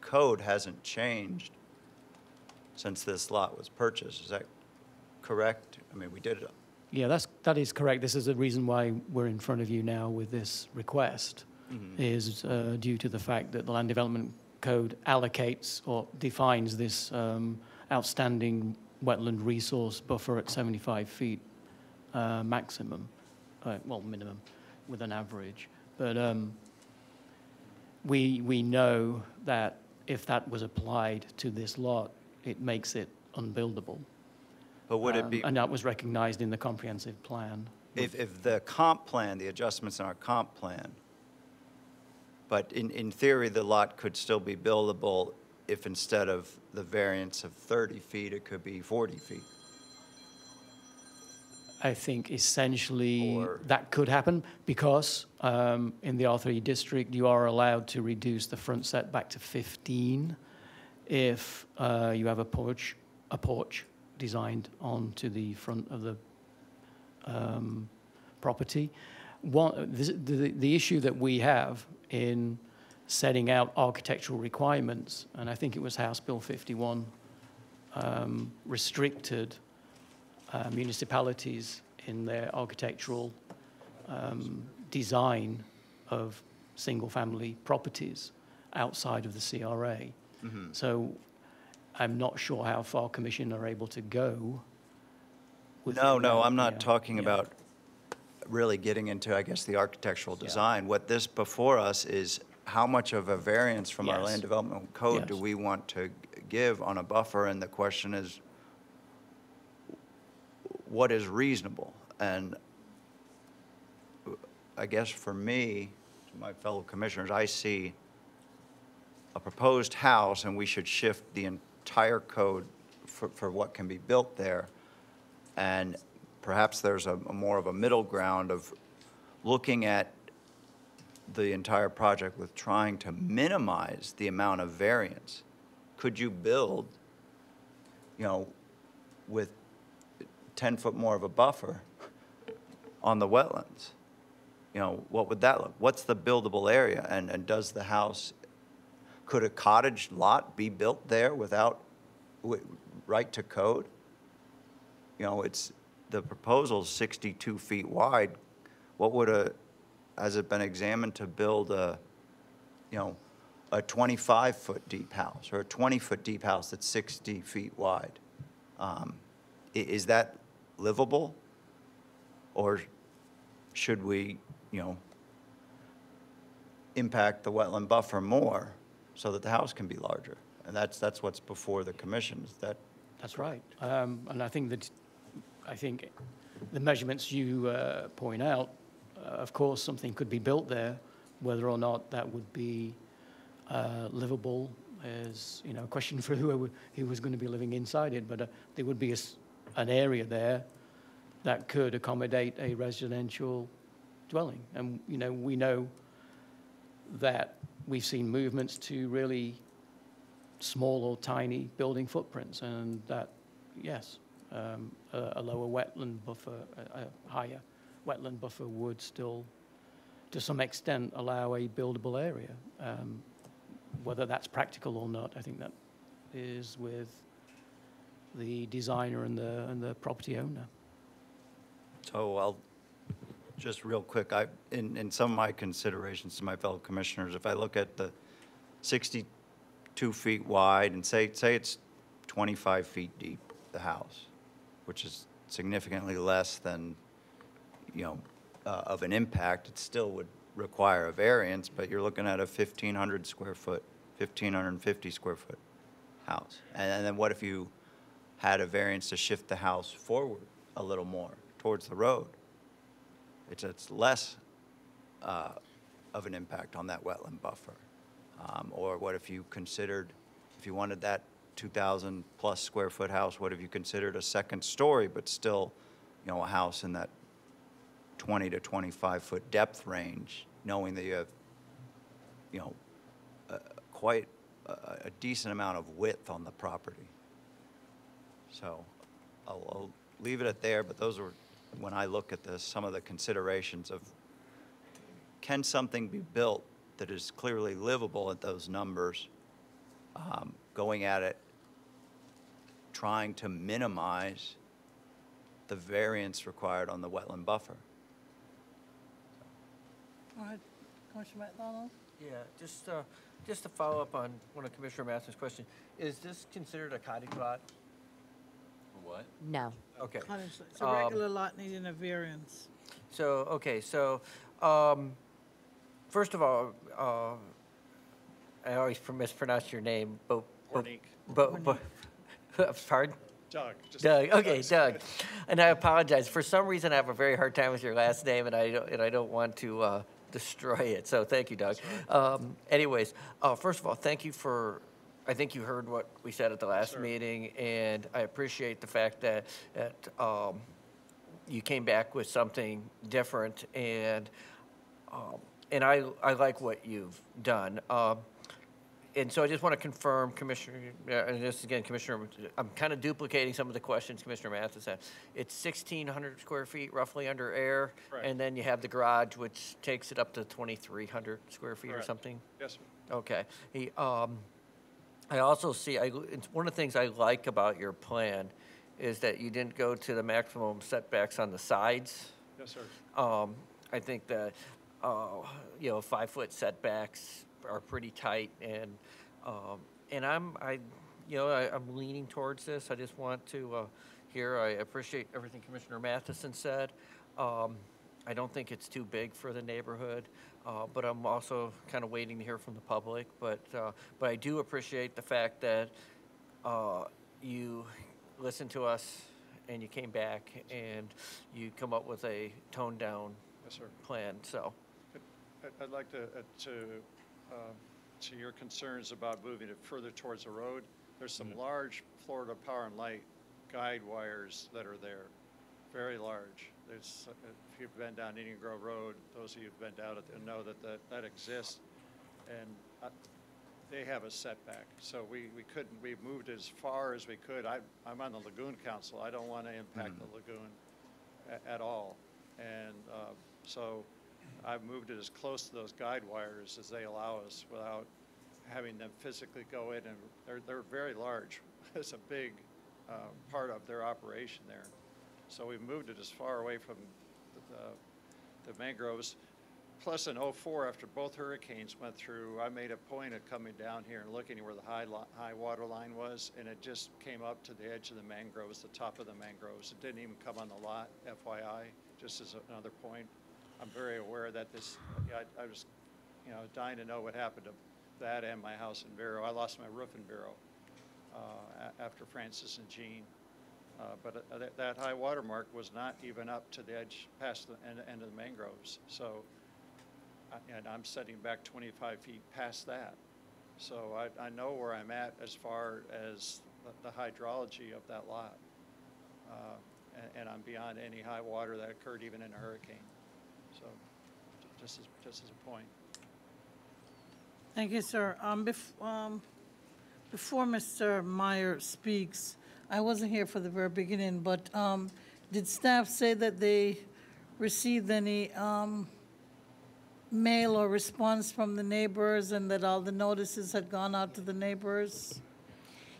code hasn't changed since this lot was purchased. Is that correct? I mean, we did it. Yeah, that is correct. This is the reason why we're in front of you now with this request, is due to the fact that the Land Development Code allocates or defines this outstanding wetland resource buffer at 75 feet maximum, well, minimum, with an average. But we know that if that was applied to this lot, it makes it unbuildable. But would it be? And that was recognized in the comprehensive plan. If the comp plan, the adjustments in our comp plan, but in theory, the lot could still be buildable if instead of the variance of 30 feet, it could be 40 feet. I think essentially that could happen because in the R3 district, you are allowed to reduce the front setback to 15 if you have a porch designed onto the front of the property. The issue that we have in setting out architectural requirements, and I think it was House Bill 51, restricted municipalities in their architectural design of single-family properties outside of the CRA. So I'm not sure how far Commission are able to go. No, I'm not talking about really getting into, I guess, the architectural design. What this before us is how much of a variance from our land development code do we want to give on a buffer, and the question is, what is reasonable? And I guess for me, to my fellow commissioners, I see a proposed house, and we should shift the entire code for what can be built there. And perhaps there's a more of a middle ground of looking at the entire project with trying to minimize the amount of variance. Could you build, with 10 foot more of a buffer on the wetlands? What would that look? What's the buildable area? And does the house, could a cottage lot be built there without right to code? It's, the proposal's 62 feet wide. What would has it been examined to build a 25-foot deep house or a 20-foot deep house that's 60 feet wide? Is that livable? Or should we, impact the wetland buffer more so that the house can be larger? And that's what's before the commission. Is that? That's right. And I think the measurements you point out, of course, something could be built there. Whether or not that would be livable is, a question for who was going to be living inside it. But there would be an area there that could accommodate a residential dwelling. And, we know that we've seen movements to really small or tiny building footprints, and that, yes, a lower wetland buffer, a higher wetland buffer would still, to some extent, allow a buildable area. Whether that's practical or not, I think that is with the designer and the property owner. So I'll just real quick, in some of my considerations to my fellow commissioners, if I look at the 62 feet wide and say it's 25 feet deep, the house, which is significantly less than, of an impact, it still would require a variance, but you're looking at a 1,500 square foot, 1,550 square foot house. And then what if you had a variance to shift the house forward a little more towards the road? It's less of an impact on that wetland buffer. Or what if you considered, if you wanted that 2,000 plus square foot house, what if you considered a second story, but still, a house in that 20 to 25 foot depth range, knowing that you have, quite a decent amount of width on the property. So I'll leave it at there, but those are, when I look at this, some of the considerations of, can something be built that is clearly livable at those numbers, going at it, trying to minimize the variance required on the wetland buffer. All right, Commissioner McDonald? Yeah, just to follow up on one of Commissioner Matheson's question, is this considered a cottage lot? What? No. Okay. It's a regular lot needing a variance. So, okay, so, first of all, I always mispronounce your name, Bournik. Pardon? Doug. Doug, okay, Doug. And I apologize. For some reason, I have a very hard time with your last name, and I don't want to destroy it. So thank you, Doug. Anyways, first of all, thank you for. I think you heard what we said at the last meeting, and I appreciate the fact that you came back with something different, and I like what you've done. And so I just want to confirm, Commissioner, and this again, Commissioner, I'm kind of duplicating some of the questions Commissioner Mathis had. It's 1,600 square feet roughly under air, and then you have the garage, which takes it up to 2,300 square feet or something? Yes, sir. Okay. I also see, it's one of the things I like about your plan is that you didn't go to the maximum setbacks on the sides. Yes, sir. I think that, 5-foot setbacks are pretty tight, and I'm leaning towards this. I just want to hear. I appreciate everything Commissioner Matheson said. I don't think it's too big for the neighborhood, but I'm also kind of waiting to hear from the public. But I do appreciate the fact that you listened to us and you came back and you come up with a toned down plan. So I'd like to your concerns about moving it further towards the road. There's some large Florida Power and Light guide wires that are there, very large. There's, if you've been down Indian Grove Road, those of you who've been down it know that exists, and they have a setback. So we moved as far as we could. I'm on the Lagoon Council. I don't want to impact the lagoon at all, and so I've moved it as close to those guide wires as they allow us without having them physically go in, and they're very large. It's a big part of their operation there. So we've moved it as far away from the mangroves. Plus in '04, after both hurricanes went through, I made a point of coming down here and looking where the high water line was, and it just came up to the edge of the mangroves, the top of the mangroves. It didn't even come on the lot, FYI, just as another point. I'm very aware that this, I was, dying to know what happened to that and my house in Vero. I lost my roof in Vero after Francis and Jean. But that high water mark was not even up to the edge, past the end of the mangroves. So, and I'm setting back 25 feet past that. So I know where I'm at as far as the hydrology of that lot. And I'm beyond any high water that occurred even in a hurricane. So, just as a point. Thank you, sir. Before Mr. Meyer speaks, I wasn't here for the very beginning, but did staff say that they received any mail or response from the neighbors and that all the notices had gone out to the neighbors?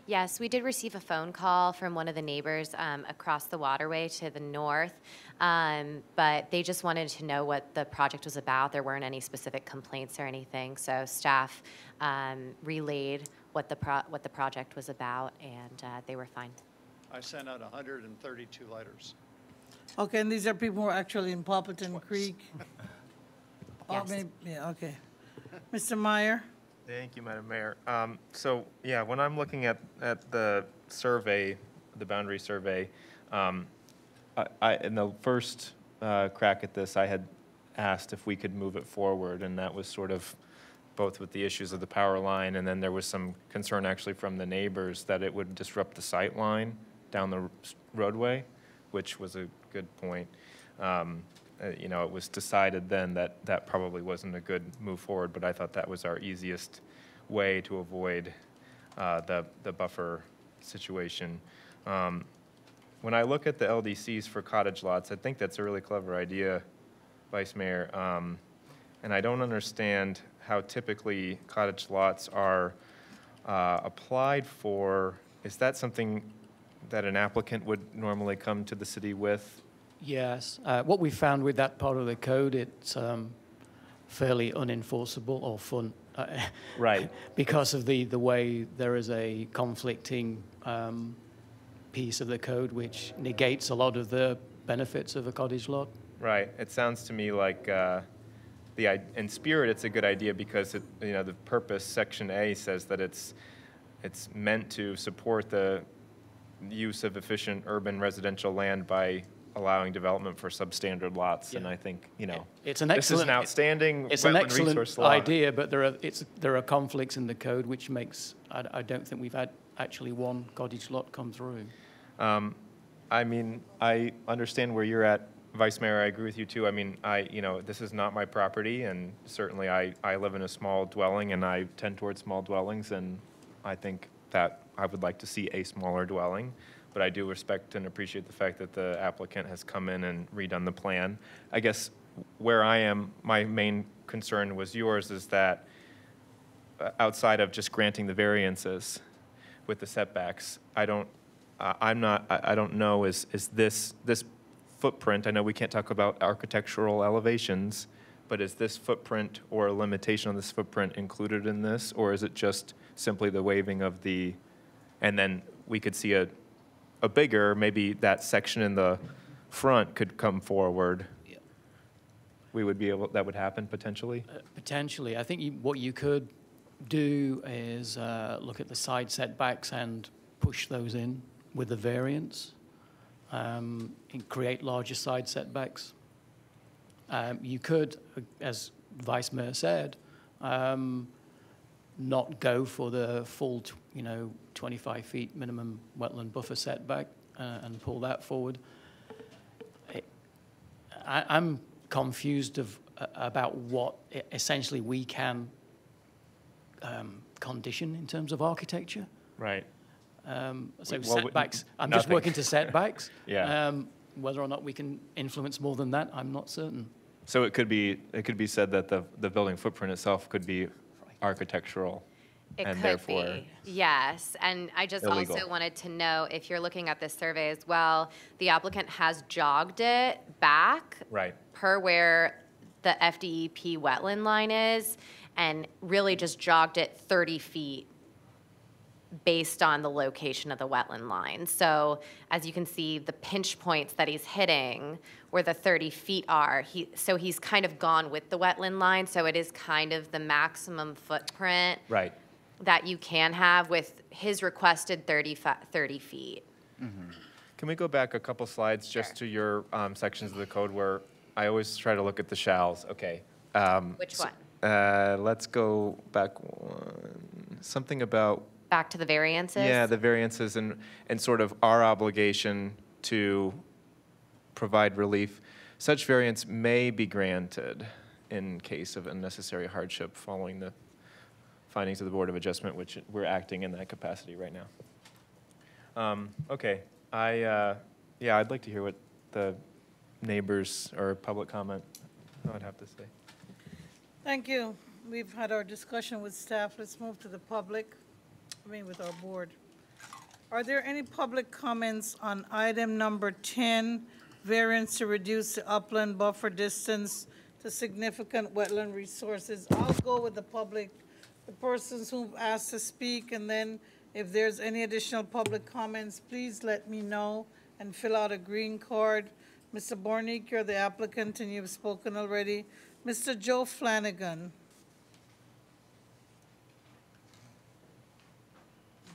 Yes, we did receive a phone call from one of the neighbors across the waterway to the north, but they just wanted to know what the project was about. There weren't any specific complaints or anything, so staff relayed what the project was about, and they were fine. I sent out 132 letters. Okay, and these are people who are actually in Poppleton Creek? Yes. Maybe, yeah, okay. Mr. Meyer? Thank you, Madam Mayor. So, yeah, when I'm looking at the survey, the boundary survey, in the first crack at this, I had asked if we could move it forward, and that was sort of both with the issues of the power line, and then there was some concern actually from the neighbors that it would disrupt the sight line down the roadway, which was a good point. It was decided then that that probably wasn't a good move forward, but I thought that was our easiest way to avoid the buffer situation. When I look at the LDCs for cottage lots, I think that's a really clever idea, Vice Mayor, and I don't understand how typically cottage lots are applied for, is that something that an applicant would normally come to the city with? Yes. What we found with that part of the code, it's fairly unenforceable or fun. Right. Because of the way there is a conflicting piece of the code which negates a lot of the benefits of a cottage lot. Right. It sounds to me like in spirit, it's a good idea because the purpose, Section A, says that it's meant to support the use of efficient urban residential land by allowing development for substandard lots. Yeah. And I think it's an this is an outstanding it's an excellent resource law. idea, but there are conflicts in the code which makes I don't think we've had actually one cottage lot come through. I mean, I understand where you're at, Vice Mayor. I agree with you too. I mean, this is not my property, and certainly I live in a small dwelling, and I tend towards small dwellings, and I think that I would like to see a smaller dwelling. But I do respect and appreciate the fact that the applicant has come in and redone the plan. I guess where I am, my main concern was yours, is that outside of just granting the variances with the setbacks, I don't know, is this footprint, I know we can't talk about architectural elevations, but is this footprint or a limitation on this footprint included in this, or is it just simply the waiving of and then we could see a bigger, maybe that section in the front could come forward? Yeah. That would happen potentially? Potentially. I think what you could do is look at the side setbacks and push those in with the variance and create larger side setbacks. You could, as Vice Mayor said, not go for the full 25 feet minimum wetland buffer setback and pull that forward. I'm confused about what essentially we can condition in terms of architecture. Right. Setbacks, I'm just working to setbacks. Yeah. Whether or not we can influence more than that, I'm not certain. So it could be said that the building footprint itself could be architectural. It and could therefore be, yes. And I just illegal. also wanted to know, if you're looking at this survey as well, the applicant has jogged it back per where the FDEP wetland line is, and really just jogged it 30 feet based on the location of the wetland line. So as you can see, the pinch points that he's hitting where the 30 feet are, he's kind of gone with the wetland line, so it is kind of the maximum footprint that you can have with his requested 30 feet. Mm-hmm. Can we go back a couple slides just to your sections of the code where I always try to look at the shalls? Okay. Which one? Let's go back one. Something about... Back to the variances? Yeah, the variances and sort of our obligation to provide relief. Such variance may be granted in case of unnecessary hardship following the findings of the Board of Adjustment, which we're acting in that capacity right now. Okay, I'd like to hear what the neighbors or public comment would have to say. Thank you. We've had our discussion with staff. Let's move to the public, with our board. Are there any public comments on item number 10, variance to reduce the upland buffer distance to significant wetland resources? I'll go with the public, the persons who've asked to speak, and then if there's any additional public comments, please let me know and fill out a green card. Mr. Bournik, you're the applicant and you've spoken already. Mr. Joe Flanagan.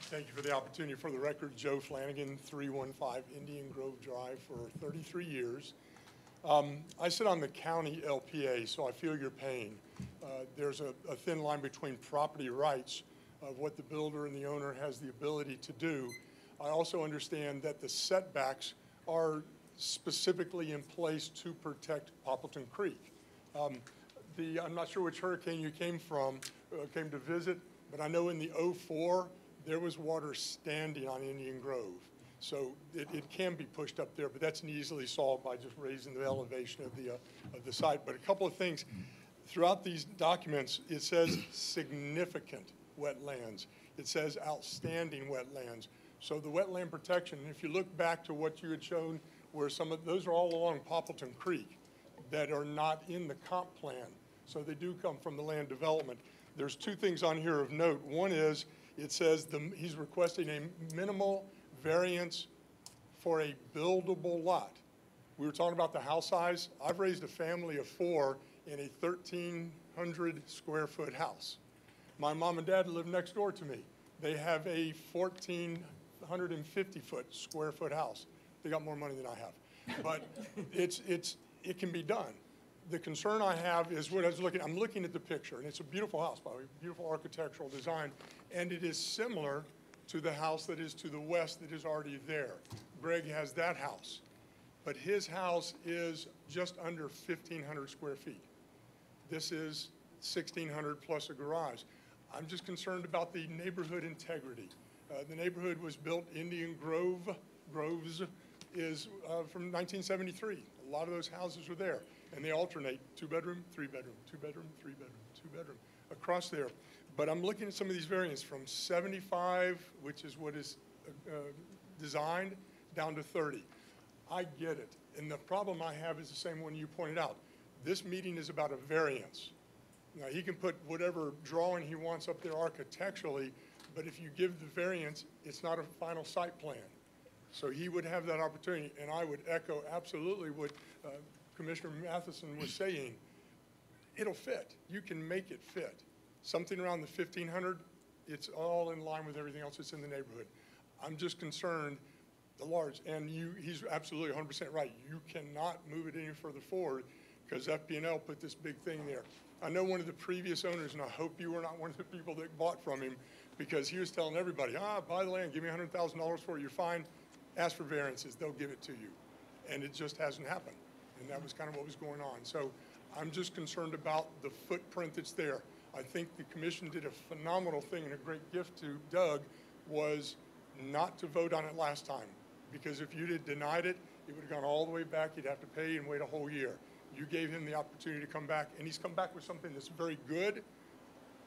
Thank you for the opportunity. For the record, Joe Flanagan, 315 Indian Grove Drive for 33 years. I sit on the county LPA, so I feel your pain. There's a thin line between property rights of what the builder and the owner has the ability to do. I also understand that the setbacks are specifically in place to protect Poppleton Creek. I'm not sure which hurricane you came to visit, but I know in the 04, there was water standing on Indian Grove. So it can be pushed up there, but that's easily solved by just raising the elevation of the site. But a couple of things. throughout these documents, it says significant wetlands. It says outstanding wetlands. So the wetland protection, if you look back to what you had shown, where some of those are all along Poppleton Creek that are not in the comp plan. So they do come from the land development. There's two things on here of note. One is it says he's requesting a minimal variance for a buildable lot. We were talking about the house size. I've raised a family of 4 in a 1,300 square foot house. My mom and dad live next door to me. They have a 1,450 square foot house. They got more money than I have, but it can be done. The concern I have is what I'm looking at the picture, and it's a beautiful house, by the way, beautiful architectural design, and it is similar to the house that is to the west that is already there. Greg has that house, but his house is just under 1,500 square feet. This is 1,600 plus a garage. I'm just concerned about the neighborhood integrity. The neighborhood was built, Indian Groves is from 1973. A lot of those houses are there, and they alternate 2-bedroom, 3-bedroom, 2-bedroom, 3-bedroom, 2-bedroom across there. But I'm looking at some of these variants from 75, which is what is designed, down to 30. I get it, and the problem I have is the same one you pointed out. This meeting is about a variance. Now, he can put whatever drawing he wants up there architecturally, but if you give the variance, it's not a final site plan. So he would have that opportunity, and I would echo absolutely what Commissioner Matheson was saying. It'll fit. You can make it fit. Something around the 1,500, it's all in line with everything else that's in the neighborhood. I'm just concerned, the large, and he's absolutely 100% right. You cannot move it any further forward because FP&L put this big thing there. I know one of the previous owners, and I hope you were not one of the people that bought from him, because he was telling everybody, buy the land, give me $100,000 for it, you're fine. Ask for variances, they'll give it to you. And it just hasn't happened. And that was kind of what was going on. So I'm just concerned about the footprint that's there. I think the commission did a phenomenal thing, and a great gift to Doug was not to vote on it last time. Because if you'd had denied it, it would have gone all the way back. You'd have to pay and wait a whole year. You gave him the opportunity to come back, and he's come back with something that's very good.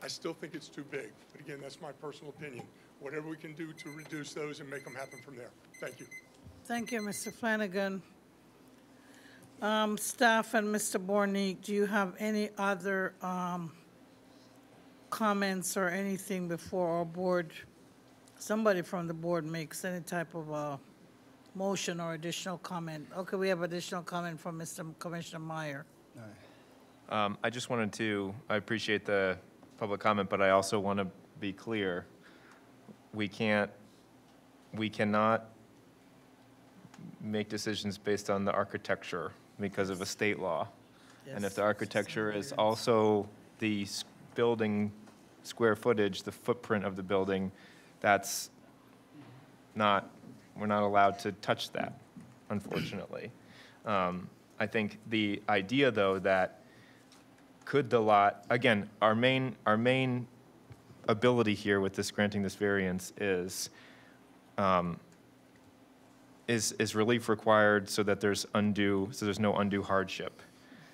I still think it's too big. But again, that's my personal opinion. Whatever we can do to reduce those and make them happen from there. Thank you. Thank you, Mr. Flanagan. Staff and Mr. Bournik, do you have any other comments or anything before our board, somebody from the board makes any type of motion or additional comment? Okay, we have additional comment from Mr. Commissioner Meyer. I just wanted to, I appreciate the public comment, but I also want to be clear. We cannot make decisions based on the architecture because of a state law. Yes. And if the architecture is also the building square footage, the footprint of the building, that's not, we're not allowed to touch that, unfortunately. I think the idea, though, that could the lot, again, our main ability here with this granting this variance is relief required so that there's no undue hardship.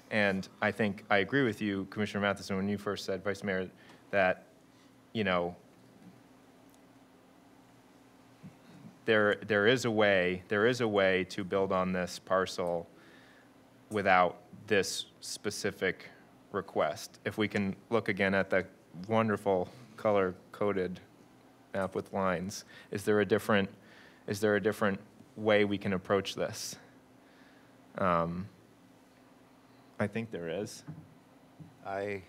And I think I agree with you, Commissioner Matheson, when you first said, Vice Mayor, that, you know, there is a way to build on this parcel without this specific request. If we can look again at the wonderful color-coded map with lines, is there a different way we can approach this? I think there is. I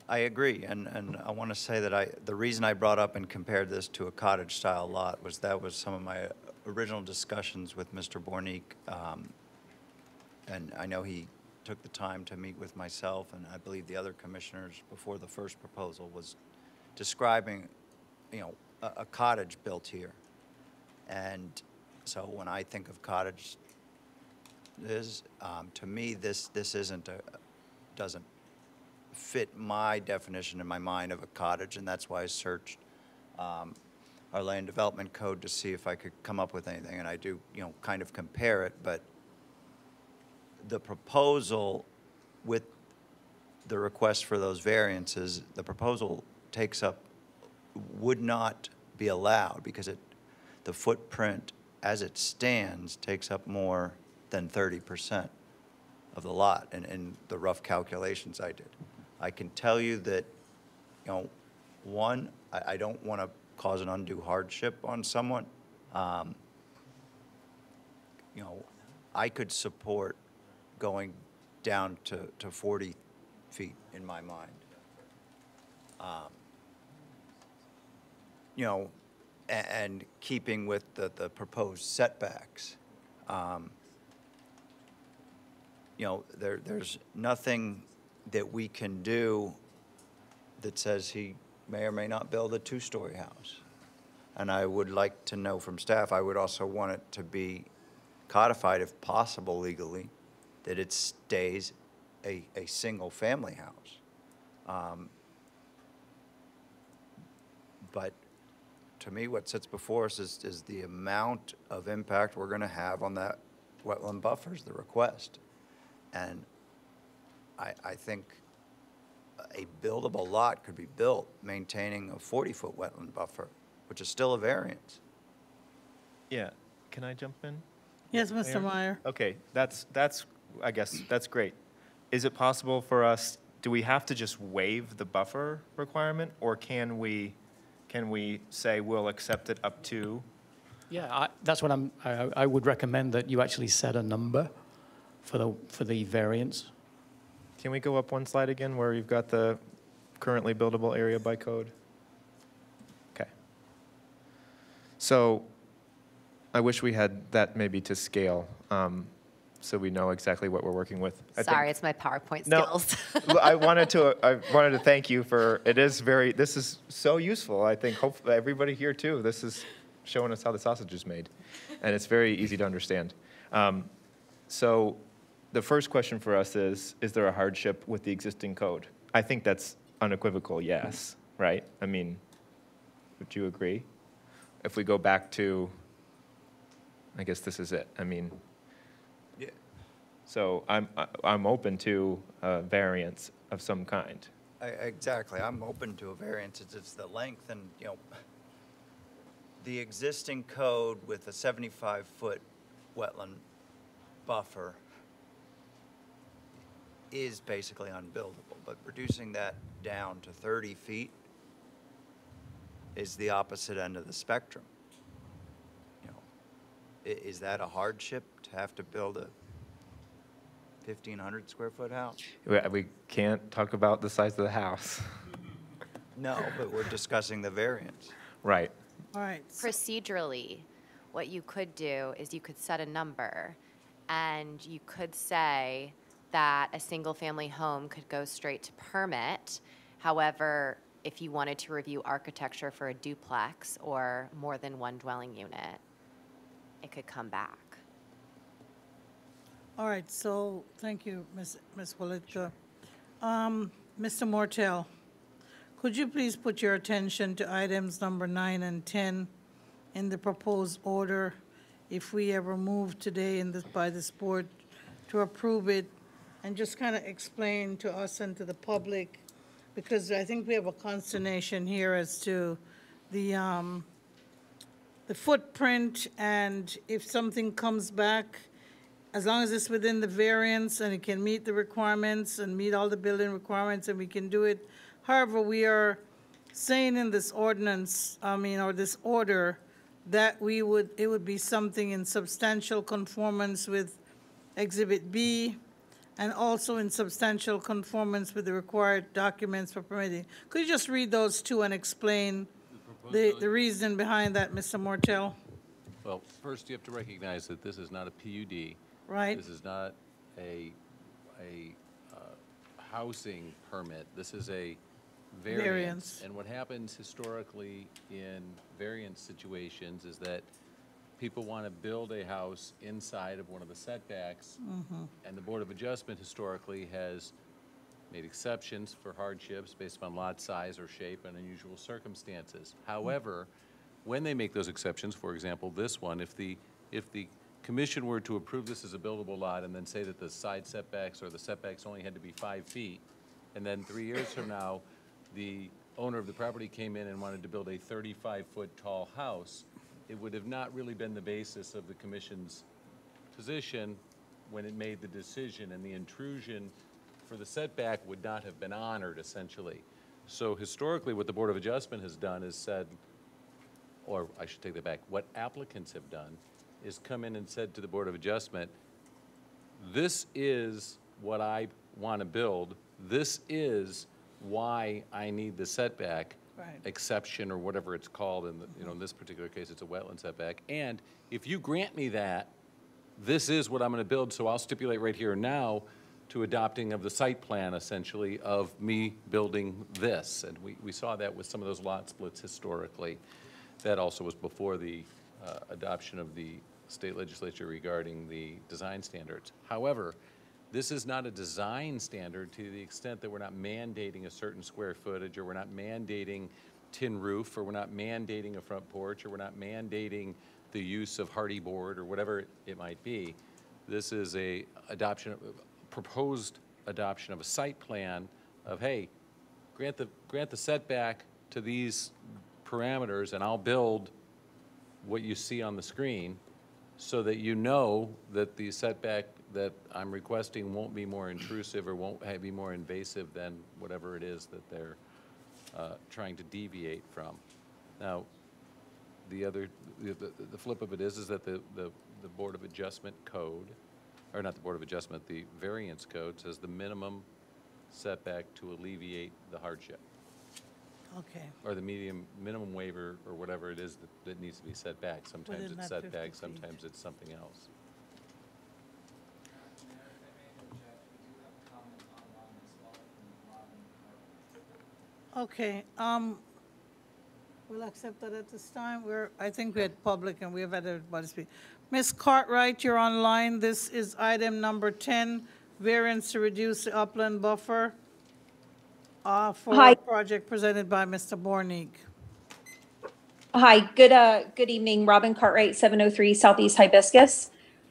agree, and I want to say that the reason I brought up and compared this to a cottage-style lot was that was some of my original discussions with Mr. Bournik, and I know he took the time to meet with myself and I believe the other commissioners before the first proposal was describing, you know, a cottage built here. And so when I think of cottage, to me, this doesn't fit my definition in my mind of a cottage, and that's why I searched our land development code to see if I could come up with anything, and I do, you know, kind of compare it, but the proposal with the request for those variances, the proposal takes up, would not be allowed because the footprint as it stands takes up more than 30% of the lot in the rough calculations I did. I can tell you that, you know, one, I don't want to cause an undue hardship on someone. You know, I could support going down to 40 feet in my mind. You know, and keeping with the proposed setbacks. You know, there's nothing that we can do that says he may or may not build a two-story house. And I would like to know from staff, I would also want it to be codified, if possible legally, that it stays a single-family house. But to me, what sits before us is the amount of impact we're going to have on that wetland buffers, the request. And I think a buildable lot could be built maintaining a 40-foot wetland buffer, which is still a variance. Yeah, can I jump in? Yes, Mr. Mayor? Meyer. Okay, that's I guess that's great. Is it possible for us, do we have to just waive the buffer requirement, or can we say we'll accept it up to? Yeah, that's what I would recommend, that you actually set a number for the variance. Can we go up one slide again where you've got the currently buildable area by code? Okay. So I wish we had that maybe to scale, so we know exactly what we're working with. Sorry, it's my PowerPoint No, skills. I wanted to thank you for, this is so useful. I think hopefully everybody here too, this is showing us how the sausage is made. And it's very easy to understand. So the first question for us is there a hardship with the existing code? I think that's unequivocal, yes, right? I mean, would you agree? If we go back to, I guess this is it. I mean, yeah. So I'm open to a variance of some kind. Exactly, I'm open to a variance. It's the length, and you know, the existing code with a 75-foot wetland buffer is basically unbuildable, but reducing that down to 30 feet is the opposite end of the spectrum. You know, is that a hardship to have to build a 1,500 square foot house? We can't talk about the size of the house. No, but we're discussing the variance. Right. All right. Procedurally, what you could do is you could set a number, and you could say that a single-family home could go straight to permit. However, if you wanted to review architecture for a duplex or more than one dwelling unit, it could come back. All right, so thank you, Ms. Walitka. Mr. Mortel, could you please put your attention to items number 9 and 10 in the proposed order? If we ever move today by this board to approve it, and just kind of explain to us and to the public, because I think we have a consternation here as to the footprint, and if something comes back, as long as it's within the variance and it can meet the requirements and meet all the building requirements, and we can do it. However, we are saying in this ordinance, or this order, that it would be something in substantial conformance with Exhibit B, and also in substantial conformance with the required documents for permitting. Could you just read those two and explain the reason behind that, Mr. Mortel? Well, first you have to recognize that this is not a PUD. Right. This is not a housing permit. This is a variance. And what happens historically in variance situations is that people want to build a house inside of one of the setbacks, and the Board of Adjustment historically has made exceptions for hardships based upon lot size or shape and unusual circumstances. However, when they make those exceptions, for example, this one, if the commission were to approve this as a buildable lot and then say that the side setbacks or the setbacks only had to be 5 feet, and then 3 years from now, the owner of the property came in and wanted to build a 35-foot tall house, it would have not really been the basis of the commission's position when it made the decision, and the intrusion for the setback would not have been honored, essentially. So historically, what the Board of Adjustment has done is said, or I should take that back, what applicants have done is come in and said to the Board of Adjustment, this is what I want to build, this is why I need the setback exception or whatever it's called, in the, you know, in this particular case it's a wetland setback, and if you grant me that, this is what I'm going to build, so I'll stipulate right here and now to adopting of the site plan, essentially, of me building this. And we saw that with some of those lot splits historically. That also was before the adoption of the state legislature regarding the design standards. However, this is not a design standard to the extent that we're not mandating a certain square footage, or we're not mandating tin roof, or we're not mandating a front porch, or we're not mandating the use of hardy board, or whatever it might be. This is a proposed adoption of a site plan of, hey, grant the setback to these parameters, and I'll build what you see on the screen, so that you know that the setback that I'm requesting won't be more intrusive or won't be more invasive than whatever it is that they're trying to deviate from. Now, the flip of it is that the Board of Adjustment code, or not the Board of Adjustment, the variance code says the minimum setback to alleviate the hardship. Okay. Or the minimum waiver, or whatever it is that needs to be set back. Sometimes Within it's that set back, 50 feet. sometimes it's something else. Okay, we'll accept that at this time. I think we had public and we have had everybody speak. Ms. Cartwright, you're online. This is item number 10, variance to reduce the upland buffer for a project presented by Mr. Bournik. Hi, good evening. Robin Cartwright, 703 Southeast Hibiscus.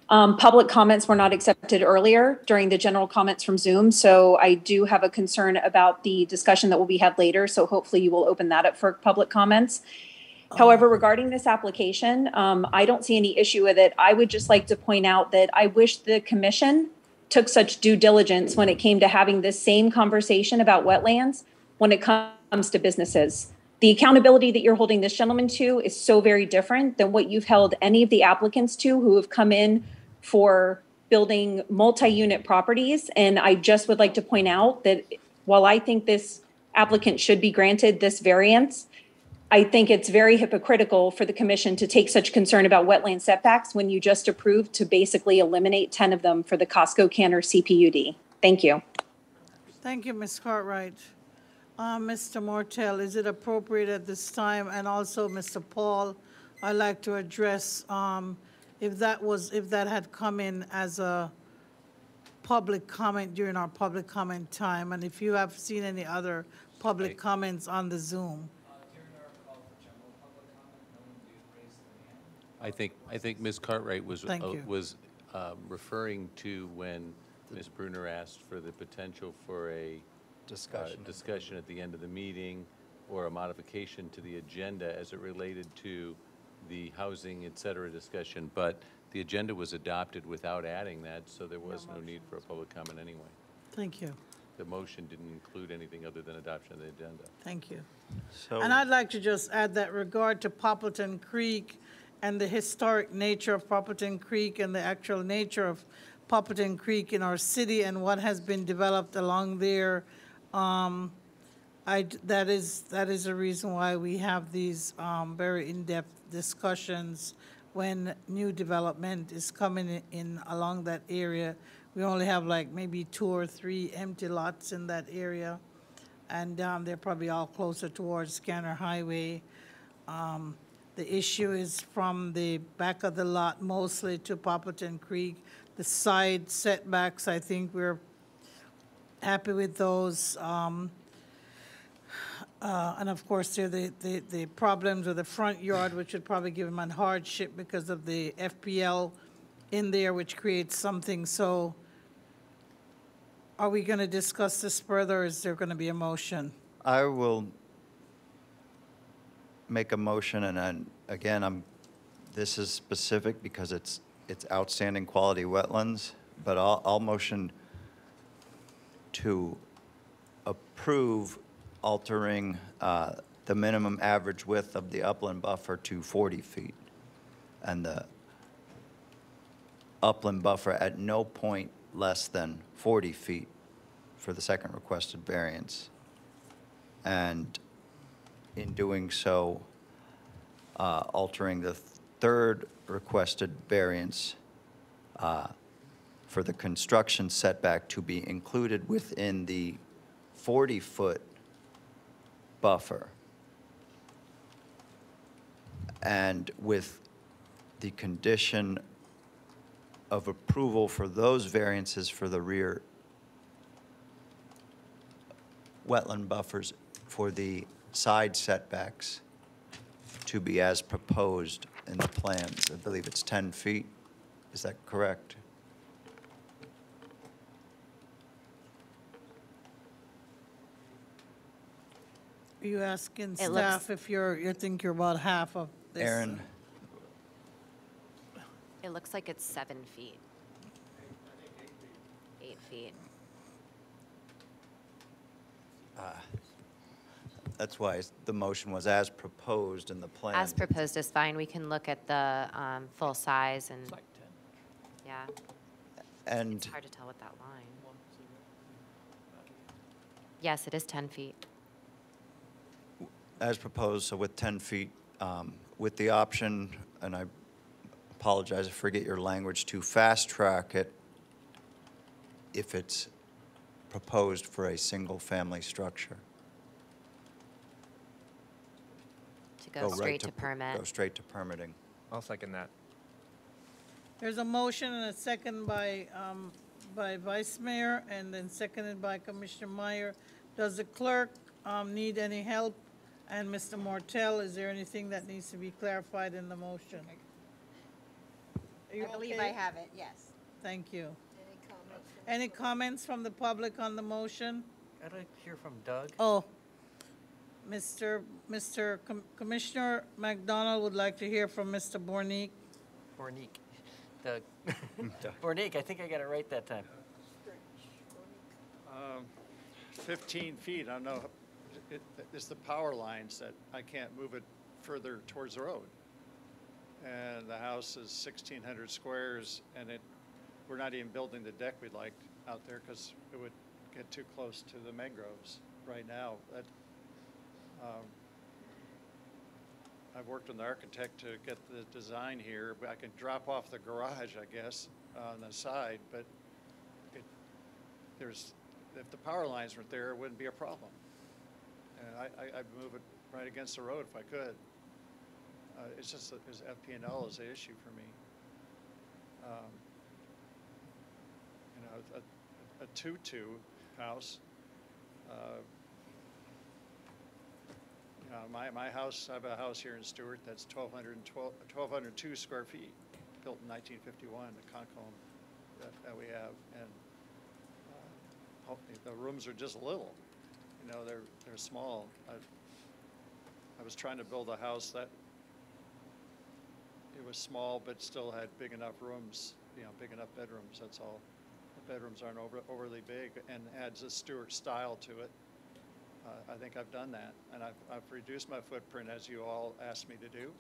Public comments were not accepted earlier during the general comments from Zoom, so I do have a concern about the discussion that will be had later, so hopefully you will open that up for public comments. However, regarding this application, I don't see any issue with it. I would just like to point out that I wish the commission took such due diligence when it came to having this same conversation about wetlands when it comes to businesses. The accountability that you're holding this gentleman to is so very different than what you've held any of the applicants to who have come in for building multi-unit properties. And I just would like to point out that while I think this applicant should be granted this variance, I think it's very hypocritical for the commission to take such concern about wetland setbacks when you just approved to basically eliminate 10 of them for the Costco Canner CPUD. Thank you. Thank you, Ms. Cartwright. Mr. Mortel, is it appropriate at this time, and also Mr. Paul, I'd like to address if that had come in as a public comment during our public comment time, and if you have seen any other public comments on the Zoom. I think Ms. Cartwright was Thank you. referring to when Ms. Bruner asked for the potential for a discussion at the end of the meeting, or a modification to the agenda as it related to the housing, et cetera, discussion. But the agenda was adopted without adding that, so there was no need for a public comment anyway. Thank you. The motion didn't include anything other than adoption of the agenda. Thank you. So, And I'd like to just add that regard to Poppleton Creek and the historic nature of Poppleton Creek and the actual nature of Poppleton Creek in our city and what has been developed along there, that is a reason why we have these very in-depth discussions when new development is coming in along that area. We only have like maybe 2 or 3 empty lots in that area, and they're probably all closer towards Scanner Highway. The issue is from the back of the lot mostly to Poppleton Creek. The side setbacks, I think we're happy with those. And of course, there are the problems with the front yard, which would probably give them a hardship because of the FPL in there, which creates something. So Are we going to discuss this further, or is there going to be a motion? I will make a motion, and then, again, this is specific because it's outstanding quality wetlands, but I'll motion to approve altering the minimum average width of the upland buffer to 40 feet, and the upland buffer at no point less than 40 feet for the second requested variance. And in doing so, altering the third requested variance for the construction setback to be included within the 40-foot buffer, and with the condition of approval for those variances for the rear wetland buffers for the side setbacks to be as proposed in the plans. I believe it's 10 feet. Is that correct? Are you asking It staff if you think you're about half of this? Aaron? It looks like it's 7 feet. 8 feet. That's why the motion was as proposed in the plan. As proposed is fine. We can look at the full size and, yeah. And It's hard to tell with that line. Yes, it is 10 feet. as proposed, so with 10 feet, with the option, and I apologize, I forget your language, to fast track it if it's proposed for a single-family structure. To go straight to permit. Go straight to permitting. I'll second that. There's a motion and a second by Vice Mayor, and then seconded by Commissioner Meyer. Does the clerk need any help? And Mr. Mortel, is there anything that needs to be clarified in the motion? Are you I believe okay? I have it, yes. Thank you. Any comments from the public on the motion? I'd like to hear from Doug. Oh, Commissioner McDonald would like to hear from Mr. Bournik. Bournik. Doug. Bournik, I think I got it right that time. 15 feet, I don't know, it's the power lines that I can't move it further towards the road. And the house is 1,600 squares, and we're not even building the deck we'd like out there because it would get too close to the mangroves right now. I've worked with the architect to get the design here, but I can drop off the garage, I guess, on the side, but if the power lines weren't there, it wouldn't be a problem. And I'd move it right against the road if I could. It's just FP&L is the issue for me. A 2-2 house. My house, I have a house here in Stuart that's 1,202 square feet, built in 1951, the Concombe that we have, and the rooms are just little. They're small. I was trying to build a house that it was small but still had big enough rooms, big enough bedrooms. That's all. The bedrooms aren't overly big and adds a Stuart style to it. I think I've done that, and I've reduced my footprint as you all asked me to do.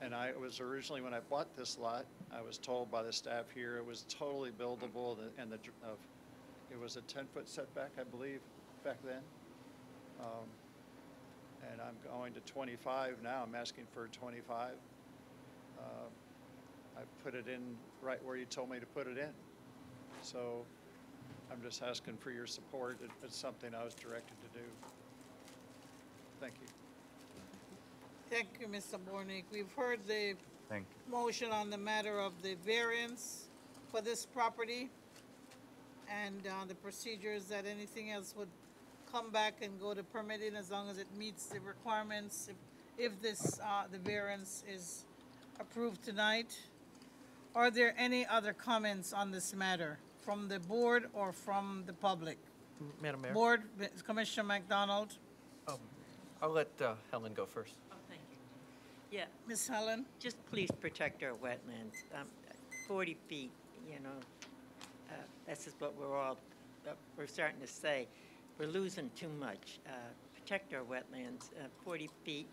And I was originally, when I bought this lot, I was told by the staff here it was totally buildable, and it was a 10-foot setback, I believe, back then. And I'm going to 25 now. I'm asking for 25. I put it in right where you told me to put it in. So I'm just asking for your support. It's something I was directed to do. Thank you. Thank you, Mr. Bournik. We've heard the motion on the matter of the variance for this property and the procedures that anything else would come back and go to permitting as long as it meets the requirements. If this, the variance is approved tonight. Are there any other comments on this matter? from the board or from the public? Madam Mayor? Board, Commissioner McDonald. I'll let Helen go first. Oh, thank you. Yeah. Ms. Helen? Just please protect our wetlands. 40 feet, you know, this is what we're starting to say. We're losing too much. Protect our wetlands. 40 feet,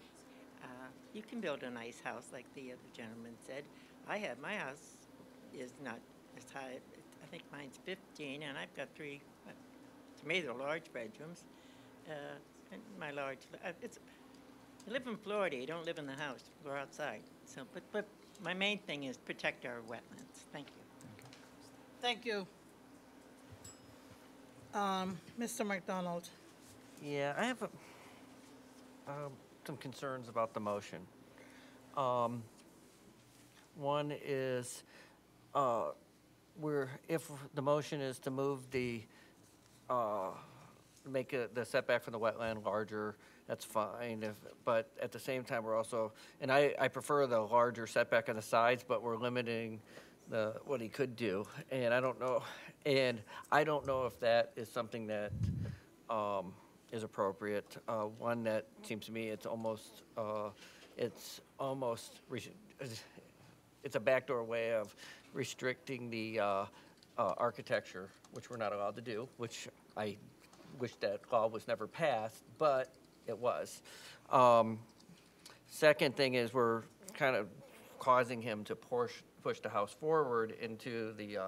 you can build a nice house like the other gentleman said. My house is not as high. I think mine's 15, and I've got 3, to me, they're large bedrooms. And my large, you live in Florida, you don't live in the house, we're outside. So, but my main thing is protect our wetlands. Thank you. Thank you. Mr. McDonald. Yeah, I have some concerns about the motion. One is, if the motion is to move the, make the setback from the wetland larger, that's fine. But at the same time, we're also, and I prefer the larger setback on the sides, but we're limiting what he could do. And I don't know if that is something that is appropriate. One that seems to me it's a backdoor way of restricting the architecture, which we're not allowed to do, which I wish that law was never passed, but it was. Second thing is we're kind of causing him to push the house forward into the,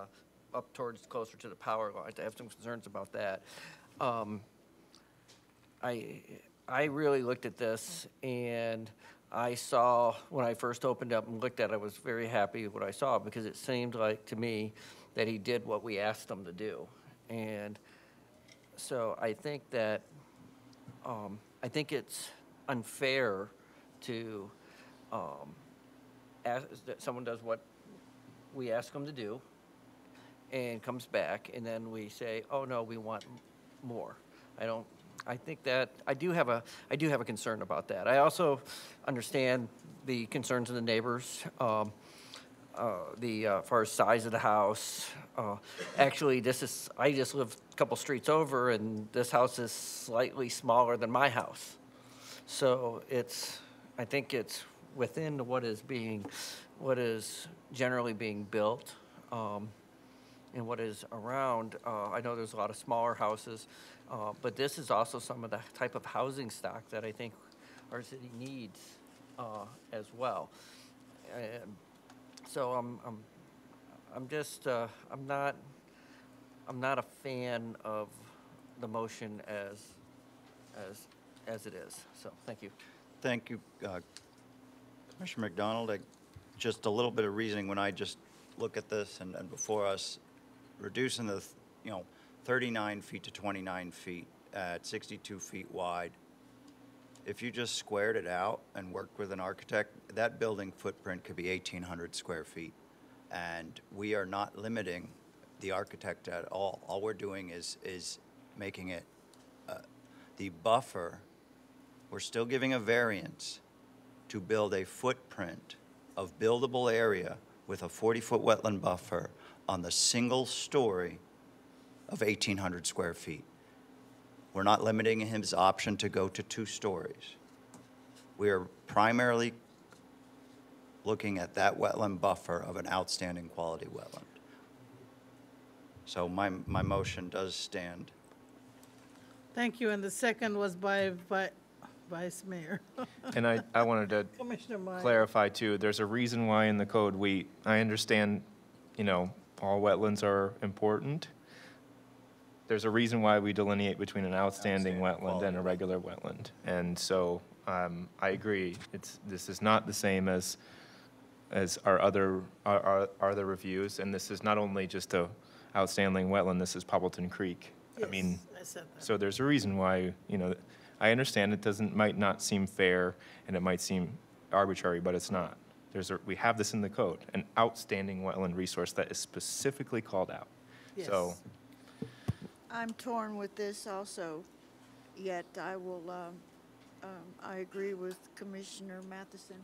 up towards closer to the power lines. I have some concerns about that. I really looked at this, and I saw, when I first opened up and looked at it, I was very happy with what I saw, because it seemed like to me that he did what we asked him to do. And so I think that, I think it's unfair to ask that someone does what we ask them to do and comes back, and then we say, oh no, we want more. I think that I do have a concern about that. I also understand the concerns of the neighbors, as far as size of the house. Actually, I just live a couple streets over, and this house is slightly smaller than my house. So I think it's within what is generally being built, and what is around. I know there's a lot of smaller houses, but this is also some of the type of housing stock that I think our city needs as well. And so I'm not a fan of the motion as it is. So thank you. Thank you, Commissioner McDonald. Just a little bit of reasoning when I just look at this and before us, reducing the 39 feet to 29 feet at 62 feet wide. If you just squared it out and worked with an architect, that building footprint could be 1,800 square feet. And we are not limiting the architect at all. All we're doing is making it the buffer. We're still giving a variance to build a footprint of buildable area with a 40-foot wetland buffer on the single story of 1,800 square feet. We're not limiting his option to go to 2 stories. We are primarily looking at that wetland buffer of an outstanding quality wetland. So my motion does stand. Thank you, and the second was by Vice Mayor. And I wanted to Commissioner Meyer. clarify too, there's a reason why in the code I understand, all wetlands are important. There's a reason why we delineate between an outstanding wetland and a regular wetland. And so I agree, this is not the same as our other reviews, and this is not only just a outstanding wetland, this is Poppleton Creek. Yes, I said that. So there's a reason why, I understand it might not seem fair and it might seem arbitrary, but it's not. We have this in the code, an outstanding wetland resource that is specifically called out. Yes. So I'm torn with this also, yet I will, I agree with Commissioner Matheson.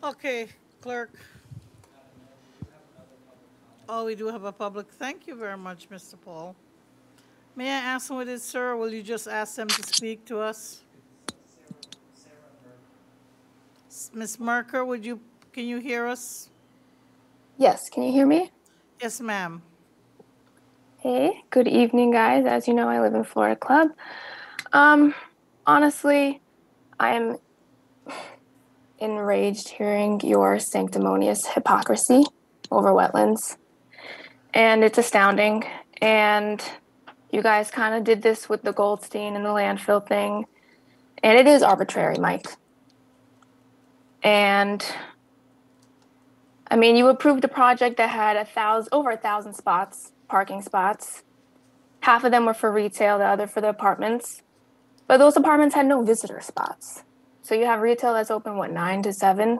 Okay, clerk. Oh, we do have a public. Thank you very much, Mr. Paul. May I ask who it is, sir, or will you just ask them to speak to us? Ms. Merker, can you hear us? Yes, can you hear me? Yes, ma'am. Hey, good evening, guys. As you know, I live in Florida Club. Honestly, I'm enraged hearing your sanctimonious hypocrisy over wetlands. And it's astounding. And you guys kind of did this with the Goldstein and the landfill thing. And it is arbitrary, Mike. And I mean, you approved a project that had over 1,000 spots, parking spots. Half of them were for retail, the other for the apartments. But those apartments had no visitor spots. So you have retail that's open, 9 to 7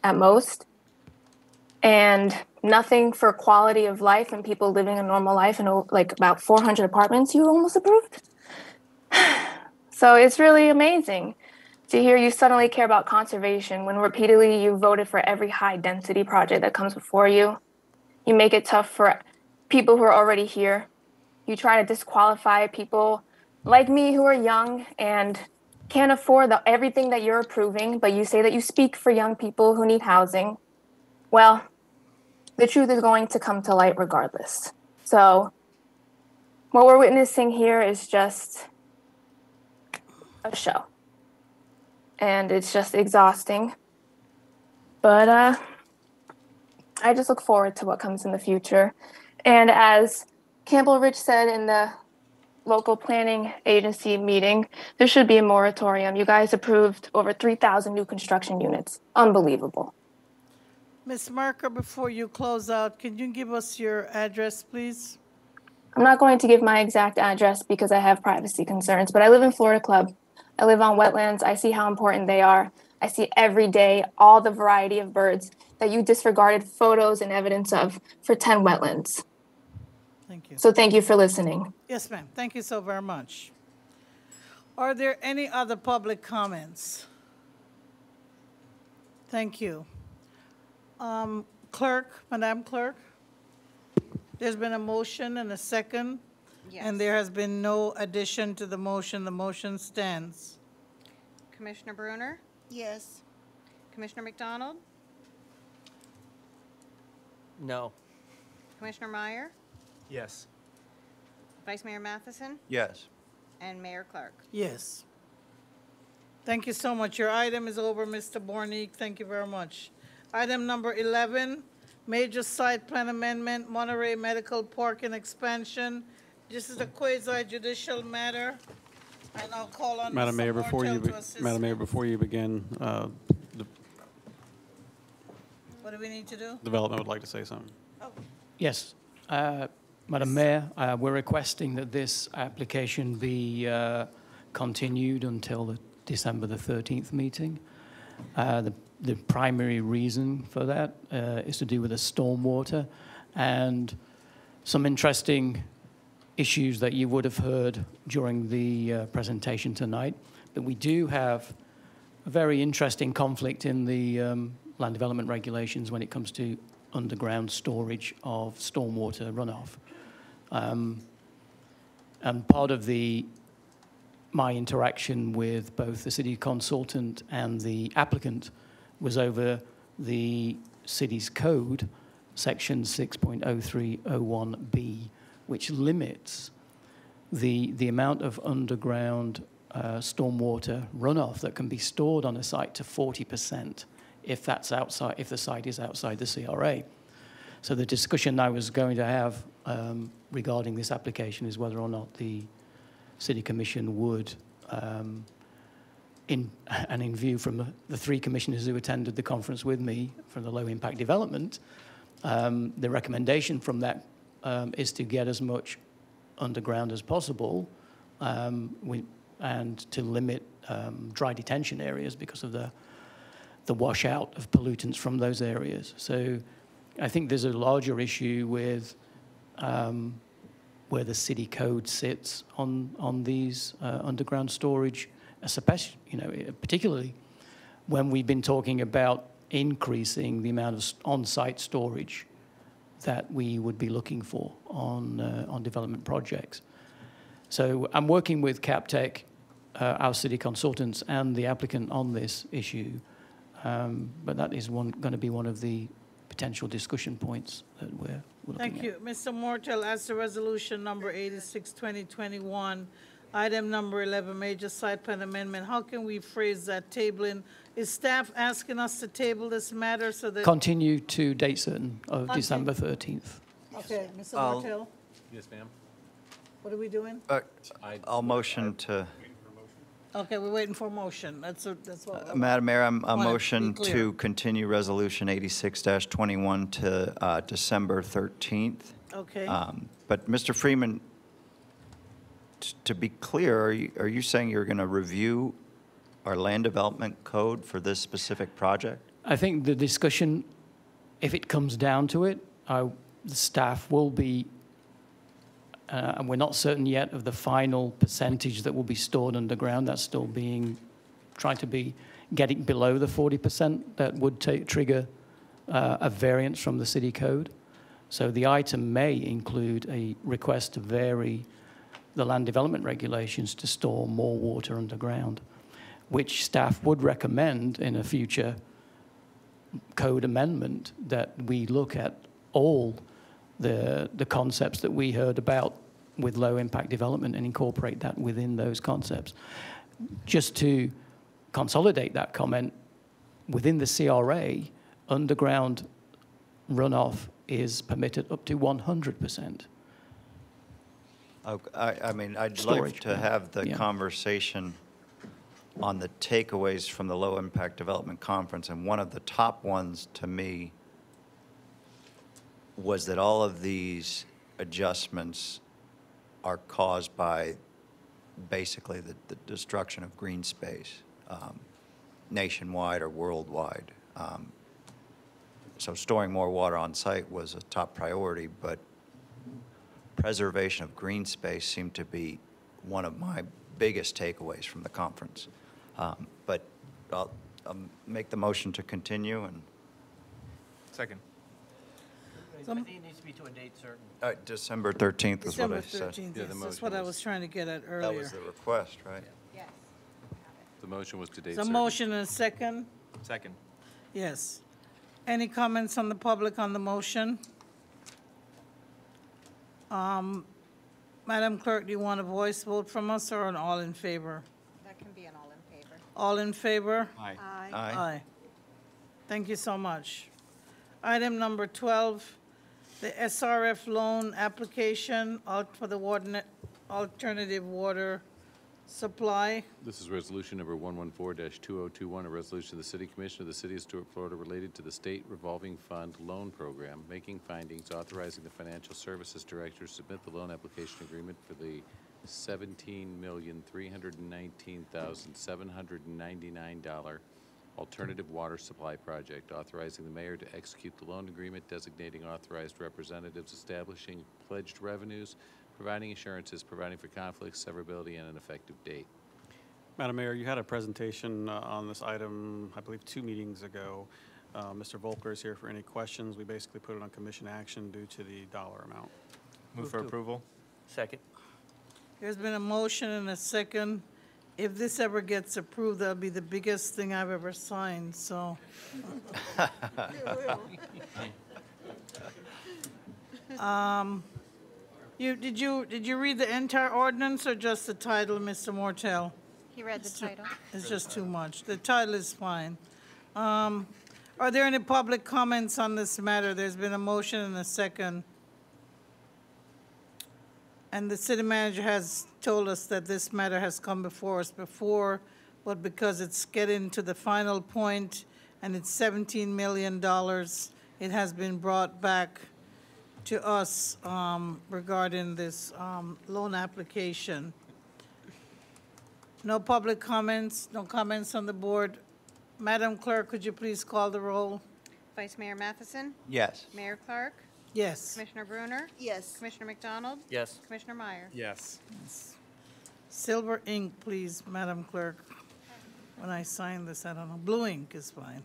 at most. And nothing for quality of life and people living a normal life and like about 400 apartments you almost approved. So it's really amazing to hear you suddenly care about conservation when repeatedly you voted for every high density project that comes before you. You make it tough for people who are already here. You try to disqualify people like me who are young and can't afford everything that you're approving, but you say that you speak for young people who need housing. Well, the truth is going to come to light regardless. So what we're witnessing here is just a show. And it's just exhausting. But I just look forward to what comes in the future. And as Campbell Rich said in the local planning agency meeting, there should be a moratorium. You guys approved over 3,000 new construction units. Unbelievable. Ms. Merker, before you close out, can you give us your address, please? I'm not going to give my exact address because I have privacy concerns, but I live in Florida Club. I live on wetlands. I see how important they are. I see every day all the variety of birds that you disregarded photos and evidence of for 10 wetlands. Thank you. So thank you for listening. Yes, ma'am. Thank you so very much. Are there any other public comments? Thank you. Clerk, Madam Clerk, there's been a motion and a second. Yes. And there has been no addition to the motion. The motion stands. Commissioner Bruner? Yes. Commissioner McDonald? No. Commissioner Meyer? Yes. Vice Mayor Matheson? Yes. And Mayor Clark? Yes. Thank you so much. Your item is over, Mr. Bournik. Thank you very much. Item number 11, major site plan amendment, Monterey Medical Park and expansion. This is a quasi-judicial matter, and I'll call on Madam Mr. Mayor, Martell to assist Madam Mayor, me. before you begin, What do we need to do? Development would like to say something. Yes. Madam Mayor, we're requesting that this application be continued until the December the 13th meeting. The primary reason for that is to do with the stormwater and some interesting issues that you would have heard during the presentation tonight. But we do have a very interesting conflict in the land development regulations when it comes to underground storage of stormwater runoff. And part of my interaction with both the city consultant and the applicant was over the city's code, section 6.0301B, which limits the amount of underground stormwater runoff that can be stored on a site to 40% if that's outside, if the site is outside the CRA. So the discussion I was going to have regarding this application is whether or not the City Commission would, in view from the three commissioners who attended the conference with me from the Low Impact Development, the recommendation from that is to get as much underground as possible and to limit dry detention areas because of the washout of pollutants from those areas. So I think there's a larger issue with where the city code sits on these underground storage, especially, particularly when we've been talking about increasing the amount of on-site storage that we would be looking for on development projects. So I'm working with CapTech, our city consultants, and the applicant on this issue, but that is going to be one of the potential discussion points that we're looking Thank at. you. Mr. Mortel, as to resolution number 86, 2021, item number 11, major site plan amendment, how can we phrase that tabling? Is staff asking us to table this matter so that? Continue to date certain of December 13th. Okay, Mr. I'll- Mortel, Yes, ma'am. what are we doing? I'll motion to, Okay, we're waiting for a motion. That's what. Madam Mayor, I Wanna be motion clear. to continue Resolution 86-21 to December 13th. Okay. But Mr. Freeman, to be clear, are you saying you're going to review our land development code for this specific project? I think the discussion, if it comes down to it, the staff will be, and we're not certain yet of the final percentage that will be stored underground. That's still trying to be getting below the 40% that would trigger a variance from the city code. So the item may include a request to vary the land development regulations to store more water underground, which staff would recommend in a future code amendment that we look at all the concepts that we heard about with low impact development and incorporate that within those concepts. Just to consolidate that comment, within the CRA, underground runoff is permitted up to 100%. I mean, I'd like Storage, to have the yeah. conversation on the takeaways from the Low Impact Development Conference, and one of the top ones to me was that all of these adjustments are caused by basically the destruction of green space, nationwide or worldwide. So storing more water on site was a top priority, but preservation of green space seemed to be one of my biggest takeaways from the conference. But I'll make the motion to continue and. Second. I think it needs to be to a date certain. December 13th is what I December said. 13th, Yeah, the yes, that's motion what I was- was trying to get at That earlier. was the request, right? Yes. The motion was to date So certain. motion and a second? Second. Yes. Any comments on the public on the motion? Madam Clerk, do you want a voice vote from us or an all in favor? That can be an all in favor. All in favor? Aye. Aye. Thank you so much. Item number 12, the SRF loan application for the alternative water supply. This is resolution number 114-2021, a resolution of the City Commission of the City of Stuart, Florida related to the State Revolving Fund Loan Program, making findings, authorizing the Financial Services Director to submit the loan application agreement for the $17,319,799 alternative water supply project, authorizing the mayor to execute the loan agreement, designating authorized representatives, establishing pledged revenues, providing assurances, providing for conflicts, severability, and an effective date. Madam Mayor, you had a presentation on this item, I believe, 2 meetings ago. Mr. Volker is here for any questions. We basically put it on commission action due to the dollar amount. Move for approval. Second. There's been a motion and a second. If this ever gets approved, that'll be the biggest thing I've ever signed, so. Did you read the entire ordinance or just the title, Mr. Mortel? He read the title. It's just too much. The title is fine. Are there any public comments on this matter? There's been a motion and a second. And the city manager has told us that this matter has come before us before, but because it's getting to the final point and it's $17 million, it has been brought back to us regarding this loan application. No public comments, no comments on the board. Madam Clerk, could you please call the roll? Vice Mayor Matheson? Yes. Mayor Clark? Yes. Commissioner Bruner? Yes. Commissioner McDonald? Yes. Commissioner Meyer? Yes. Silver ink, please, Madam Clerk. When I sign this, I don't know. Blue ink is fine.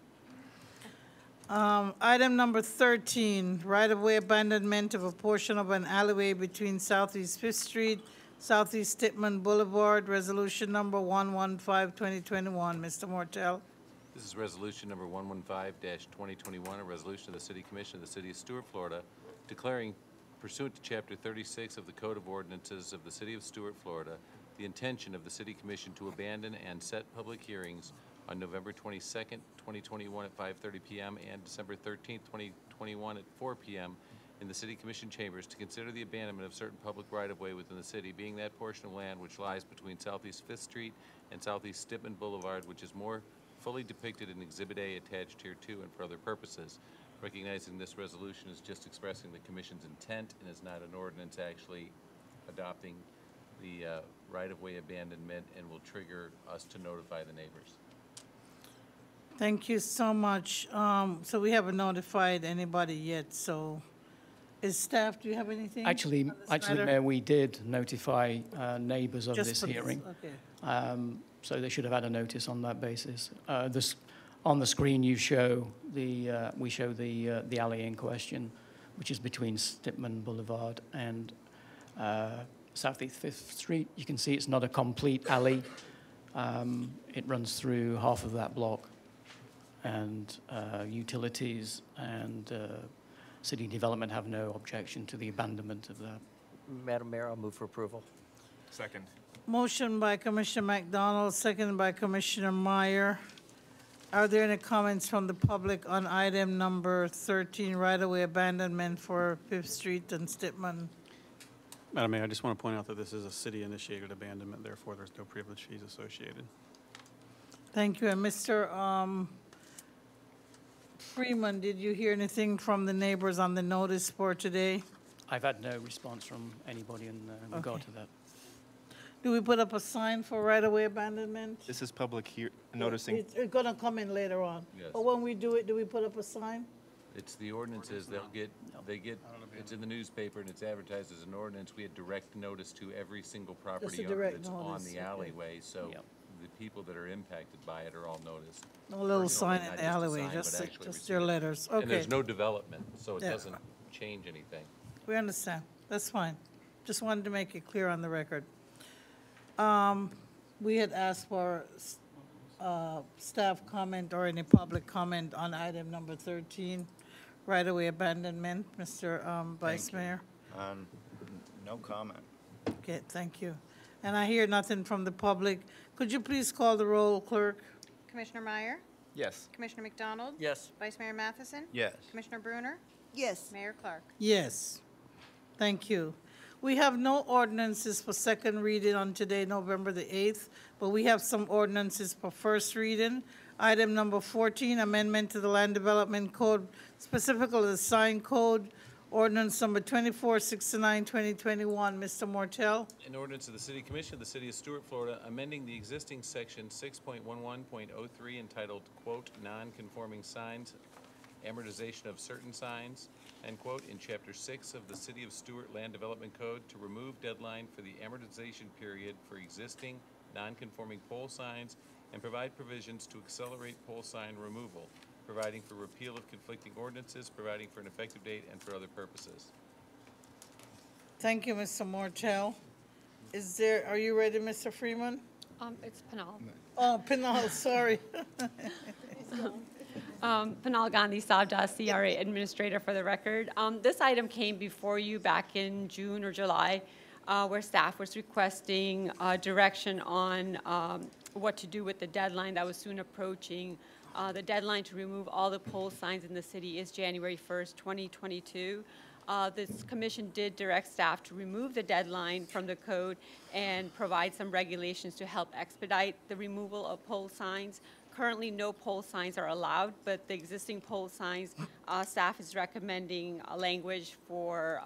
Item number 13, right-of-way abandonment of a portion of an alleyway between Southeast Fifth Street, Southeast Stitman Boulevard, resolution number 115-2021. Mr. Mortel. This is resolution number 115-2021, a resolution of the City Commission of the City of Stuart, Florida, declaring pursuant to Chapter 36 of the Code of Ordinances of the City of Stuart, Florida, the intention of the City Commission to abandon and set public hearings on November 22nd, 2021 at 5:30 p.m. and December 13th, 2021 at 4 p.m. in the City Commission chambers to consider the abandonment of certain public right-of-way within the city, being that portion of land which lies between Southeast Fifth Street and Southeast Stitman Boulevard, which is more fully depicted in Exhibit A attached here too and for other purposes. Recognizing this resolution is just expressing the Commission's intent and is not an ordinance actually adopting the right-of-way abandonment and will trigger us to notify the neighbors. Thank you so much. So we haven't notified anybody yet, so is staff, do you have anything? Actually, Mayor, we did notify neighbours of Just this for this, hearing. okay. So they should have had a notice on that basis. On the screen, you show we show the alley in question, which is between Stitman Boulevard and Southeast Fifth Street. You can see it's not a complete alley. It runs through half of that block, and utilities and city development have no objection to the abandonment of that. Madam Mayor, I'll move for approval. Second. Motion by Commissioner McDonald, seconded by Commissioner Meyer. Are there any comments from the public on item number 13, right-of-way abandonment for Fifth Street and Stitman? Madam Mayor, I just want to point out that this is a city-initiated abandonment, therefore there's no privilege fees associated. Thank you. And Mr. Freeman, did you hear anything from the neighbors on the notice for today? I've had no response from anybody in regard to that. Do we put up a sign for right-of-way abandonment? This is public noticing. It's going to come in later on. Yes. But when we do it, do we put up a sign? It's the ordinances, it's in the newspaper and it's advertised as an ordinance. We had direct notice to every single property owner direct that's on notice, the okay. alleyway, so the people that are impacted by it are all noticed. A little Personally, sign in not the just a alleyway, sign, just but actually your receive it. letters. And Okay. there's no development, so it Yeah. doesn't change anything. We understand. That's fine. Just wanted to make it clear on the record. We had asked for staff comment or any public comment on item number 13, right-of-way abandonment. Mr. Vice Mayor? No comment. Okay, thank you. And I hear nothing from the public. Could you please call the roll, clerk? Commissioner Meyer? Yes. Commissioner McDonald? Yes. Vice Mayor Matheson? Yes. Commissioner Bruner? Yes. Mayor Clark? Yes. Thank you. We have no ordinances for second reading on today, November the 8th, but we have some ordinances for first reading. Item number 14, amendment to the Land Development Code, specifically the sign code, ordinance number 2469, 2021. Mr. Mortel? An ordinance of the City Commission of the City of Stuart, Florida, amending the existing section 6.11.03 entitled, quote, non-conforming signs, amortization of certain signs, end quote, in Chapter 6 of the City of Stuart Land Development Code to remove deadline for the amortization period for existing non-conforming pole signs and provide provisions to accelerate pole sign removal, providing for repeal of conflicting ordinances, providing for an effective date, and for other purposes. Thank you, Mr. Mortel. Are you ready, Mr. Freeman? It's Panal. Oh, Pinal, sorry. Panal Gandhi Savda, CRA Administrator for the record. This item came before you back in June or July, where staff was requesting direction on what to do with the deadline that was soon approaching. The deadline to remove all the pole signs in the city is January 1st, 2022. This commission did direct staff to remove the deadline from the code and provide some regulations to help expedite the removal of pole signs. Currently, no pole signs are allowed, but the existing pole signs, staff is recommending a language for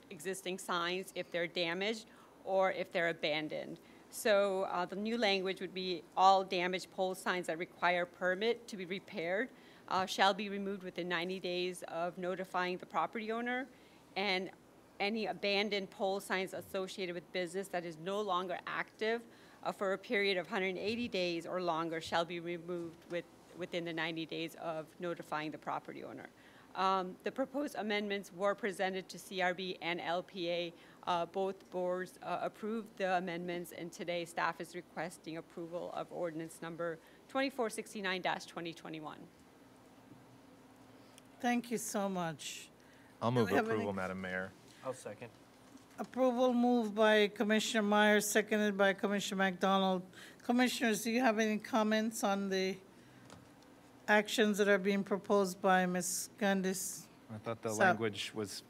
existing signs if they're damaged or if they're abandoned. So the new language would be all damaged pole signs that require permit to be repaired shall be removed within 90 days of notifying the property owner, and any abandoned pole signs associated with business that is no longer active for a period of 180 days or longer shall be removed within the 90 days of notifying the property owner. The proposed amendments were presented to CRB and LPA. Both boards approved the amendments, and today staff is requesting approval of ordinance number 2469-2021. Thank you so much. I'll Do move we have any- approval, Madam Mayor. I'll second. Approval moved by Commissioner Myers, seconded by Commissioner McDonald. Commissioners, do you have any comments on the actions that are being proposed by Ms. Gandis? I thought the So- language was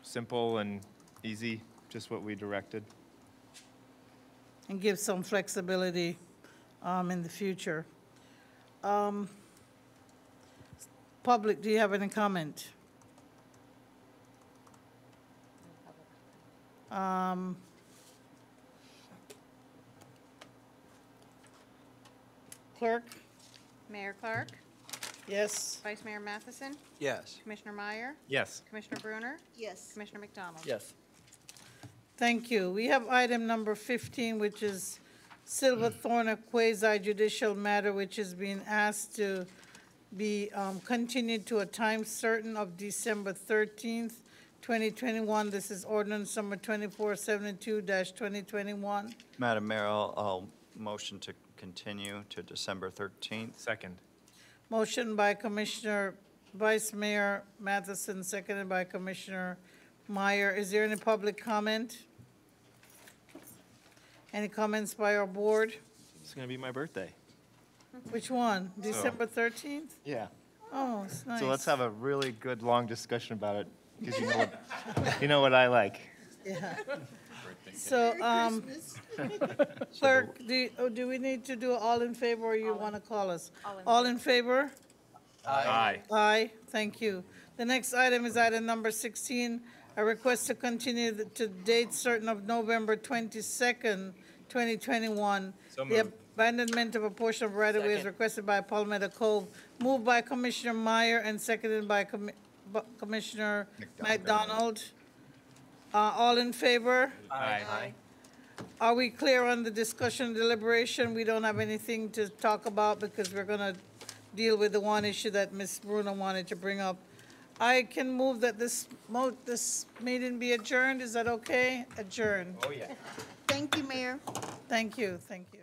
simple and easy, just what we directed. And give some flexibility in the future. Public, do you have any comment? Clerk? Mayor Clark, Yes. Vice Mayor Matheson, Yes. Commissioner Meyer, Yes. Commissioner Bruner, Yes. Commissioner McDonald. Yes. Thank you. We have item number 15, which is Silverthorne, a quasi-judicial matter, which is being asked to be continued to a time certain of December 13th, 2021. This is ordinance number 2472-2021. Madam Mayor, I'll motion to continue to December 13th. Second. Motion by Commissioner Vice Mayor Matheson, seconded by Commissioner Meyer. Is there any public comment? Any comments by our board? It's going to be my birthday. Which one? December 13th? Yeah. Oh, it's nice. So let's have a really good, long discussion about it, because you know what I like. Yeah. So, clerk, do we need to do all in favor, or you want to call us? All in favor? Aye. Aye, thank you. The next item is item number 16, a request to continue to date certain of November 22nd, 2021. So The moved. abandonment of a portion of right-of-way is Second. requested by Palmetto Cove, moved by Commissioner Meyer and seconded by Commissioner McDonald. All in favor? Aye. Are we clear on the discussion deliberation? We don't have anything to talk about because we're going to deal with the one issue that Ms. Bruno wanted to bring up. I can move that this meeting be adjourned. Is that okay? Adjourned. Oh, yeah. Thank you, Mayor. Thank you, thank you.